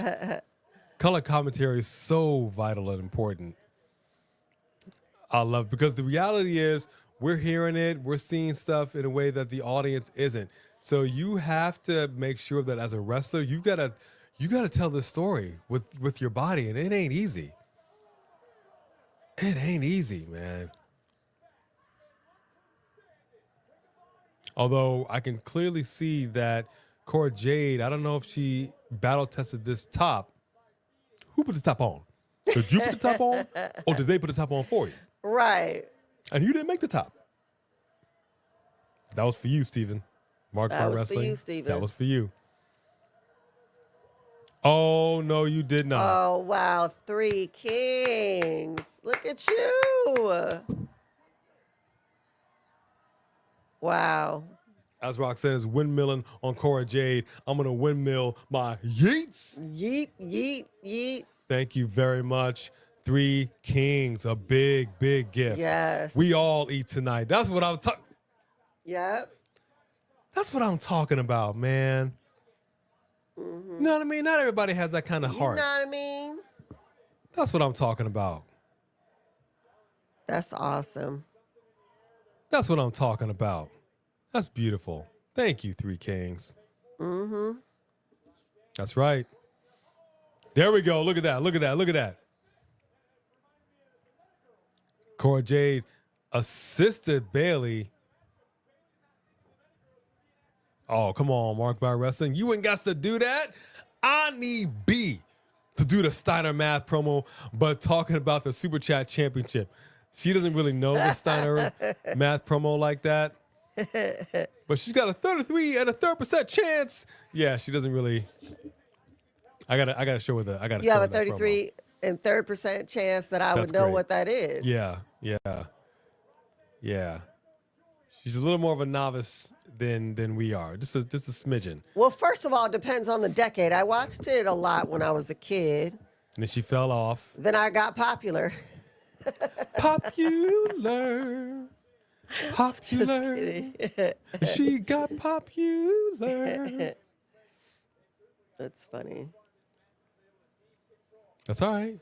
Color commentary is so vital and important. I love it because the reality is we're hearing it. We're seeing stuff in a way that the audience isn't. So you have to make sure that as a wrestler, you gotta tell the story with your body, and it ain't easy. It ain't easy, man. Although I can clearly see that Cora Jade, I don't know if she battle tested this top. Who put the top on? Did you put the top on? Or did they put the top on for you? Right. And you didn't make the top. That was for you, Steven. Mark by Wrestling. That was for you, Steven. That was for you. Oh, no, you did not. Oh, wow. Three Kings. Look at you. Wow. As Roxanne is windmilling on Cora Jade, I'm going to windmill my yeets. Yeet, yeet, yeet. Thank you very much. Three Kings, a big, big gift. Yes. We all eat tonight. That's what I'm talking. Yep. That's what I'm talking about, man. Mm-hmm. You know what I mean? Not everybody has that kind of heart. You know what I mean? That's what I'm talking about. That's awesome. That's what I'm talking about. That's beautiful. Thank you, Three Kings. Mm-hmm. That's right. There we go. Look at that. Look at that. Look at that. Cora Jade assisted Bayley. Oh, come on, Mark by Wrestling. You ain't got to do that. I need B to do the Steiner Math promo, but talking about the Super Chat Championship. She doesn't really know the Steiner Math promo like that. But she's got a 33% chance. Yeah, she doesn't really. I gotta show her I gotta. You have a 33% chance that I would know what that is. Yeah. She's a little more of a novice than we are. Just a smidgen. Well, first of all, it depends on the decade. I watched it a lot when I was a kid. And then she fell off. Then I got popular. Popular. She got popular. That's funny. That's all right.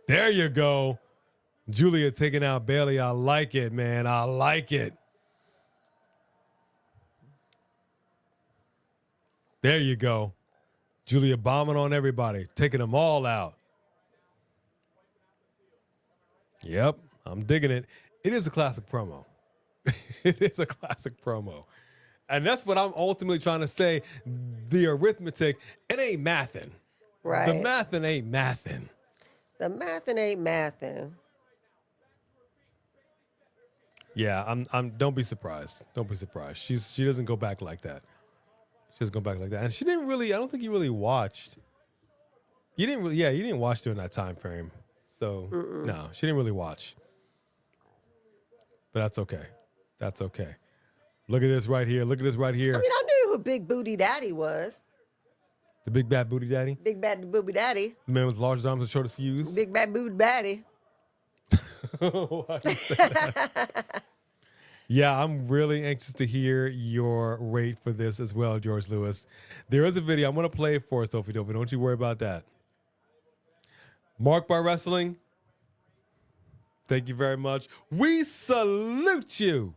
There you go. Giulia taking out Bayley. I like it, man. I like it. There you go. Giulia bombing on everybody, taking them all out. Yep, I'm digging it. It is a classic promo. It is a classic promo. And that's what I'm ultimately trying to say. The arithmetic, it ain't mathin'. Right. The mathin' ain't mathin'. The mathin' ain't mathin'. Yeah, I'm don't be surprised. Don't be surprised. She doesn't go back like that. She doesn't go back like that. And she didn't really, I don't think you really watched. You didn't watch during that time frame. So no, she didn't really watch. But that's okay. That's okay. Look at this right here. Look at this right here. I mean, I knew who Big Booty Daddy was. The big bad booty daddy. Big Bad Booty Daddy. The man with the largest arms and shortest fuse. Big Bad Booty Daddy. Why you say that? Yeah, I'm really anxious to hear your rate for this as well, George Lewis. There is a video. I'm going to play it for us, Sophie Dopey. Don't you worry about that. Marked by Wrestling. Thank you very much. We salute you.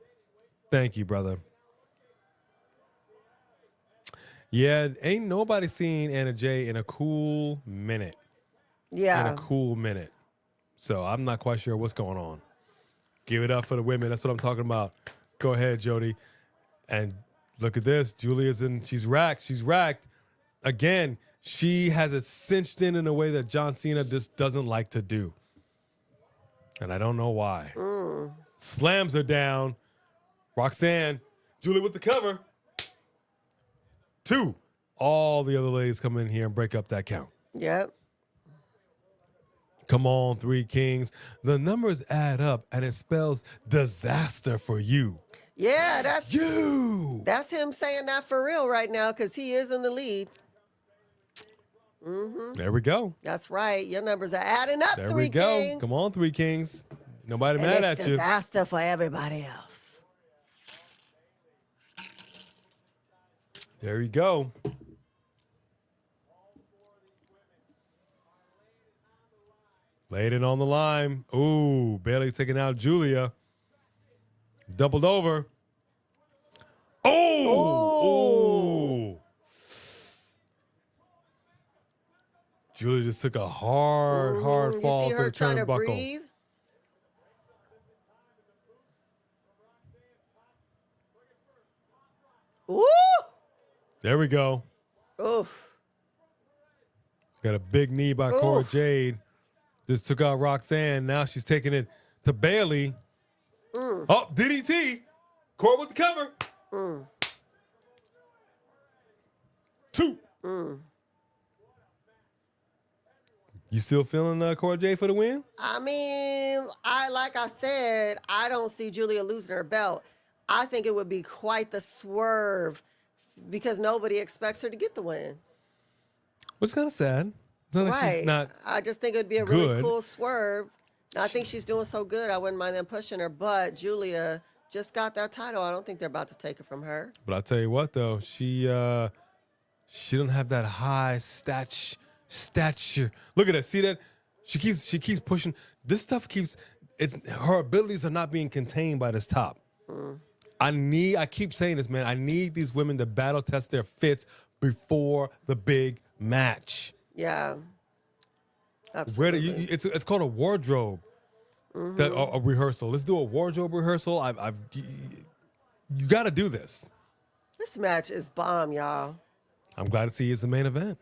Thank you, brother. Yeah, ain't nobody seen Anna Jay in a cool minute. Yeah. In a cool minute. So I'm not quite sure what's going on. Give it up for the women. That's what I'm talking about. Go ahead, Jody. And look at this. Giulia's in. She's racked. She's racked. Again, she has it cinched in a way that John Cena just doesn't like to do. And I don't know why. Slams her down. Roxanne. Giulia with the cover. 2. All the other ladies come in here and break up that count. Yep. Come on, 3 Kings. The numbers add up, and it spells disaster for you. Yeah, that's him saying that for real right now because he is in the lead. There we go. That's right. Your numbers are adding up, There 3 we go. Kings. Come on, 3 Kings. Nobody And mad it's at you. disaster for everybody else. There you go. Laid it on the line. Ooh, Bayley taking out Giulia. Doubled over. Oh! Ooh. Giulia just took a hard fall You see to her the trying to turnbuckle. breathe? Woo! There we go. Oof. Got a big knee by Cora Jade. Just took out Roxanne. Now she's taking it to Bayley. Oh, DDT. Cora with the cover. 2. You still feeling Cora Jade for the win? I mean, like I said, I don't see Giulia losing her belt. I think it would be quite the swerve because nobody expects her to get the win. Which is kind of sad. It's not like she's not I just think it'd be a really good. cool swerve. I think she's doing so good. I wouldn't mind them pushing her, but Giulia just got that title. I don't think they're about to take it from her. But I'll tell you what, though, she don't have that high stature. Look at her. See that? She keeps pushing. This stuff her abilities are not being contained by this top. I keep saying this, man. I need these women to battle test their fits before the big match. Yeah. Absolutely. It's called a wardrobe. A rehearsal. Let's do a wardrobe rehearsal. You got to do this. This match is bomb, y'all. I'm glad to see it's the main event.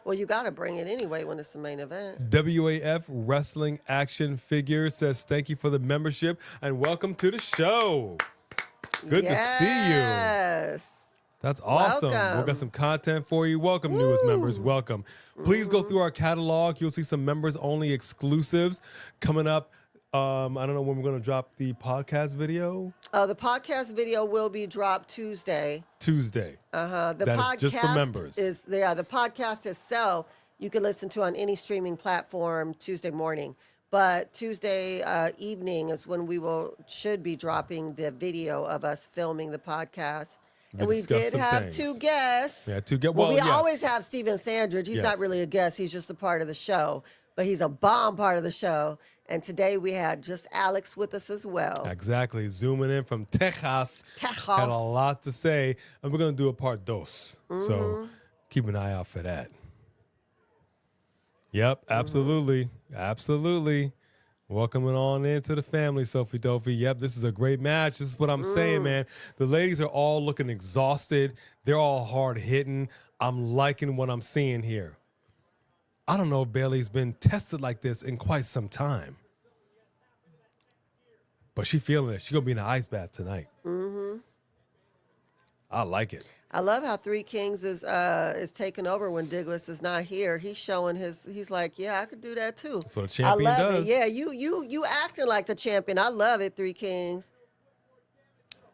Well, you got to bring it anyway when it's the main event. WAF Wrestling Action Figure says thank you for the membership and welcome to the show. Good to see you. Yes. That's awesome. Welcome. We've got some content for you. Welcome, newest members. Welcome. Please go through our catalog. You'll see some members-only exclusives coming up. I don't know when we're going to drop the podcast video. The podcast video will be dropped Tuesday. Tuesday. The That podcast is just for members. The podcast itself you can listen to on any streaming platform Tuesday morning. But Tuesday evening is when we should be dropping the video of us filming the podcast. And we discussed did some have things. 2 guests. Yeah, 2 guests. Well, Well, we yes. always have Steven Sandridge. He's Yes. not really a guest. He's just a part of the show. But he's a bomb part of the show. And today we had just Alex with us as well. Exactly. Zooming in from Texas. Texas. Had a lot to say. And we're going to do a part dos. So keep an eye out for that. Yep, absolutely. Absolutely. Welcoming on into the family, Sophie Dopey. Yep, this is a great match. This is what I'm saying, man. The ladies are all looking exhausted. They're all hard hitting. I'm liking what I'm seeing here. I don't know if Bayley's been tested like this in quite some time. But she feeling it. She's going to be in an ice bath tonight. I like it. I love how Three Kings is taking over when Diglis is not here. He's showing he's like, yeah, I could do that too. That's what a champion I love does. it. Yeah, you acting like the champion. I love it, Three Kings.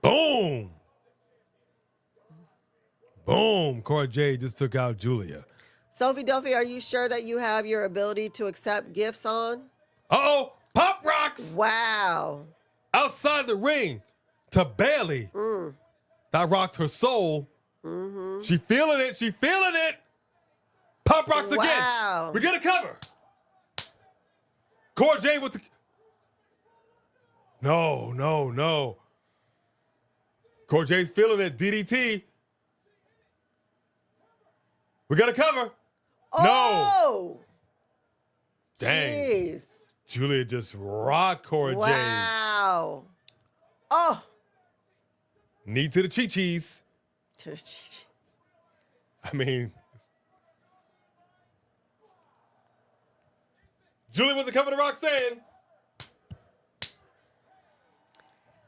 Boom. Boom. Cora Jade just took out Giulia. Sophie Duffy, are you sure that you have your ability to accept gifts on? Uh-oh. Pop rocks Wow. outside the ring to Bayley. That rocked her soul. She feeling it. She feeling it. Pop rocks Wow. again. We get a cover. Cora Jade with the... No. Cora Jade's feeling it. DDT. We got a cover. Oh! Dang. Jeez. Giulia just rocked Cora Jade. Wow. Oh. Knee to the chi-chis. To the chi-chis. I mean, Giulia with the cover to Roxanne.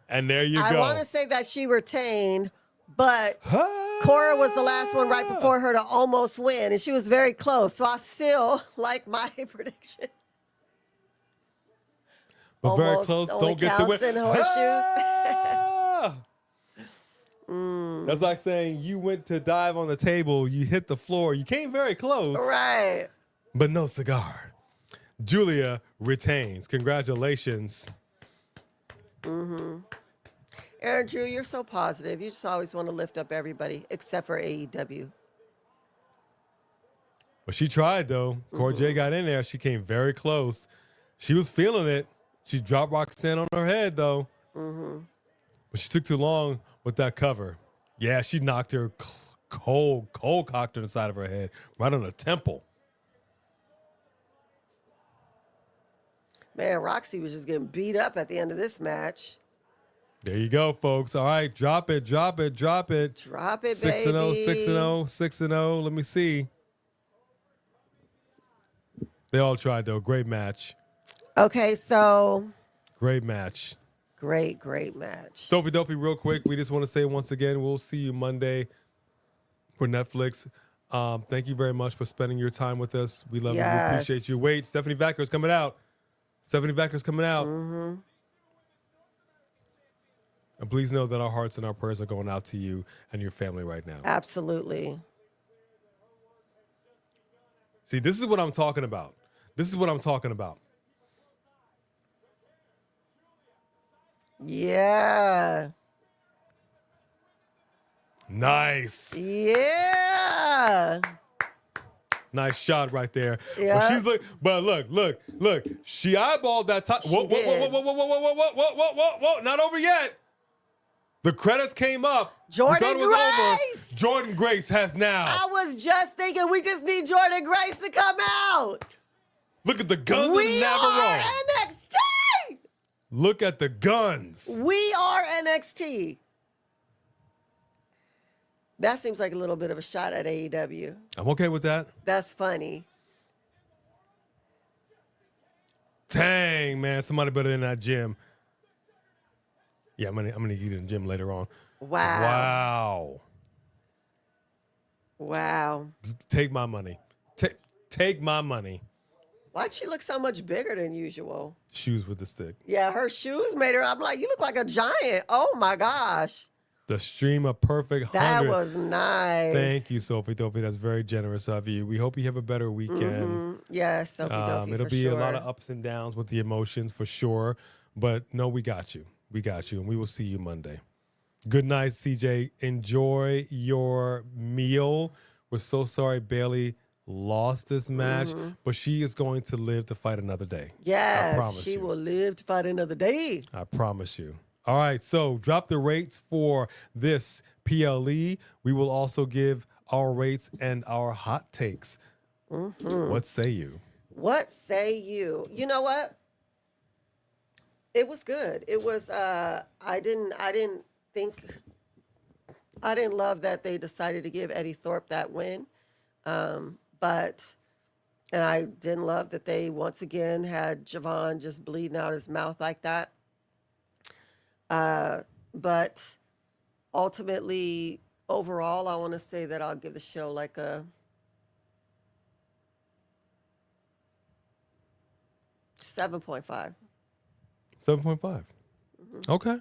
And there you I go. want to say that she retained, but Cora was the last one right before her to almost win, and she was very close. So I still like my prediction. But very Almost close. only Don't get the win. counts in horseshoes. That's like saying you went to dive on the table, you hit the floor, you came very close, Right. but no cigar. Giulia retains. Congratulations. Aaron Drew, you're so positive. You just always want to lift up everybody except for AEW. But she tried, though. Cora Jade got in there. She came very close. She was feeling it. She dropped Roxanne on her head, though. But she took too long with that cover. Yeah, she knocked her cold cocked on the side of her head, right on the temple. Man, Roxy was just getting beat up at the end of this match. There you go, folks. All right, drop it. Drop it, 6-0, baby. 6-0, 6-0. Let me see. They all tried, though. Great match. Okay, so Great match. great match. Sophie Duffy, real quick, we just want to say once again, we'll see you Monday for Netflix. Thank you very much for spending your time with us. We love you. We Yes. appreciate you. Wait, Stephanie Vaquer is coming out. And please know that our hearts and our prayers are going out to you and your family right now. Absolutely. See, this is what I'm talking about. Yeah. Nice. Yeah. Nice shot right there. Yeah. But look. She eyeballed that time. Whoa. Not over yet. The credits came up. Jordan We thought it was over. Grace. Jordan Grace has now. I was just thinking we just need Jordan Grace to come out. Look at the guns We in are Navarone. NXT. Look at the guns. We are NXT. That seems like a little bit of a shot at AEW. I'm okay with that. That's funny. Dang, man. Somebody better in that gym. Yeah, I'm gonna get in the gym later on. Wow. Take my money. Take my money. Why'd she look so much bigger than usual? Shoes with the stick. Yeah, her shoes made her. I'm like, you look like a giant. Oh my gosh. The stream of perfect 100. That was nice. Thank you, Sophie Dopey. That's very generous of you. We hope you have a better weekend. Yes, Sophie Dopey, It'll for be sure. a lot of ups and downs with the emotions for sure. But no, we got you. We got you. And we will see you Monday. Good night, CJ. Enjoy your meal. We're so sorry Bayley lost this match, but she is going to live to fight another day. I Yes, promise she you. will live to fight another day. I promise you. All right, so drop the rates for this PLE. We will also give our rates and our hot takes. What say you? What say you? You know what? It was good. It was I didn't love that they decided to give Eddy Thorpe that win. But I didn't love that they once again had Javon just bleeding out his mouth like that. But ultimately, overall, I want to say that I'll give the show like a 7.5. 7.5. Okay.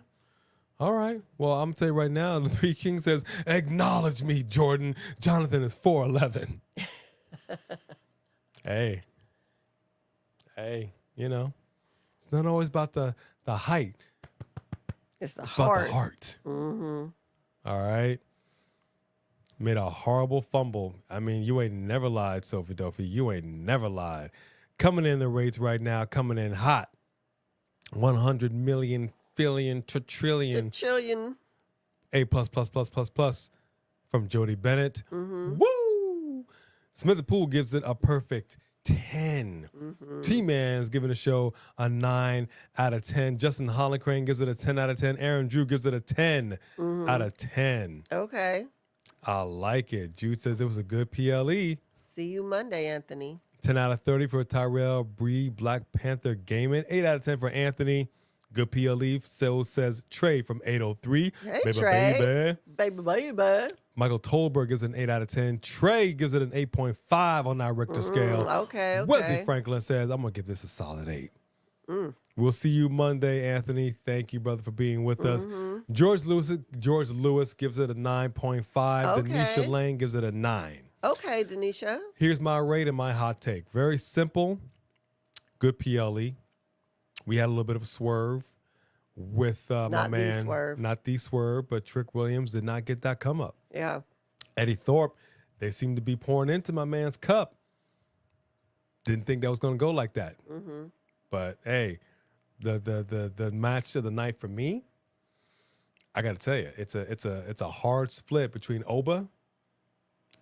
All right. Well, I'm going to tell you right now, the Three King says, acknowledge me, Jordan. Jonathan is 4'11". Hey, you know, it's not always about the height. It's the About heart. the heart. All right. Made a horrible fumble. I mean, you ain't never lied, Sophie Duffy. You ain't never lied. Coming in the rates right now, coming in hot. 100 million, billion, trillion. Chillian. A plus from Jody Bennett. Woo! Smith Pool gives it a perfect 10. T-Man's giving the show a 9 out of 10. Justin Hollencrane gives it a 10 out of 10. Aaron Drew gives it a 10 out of 10. Okay. I like it. Jude says it was a good PLE. See you Monday, Anthony. 10 out of 30 for Tyrell Bree, Black Panther Gaming. 8 out of 10 for Anthony. Good PLE. So says Trey from 803. Hey, Baby, Trey. baby. Baby. Michael Tolberg gives it an 8 out of 10. Trey gives it an 8.5 on that Richter scale. Okay. Wesley Franklin says, I'm going to give this a solid 8. We'll see you Monday, Anthony. Thank you, brother, for being with us. George Lewis gives it a 9.5. Okay. Denisha Lane gives it a 9. Okay, Denisha. Here's my rate and my hot take. Very simple. Good PLE. We had a little bit of a swerve with my man. Not the swerve, but Trick Williams did not get that come up. Yeah. Eddy Thorpe, they seem to be pouring into my man's cup. Didn't think that was going to go like that. But hey, the match of the night for me, I got to tell you, it's a hard split between Oba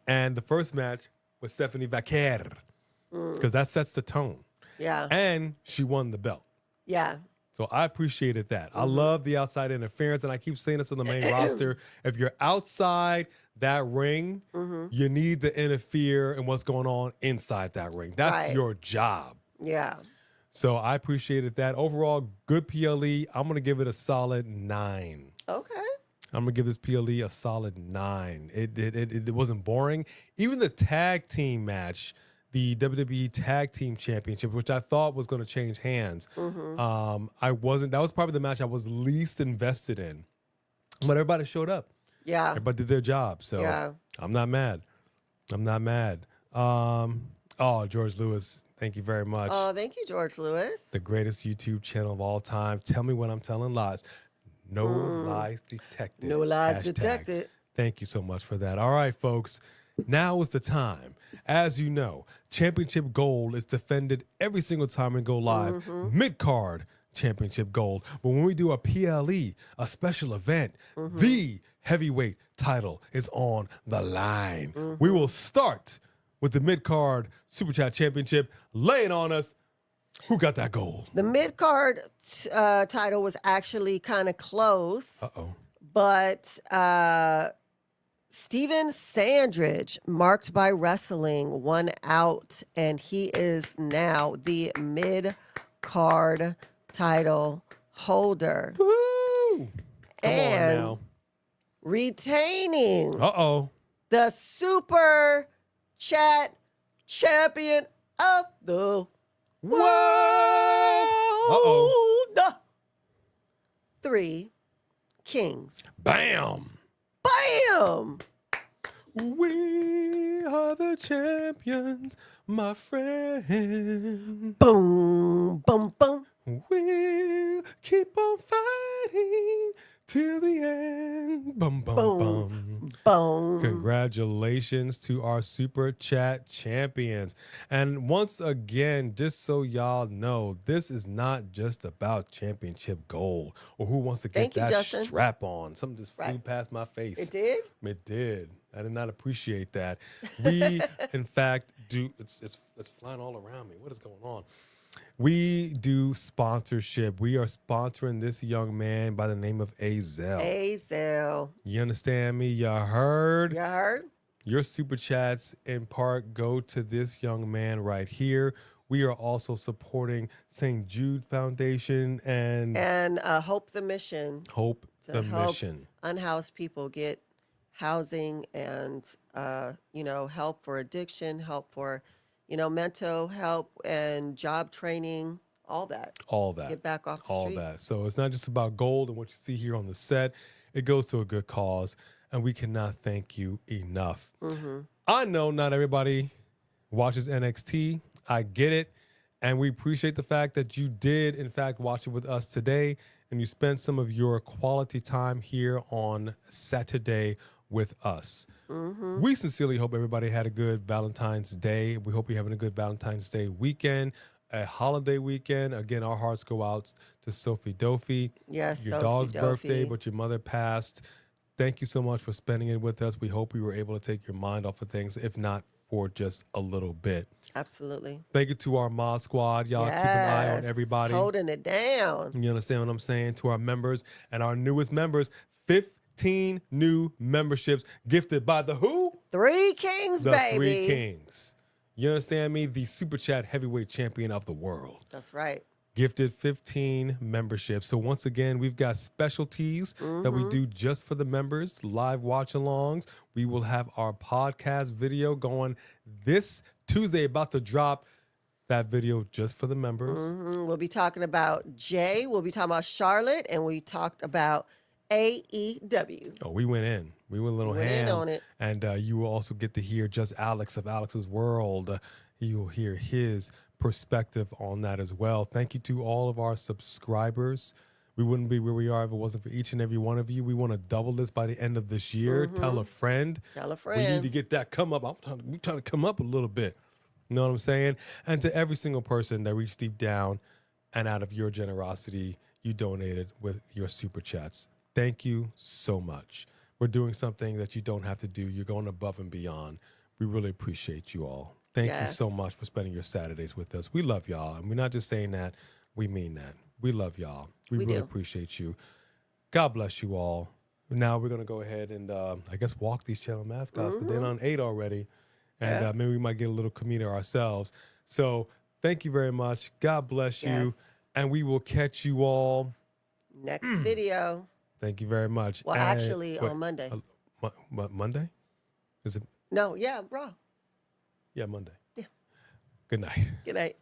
and the first match with Stephanie Vaquer, because that sets the tone. Yeah. And she won the belt. Yeah. So I appreciated that. I love the outside interference, and I keep saying this on the main roster. If you're outside that ring, you need to interfere in what's going on inside that ring. That's your job. Yeah. So I appreciated that. Overall, good PLE. I'm going to give it a solid 9. Okay. I'm going to give this PLE a solid 9. It wasn't boring. Even the tag team match, the WWE Tag Team Championship, which I thought was going to change hands. I wasn't. That was probably the match I was least invested in. But everybody showed up. Yeah. Everybody did their job. So I'm not mad. George Lewis, thank you very much. Oh, thank you, George Lewis. The greatest YouTube channel of all time. Tell me when I'm telling lies. No lies detected. No lies Hashtag. detected. Thank you so much for that. All right, folks. Now is the time. As you know, championship gold is defended every single time we go live. Mid-card championship gold. But when we do a PLE, a special event, the heavyweight title is on the line. We will start with the mid-card Super Chat Championship. Lay it on us. Who got that gold? The mid-card title was actually kind of close. But Steven Sandridge, marked by wrestling, won out, and he is now the mid-card title holder. Woo! Come and on now. Retaining Uh-oh. the Super Chat Champion of the Whoa! world. 3 Kings. Bam! Bam! We are the champions, my friend. Boom, boom, boom. We'll keep on fighting till the end. Bum, bum, Boom. bum. Boom. Congratulations to our Super Chat champions. And once again, just so y'all know, this is not just about championship gold or who wants to get Thank you, that Justin. strap on. Something just flew Right. past my face. It did? It did. I did not appreciate that. We, in fact, do. It's flying all around me. What is going on? We do sponsorship. We are sponsoring this young man by the name of Azel. Azel. You understand me? You heard? You heard? Your super chats in part go to this young man right here. We are also supporting St. Jude Foundation and Hope the Mission. Hope To the help Mission. unhoused people get housing and, help for addiction, help for, mental help and job training, all that. All that. Get back off the All street. that. So it's not just about gold and what you see here on the set. It goes to a good cause, and we cannot thank you enough. Mm-hmm. I know not everybody watches NXT. I get it. And we appreciate the fact that you did, in fact, watch it with us today, and you spent some of your quality time here on Saturday with us. Mm-hmm. We sincerely hope everybody had a good Valentine's Day. We hope you're having a good Valentine's Day weekend, a holiday weekend. Again, our hearts go out to Sophie Dofi. Yes, Your Sophie dog's Dofi. birthday, but your mother passed. Thank you so much for spending it with us. We hope we were able to take your mind off of things, if not for just a little bit. Absolutely. Thank you to our Mod Squad. Y'all keep an eye on Yes. everybody. Holding it down. You understand what I'm saying? To our members and our newest members, 15 new memberships gifted by the who? Three Kings, The baby. Three Kings. You understand me? The Super Chat heavyweight champion of the world. That's right. Gifted 15 memberships. So once again, we've got specialties that we do just for the members, live watch-alongs. We will have our podcast video going this Tuesday, about to drop that video just for the members. We'll be talking about Jay. We'll be talking about Charlotte, and we talked about AEW. Oh, we went in. We went a little Went in ham. on it. And you will also get to hear just Alex of Alex's World. You will hear his perspective on that as well. Thank you to all of our subscribers. We wouldn't be where we are if it wasn't for each and every one of you. We want to double this by the end of this year. Tell a friend. Tell a We need friend. to get that come up. We're trying to come up a little bit. You know what I'm saying? And to every single person that reached deep down and out of your generosity, you donated with your super chats. Thank you so much. We're doing something that you don't have to do. You're going above and beyond. We really appreciate you all. Thank you so Yes. much for spending your Saturdays with us. We love y'all. And we're not just saying that. We mean that. We love y'all. We really do. appreciate you. God bless you all. Now we're going to go ahead and, I guess, walk these channel mascots. But they're on 8 already. And Yeah. maybe we might get a little comedian ourselves. So thank you very much. God bless you. Yes. And we will catch you all. Next video. Thank you very much. Well, And- actually, wait, on Monday. Monday? Is it? No, yeah, bro. Yeah, Monday. Yeah. Good night. Good night.